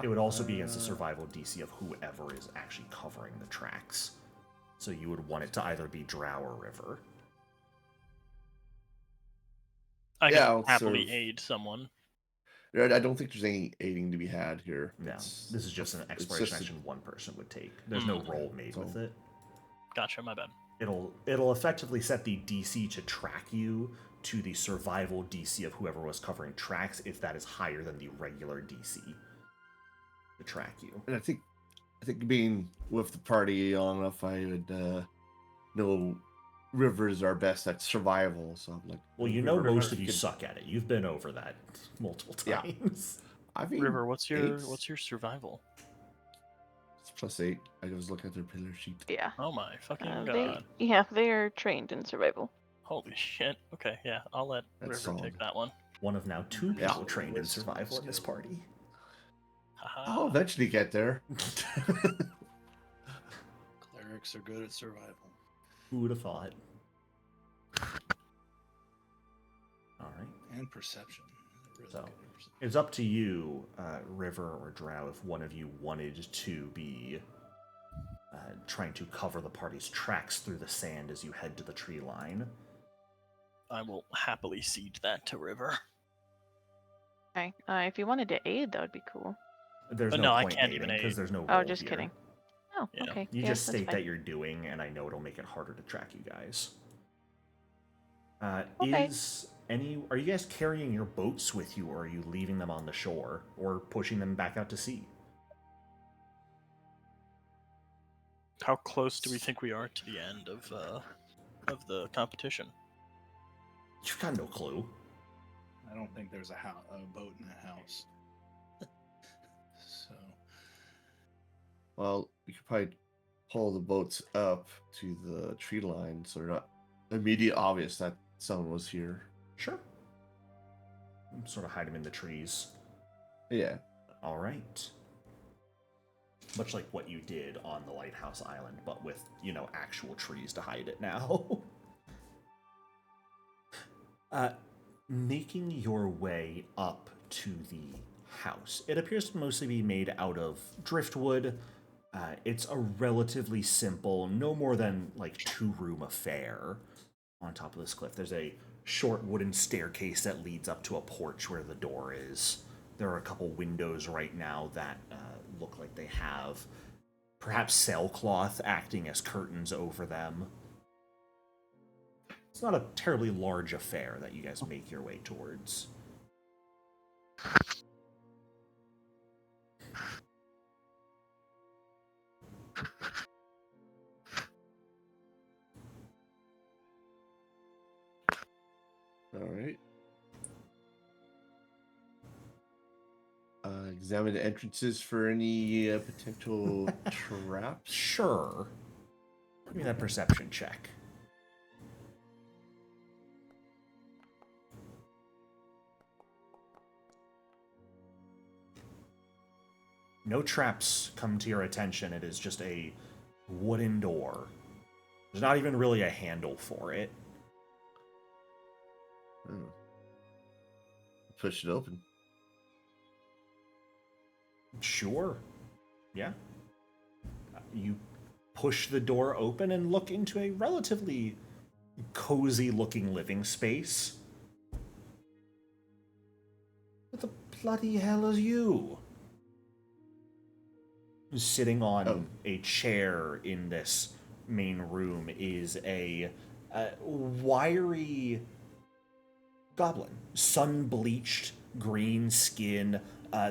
It would also be against the survival DC of whoever is actually covering the tracks. So you would want it to either be Drow or River. I Yeah, can I'll happily serve. aid someone. I don't think there's any aiding to be had here. No, this is just an it's exploration just action one person would take. There's no roll made with it. Gotcha, my bad. It'll effectively set the DC to track you to the survival DC of whoever was covering tracks if that is higher than the regular DC to track you. And I think being with the party long enough, I would know River's our best at survival. So I'm like, well, you know, River, most of you suck at it. You've been over that multiple times. I mean, River, what's your survival? It's +8. I was looking at their pillar sheet. Yeah. Oh my fucking god. They are trained in survival. Holy shit. Okay, yeah, I'll let That's River solid. take that one. One of now 2 people Yeah. trained in survival in this party. I'll eventually get there. Clerics are good at survival. Who would have thought? All right. And perception. Really So, good at perception. it's up to you, River or Drow, if one of you wanted to be trying to cover the party's tracks through the sand as you head to the tree line. I will happily cede that to River. Okay. If you wanted to aid, that would be cool. There's But no no, I point can't aiding even because aid. there's no Oh, roll just here. kidding. Oh, Yeah. okay. You Yeah, just that's state fine. that you're doing, and I know it'll make it harder to track you guys. Okay. Are you guys carrying your boats with you, or are you leaving them on the shore, or pushing them back out to sea? How close do we think we are to the end of the competition? You've got no clue. I don't think there's a boat in the house. So Well, we could probably pull the boats up to the tree line so they're not immediately obvious that someone was here. Sure. Sort of hide them in the trees. Yeah. All right. Much like what you did on the Lighthouse Island, but with, actual trees to hide it now. Making your way up to the house. It appears to mostly be made out of driftwood. It's a relatively simple, no more than like 2-room affair on top of this cliff. There's a short wooden staircase that leads up to a porch where the door is. There are a couple windows right now that look like they have perhaps sailcloth acting as curtains over them. It's not a terribly large affair that you guys make your way towards. All right. Examine the entrances for any potential traps. Sure. Give me that perception check. No traps come to your attention. It is just a wooden door. There's not even really a handle for it. Oh. Push it open. Sure. Yeah. You push the door open and look into a relatively cozy-looking living space. What the bloody hell is you? Sitting on a chair in this main room is a wiry goblin. Sun-bleached, green skin,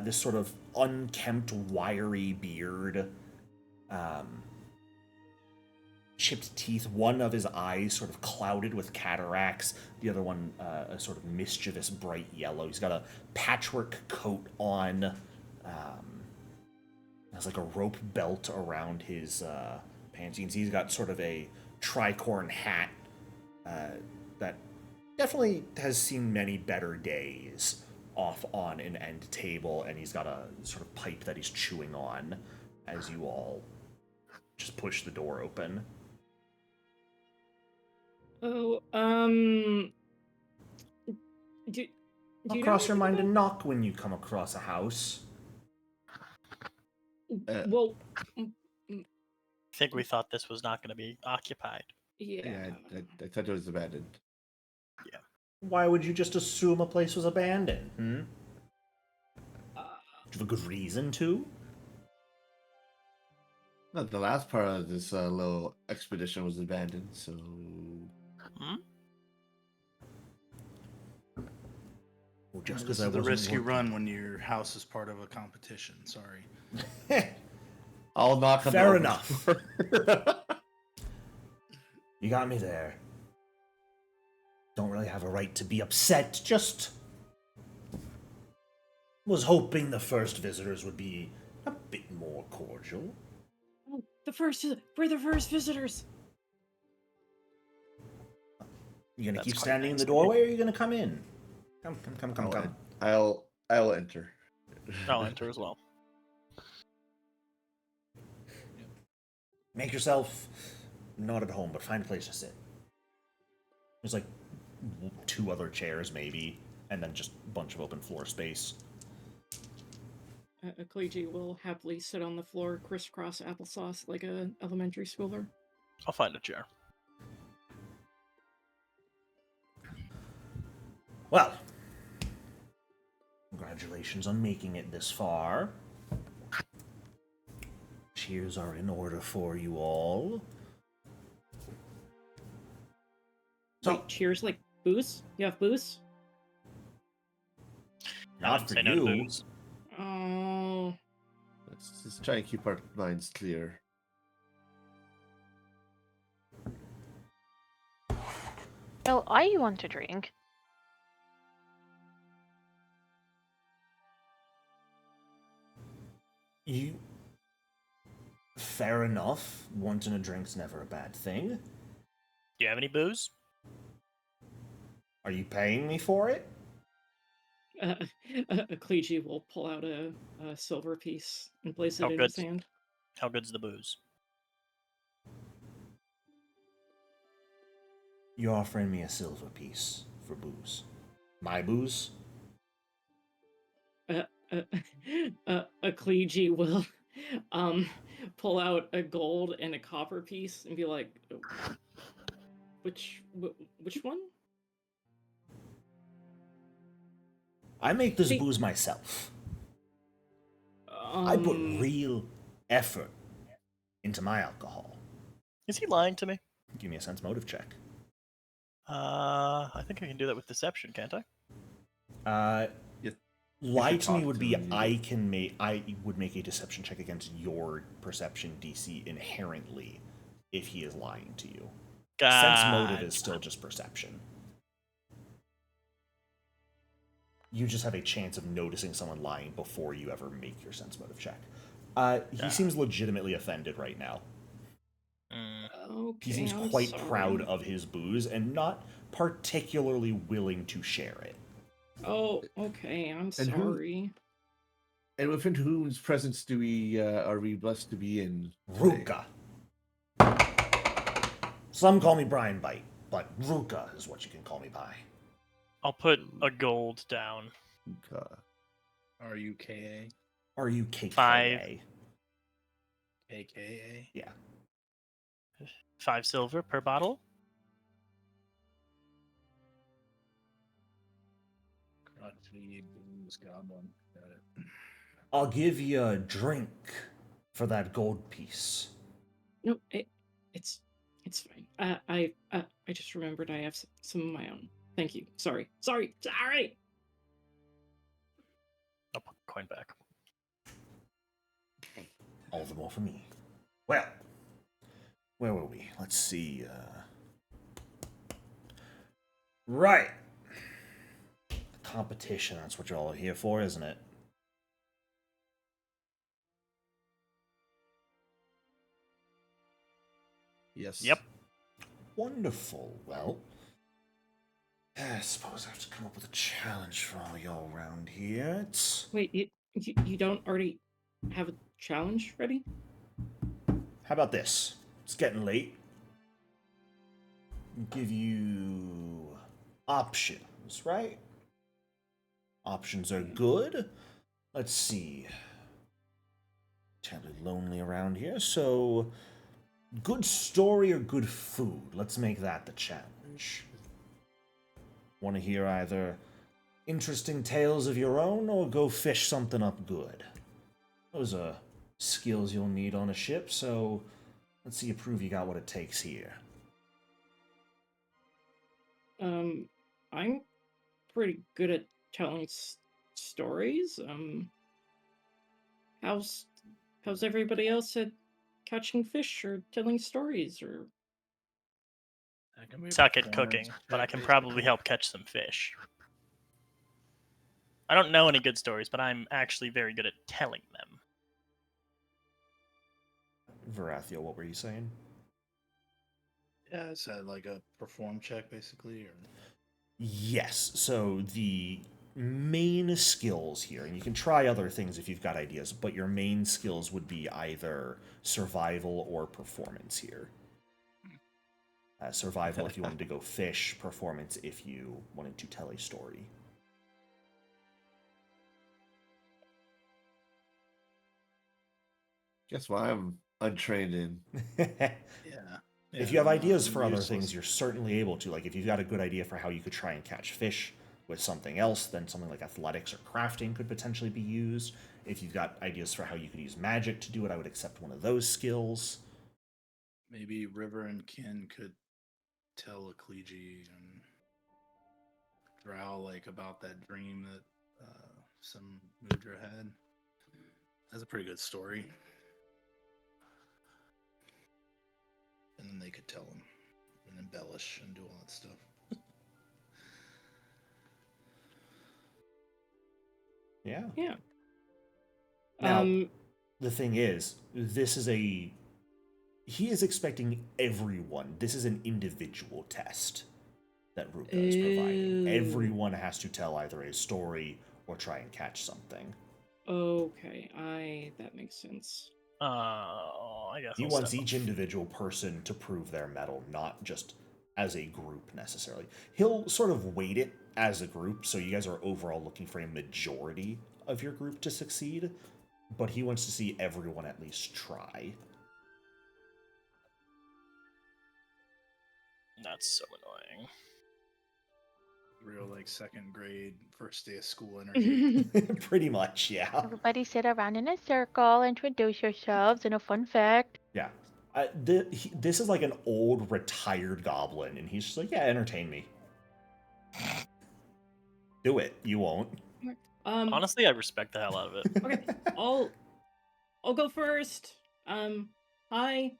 this sort of unkempt, wiry beard. chipped teeth. One of his eyes sort of clouded with cataracts. The other one a sort of mischievous bright yellow. He's got a patchwork coat on. Has like a rope belt around his pants. You can see he's got sort of a tricorn hat that definitely has seen many better days off on an end table, and he's got a sort of pipe that he's chewing on as you all just push the door open. Oh, do I'll you know cross your anything mind about- and knock when you come across a house. Well, I think we thought this was not going to be occupied. yeah. I thought it was abandoned. Why would you just assume a place was abandoned? Do Uh, you have a good reason to? No, the last part of this little expedition was abandoned, so Hmm? Well, just This because I is the wasn't risk you working. run when your house is part of a competition. Sorry. I'll knock on the Fair open enough. door. You got me there. Don't really have a right to be upset, just was hoping the first visitors would be a bit more cordial. oh, we're the first visitors. You gonna That's keep quite standing in nice the of you. doorway, or are you gonna come in? Come. I'll enter. I'll enter as well. Make yourself not at home, but find a place to sit. There's like 2 other chairs, maybe, and then just a bunch of open floor space. Kliji will happily sit on the floor, crisscross applesauce like a elementary schooler. I'll find a chair. Well, congratulations on making it this far. Cheers are in order for you all. So, Wait, cheers like booze? You have booze? I not wouldn't for say no to you. booze. Oh, Let's just try and keep our minds clear. Well, I want to drink. You. Fair enough. Wanting a drink's never a bad thing. Do you have any booze? Are you paying me for it? Kliji will pull out a silver piece and place it How in good? his hand. How good's the booze? You're offering me a silver piece for booze. My booze? Kliji will pull out a gold and a copper piece and be like, which one? I make this See- booze myself. I put real effort into my alcohol. Is he lying to me? Give me a sense motive check. I think I can do that with deception, can't I? Yes. Lie should to me talk would to be him, I would make a deception check against your perception DC inherently if he is lying to you. Sense motive is still just perception. You just have a chance of noticing someone lying before you ever make your sense motive check. He seems legitimately offended right now. Okay, He seems I'm quite sorry. proud of his booze and not particularly willing to share it. Oh, okay, I'm And who- sorry. And within whose presence do we are we blessed to be in? today? Ruka. Some call me Brian Bite, but Ruka is what you can call me by. I'll put a gold down. Okay. RUKA? RUKKA. 5. AKA? Yeah. 5 silver per bottle. Crotchety booze goblin. Got it. I'll give you a drink for that gold piece. No, it's fine. I just remembered I have some of my own. Thank you. Sorry. I'll put the coin back. All the more for me. Well, Where were we? Let's see. Right. Competition, that's what you're all here for, isn't it? Yes. Yep. Wonderful. Well, I suppose I have to come up with a challenge for all y'all around here. Wait, you don't already have a challenge ready? How about this? It's getting late. Give you options, right? Options are good. Let's see. Terribly lonely around here, so good story or good food? Let's make that the challenge. Want to hear either interesting tales of your own or go fish something up good? Those are skills you'll need on a ship, so let's see you prove you got what it takes here. I'm pretty good at telling stories. How's everybody else at catching fish or telling stories or? That can be a Suck at performance cooking, but I check, can probably basically. help catch some fish. I don't know any good stories, but I'm actually very good at telling them. Varathio, what were you saying? Yeah, it's like a perform check, basically. Or Yes, so the main skills here, and you can try other things if you've got ideas, but your main skills would be either survival or performance here. Survival if you wanted to go fish, performance if you wanted to tell a story. Guess what I'm untrained in. yeah. If you have ideas I'm for other useless. things, you're certainly able to. Like, if you've got a good idea for how you could try and catch fish with something else, then something like athletics or crafting could potentially be used. If you've got ideas for how you could use magic to do it, I would accept one of those skills. Maybe River and Kin could tell Ecclegi and Drow about that dream that some Mudra had. That's a pretty good story. And then they could tell him and embellish and do all that stuff. Yeah. Yeah. Now, the thing is, he is expecting everyone. This is an individual test that Ruka is providing. Ew. Everyone has to tell either a story or try and catch something. Okay, that makes sense. I guess He I'll wants step each up. individual person to prove their mettle, not just as a group necessarily. He'll sort of weight it as a group, so you guys are overall looking for a majority of your group to succeed, but he wants to see everyone at least try. That's so annoying. Real second grade, first day of school energy. Pretty much, yeah. Everybody sit around in a circle, introduce yourselves, and a fun fact. Yeah. This is like an old retired goblin, and he's just like, yeah, entertain me. Do it. You won't. Honestly, I respect the hell out of it. Okay, I'll go first. Hi,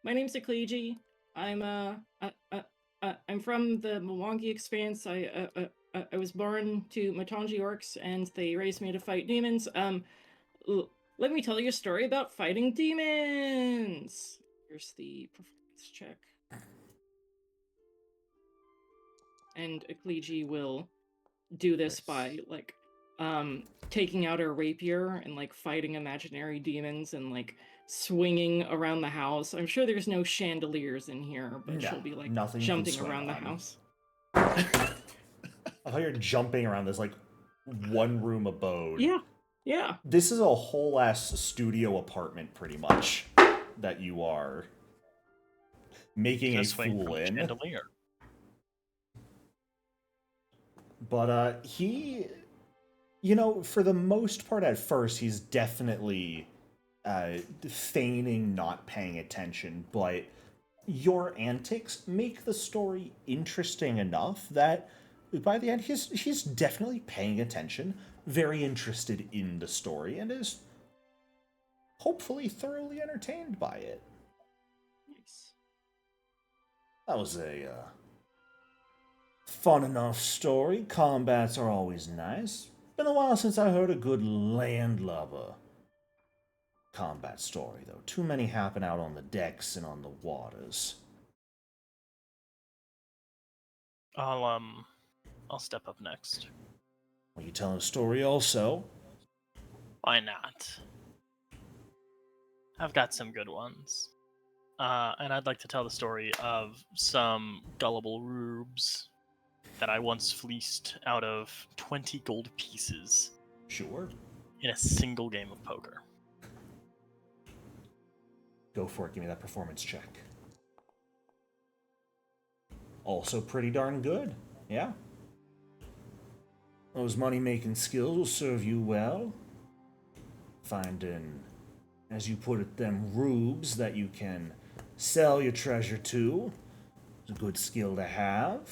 my name's Ecclegi. I'm from the Mwangi Expanse. I was born to Matangi orcs, and they raised me to fight demons. Let me tell you a story about fighting demons. Here's the performance check. And Ecclegi will do this by taking out her rapier and fighting imaginary demons and swinging around the house. I'm sure there's no chandeliers in here, but No, she'll be nothing you can jumping swing around the on. house. I thought you're jumping around this one room abode. Yeah. This is a whole ass studio apartment, pretty much, that you are making a Swing fool from a in. chandelier. But he, for the most part at first, he's definitely feigning not paying attention, but your antics make the story interesting enough that by the end he's definitely paying attention, very interested in the story, and is hopefully thoroughly entertained by it. Nice. That was a fun enough story. Combats are always nice. Been a while since I heard a good landlubber combat story, though. Too many happen out on the decks and on the waters. I'll step up next. Well, you telling a story also? Why not? I've got some good ones. And I'd like to tell the story of some gullible rubes that I once fleeced out of 20 gold pieces Sure. in a single game of poker. Go for it. Give me that performance check. Also pretty darn good. Yeah. Those money-making skills will serve you well. Finding, as you put it, them rubes that you can sell your treasure to is a good skill to have.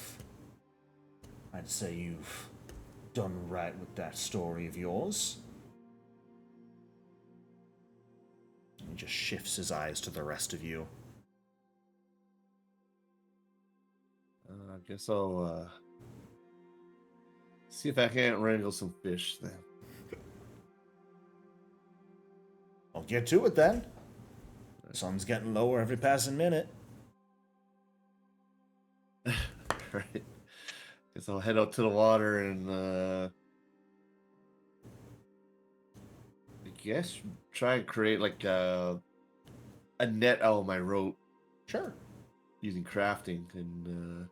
I'd say you've done right with that story of yours. He just shifts his eyes to the rest of you. I guess I'll see if I can't wrangle some fish then. I'll get to it then. Sun's getting lower every passing minute. Right. Guess I'll head out to the water and I guess try and create like a net out of my rope Sure. using crafting and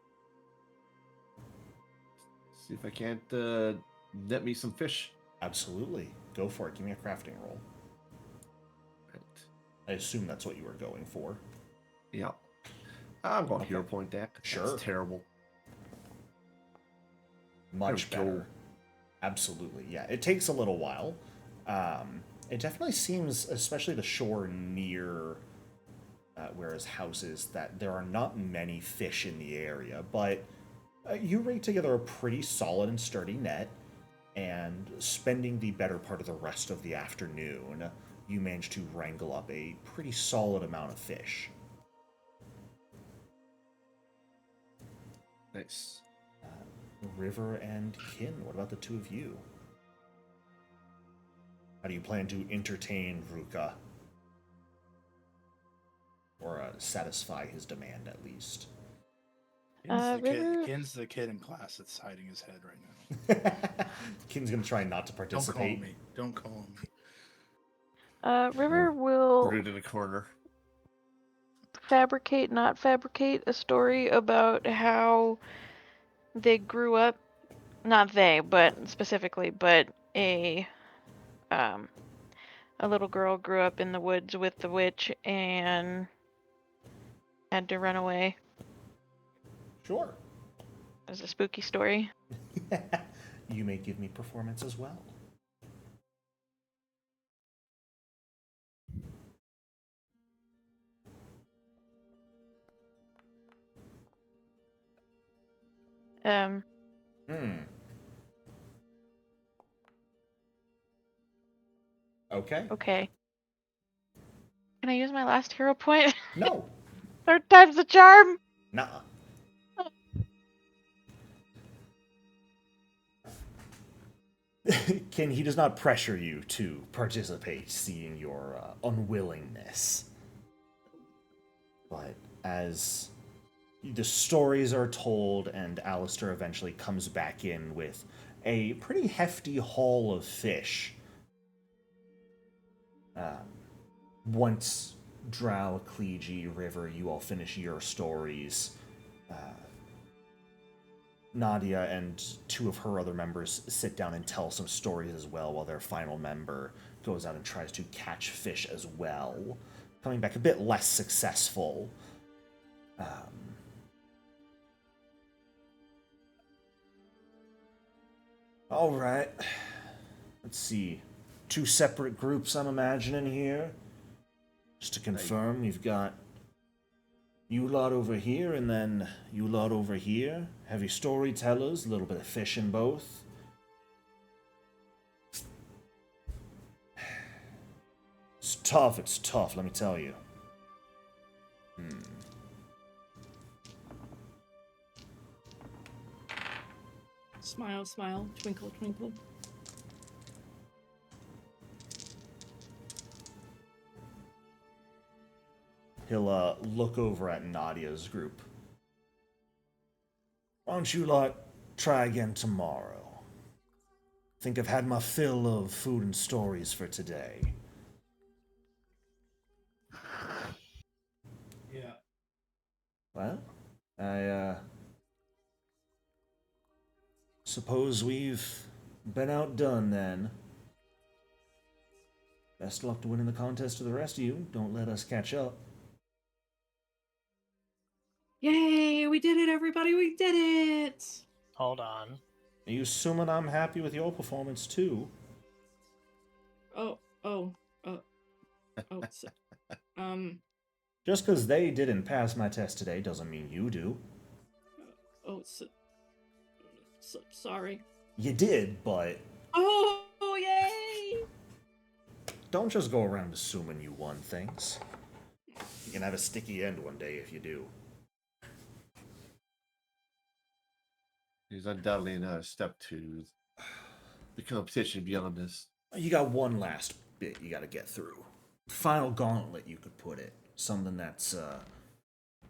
see if I can't net me some fish. Absolutely. Go for it. Give me a crafting roll. Right. I assume that's what you were going for. Yeah. I'm going Okay. hero point deck. Sure. That's terrible. Much There we go. better. Absolutely. Yeah, it takes a little while. It definitely seems, especially the shore near where his house is, that there are not many fish in the area, but you rig together a pretty solid and sturdy net, and spending the better part of the rest of the afternoon, you manage to wrangle up a pretty solid amount of fish. Nice. River and Kin, what about the two of you? How do you plan to entertain Ruka? Or satisfy his demand, at least. River? Kin's the kid in class that's hiding his head right now. Kin's gonna try not to Don't call participate. me. Don't call me. River will Put it in a corner. fabricate, not fabricate, a story about how they grew up. Not they, but specifically, but a little girl grew up in the woods with the witch and had to run away. Sure. It's a spooky story. You may give me performance as well. Okay. Okay. Can I use my last hero point? No. Third time's the charm. Nuh. Kin, he does not pressure you to participate, seeing your unwillingness. But as the stories are told and Alistair eventually comes back in with a pretty hefty haul of fish, once Drow, Cleege, River, you all finish your stories, Nadia and two of her other members sit down and tell some stories as well, while their final member goes out and tries to catch fish as well, coming back a bit less successful. All right. Let's see. Two separate groups, I'm imagining here. Just to confirm, you've got you lot over here, and then you lot over here. Heavy storytellers, a little bit of fishing both. It's tough, let me tell you. Smile, smile, twinkle, twinkle. He'll look over at Nadia's group. Why don't you lot try again tomorrow? Think I've had my fill of food and stories for today. Yeah. Well, I suppose we've been outdone then. Best luck to winning the contest to the rest of you. Don't let us catch up. Yay, we did it, everybody, we did it! Hold on. Are you assuming I'm happy with your performance too? Oh, so, Just because they didn't pass my test today doesn't mean you do. Sorry. You did, but Oh, yay! don't just go around assuming you won things. You can have a sticky end one day if you do. He's undoubtedly in a step to the competition beyond this. You got one last bit you gotta get through. Final gauntlet, you could put it. Something that's a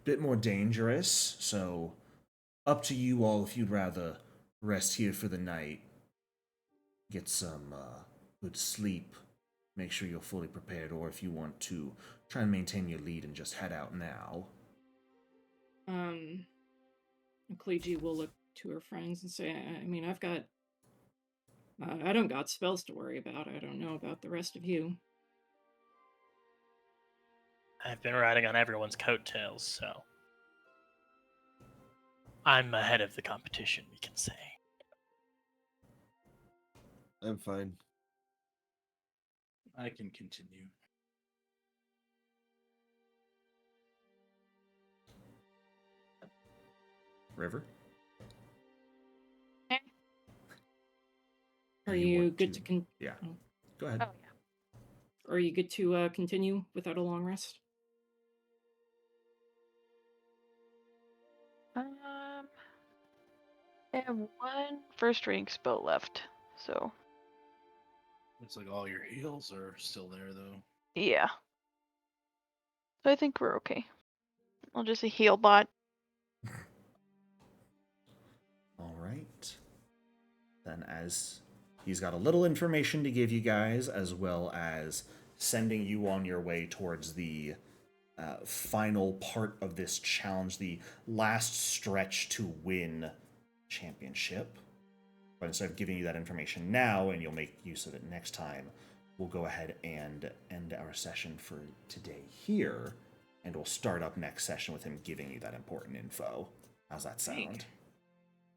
bit more dangerous, so up to you all if you'd rather rest here for the night, get some good sleep, make sure you're fully prepared, or if you want to try and maintain your lead and just head out now. Kleiji will look to her friends and say, I mean, I don't got spells to worry about. I don't know about the rest of you. I've been riding on everyone's coattails, so I'm ahead of the competition, we can say. I'm fine. I can continue. River? Are You you want good to Yeah. Oh. Go ahead. Oh yeah. Are you good to continue without a long rest? I have one first rank spell left, so Looks like all your heals are still there, though. yeah. So I think we're okay. I'll just a heal bot. All right. Then, as he's got a little information to give you guys, as well as sending you on your way towards the final part of this challenge, the last stretch to win championship. But instead of giving you that information now, and you'll make use of it next time, we'll go ahead and end our session for today here, and we'll start up next session with him giving you that important info. How's that sound?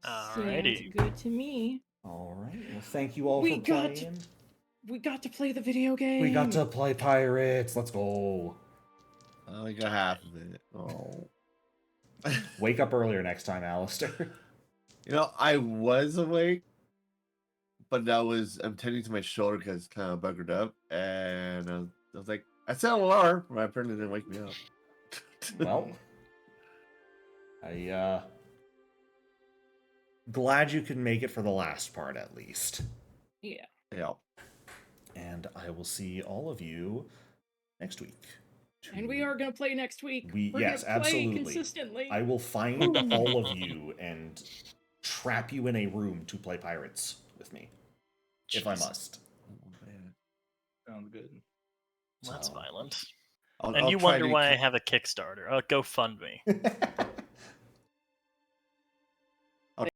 Alrighty. Sounds good to me. All right. Well, thank you all We for got playing. We got to play the video game. We got to play Pirates. Let's go. I only got half of it. Oh. Wake up earlier next time, Alistair. You know, I was awake, but I'm tending to my shoulder because it's kind of buggered up, and I was like, I set an alarm, but apparently didn't wake me up. Well, I glad you could make it for the last part at least. Yeah. Yeah. And I will see all of you next week. And we are gonna play next week. We're Yes, gonna play absolutely. consistently. I will find all of you and trap you in a room to play Pirates with me, if I Jeez. must. Oh, man. Sounds good. That's So- violent. I'll And you try wonder to why I have a Kickstarter. Go fund me.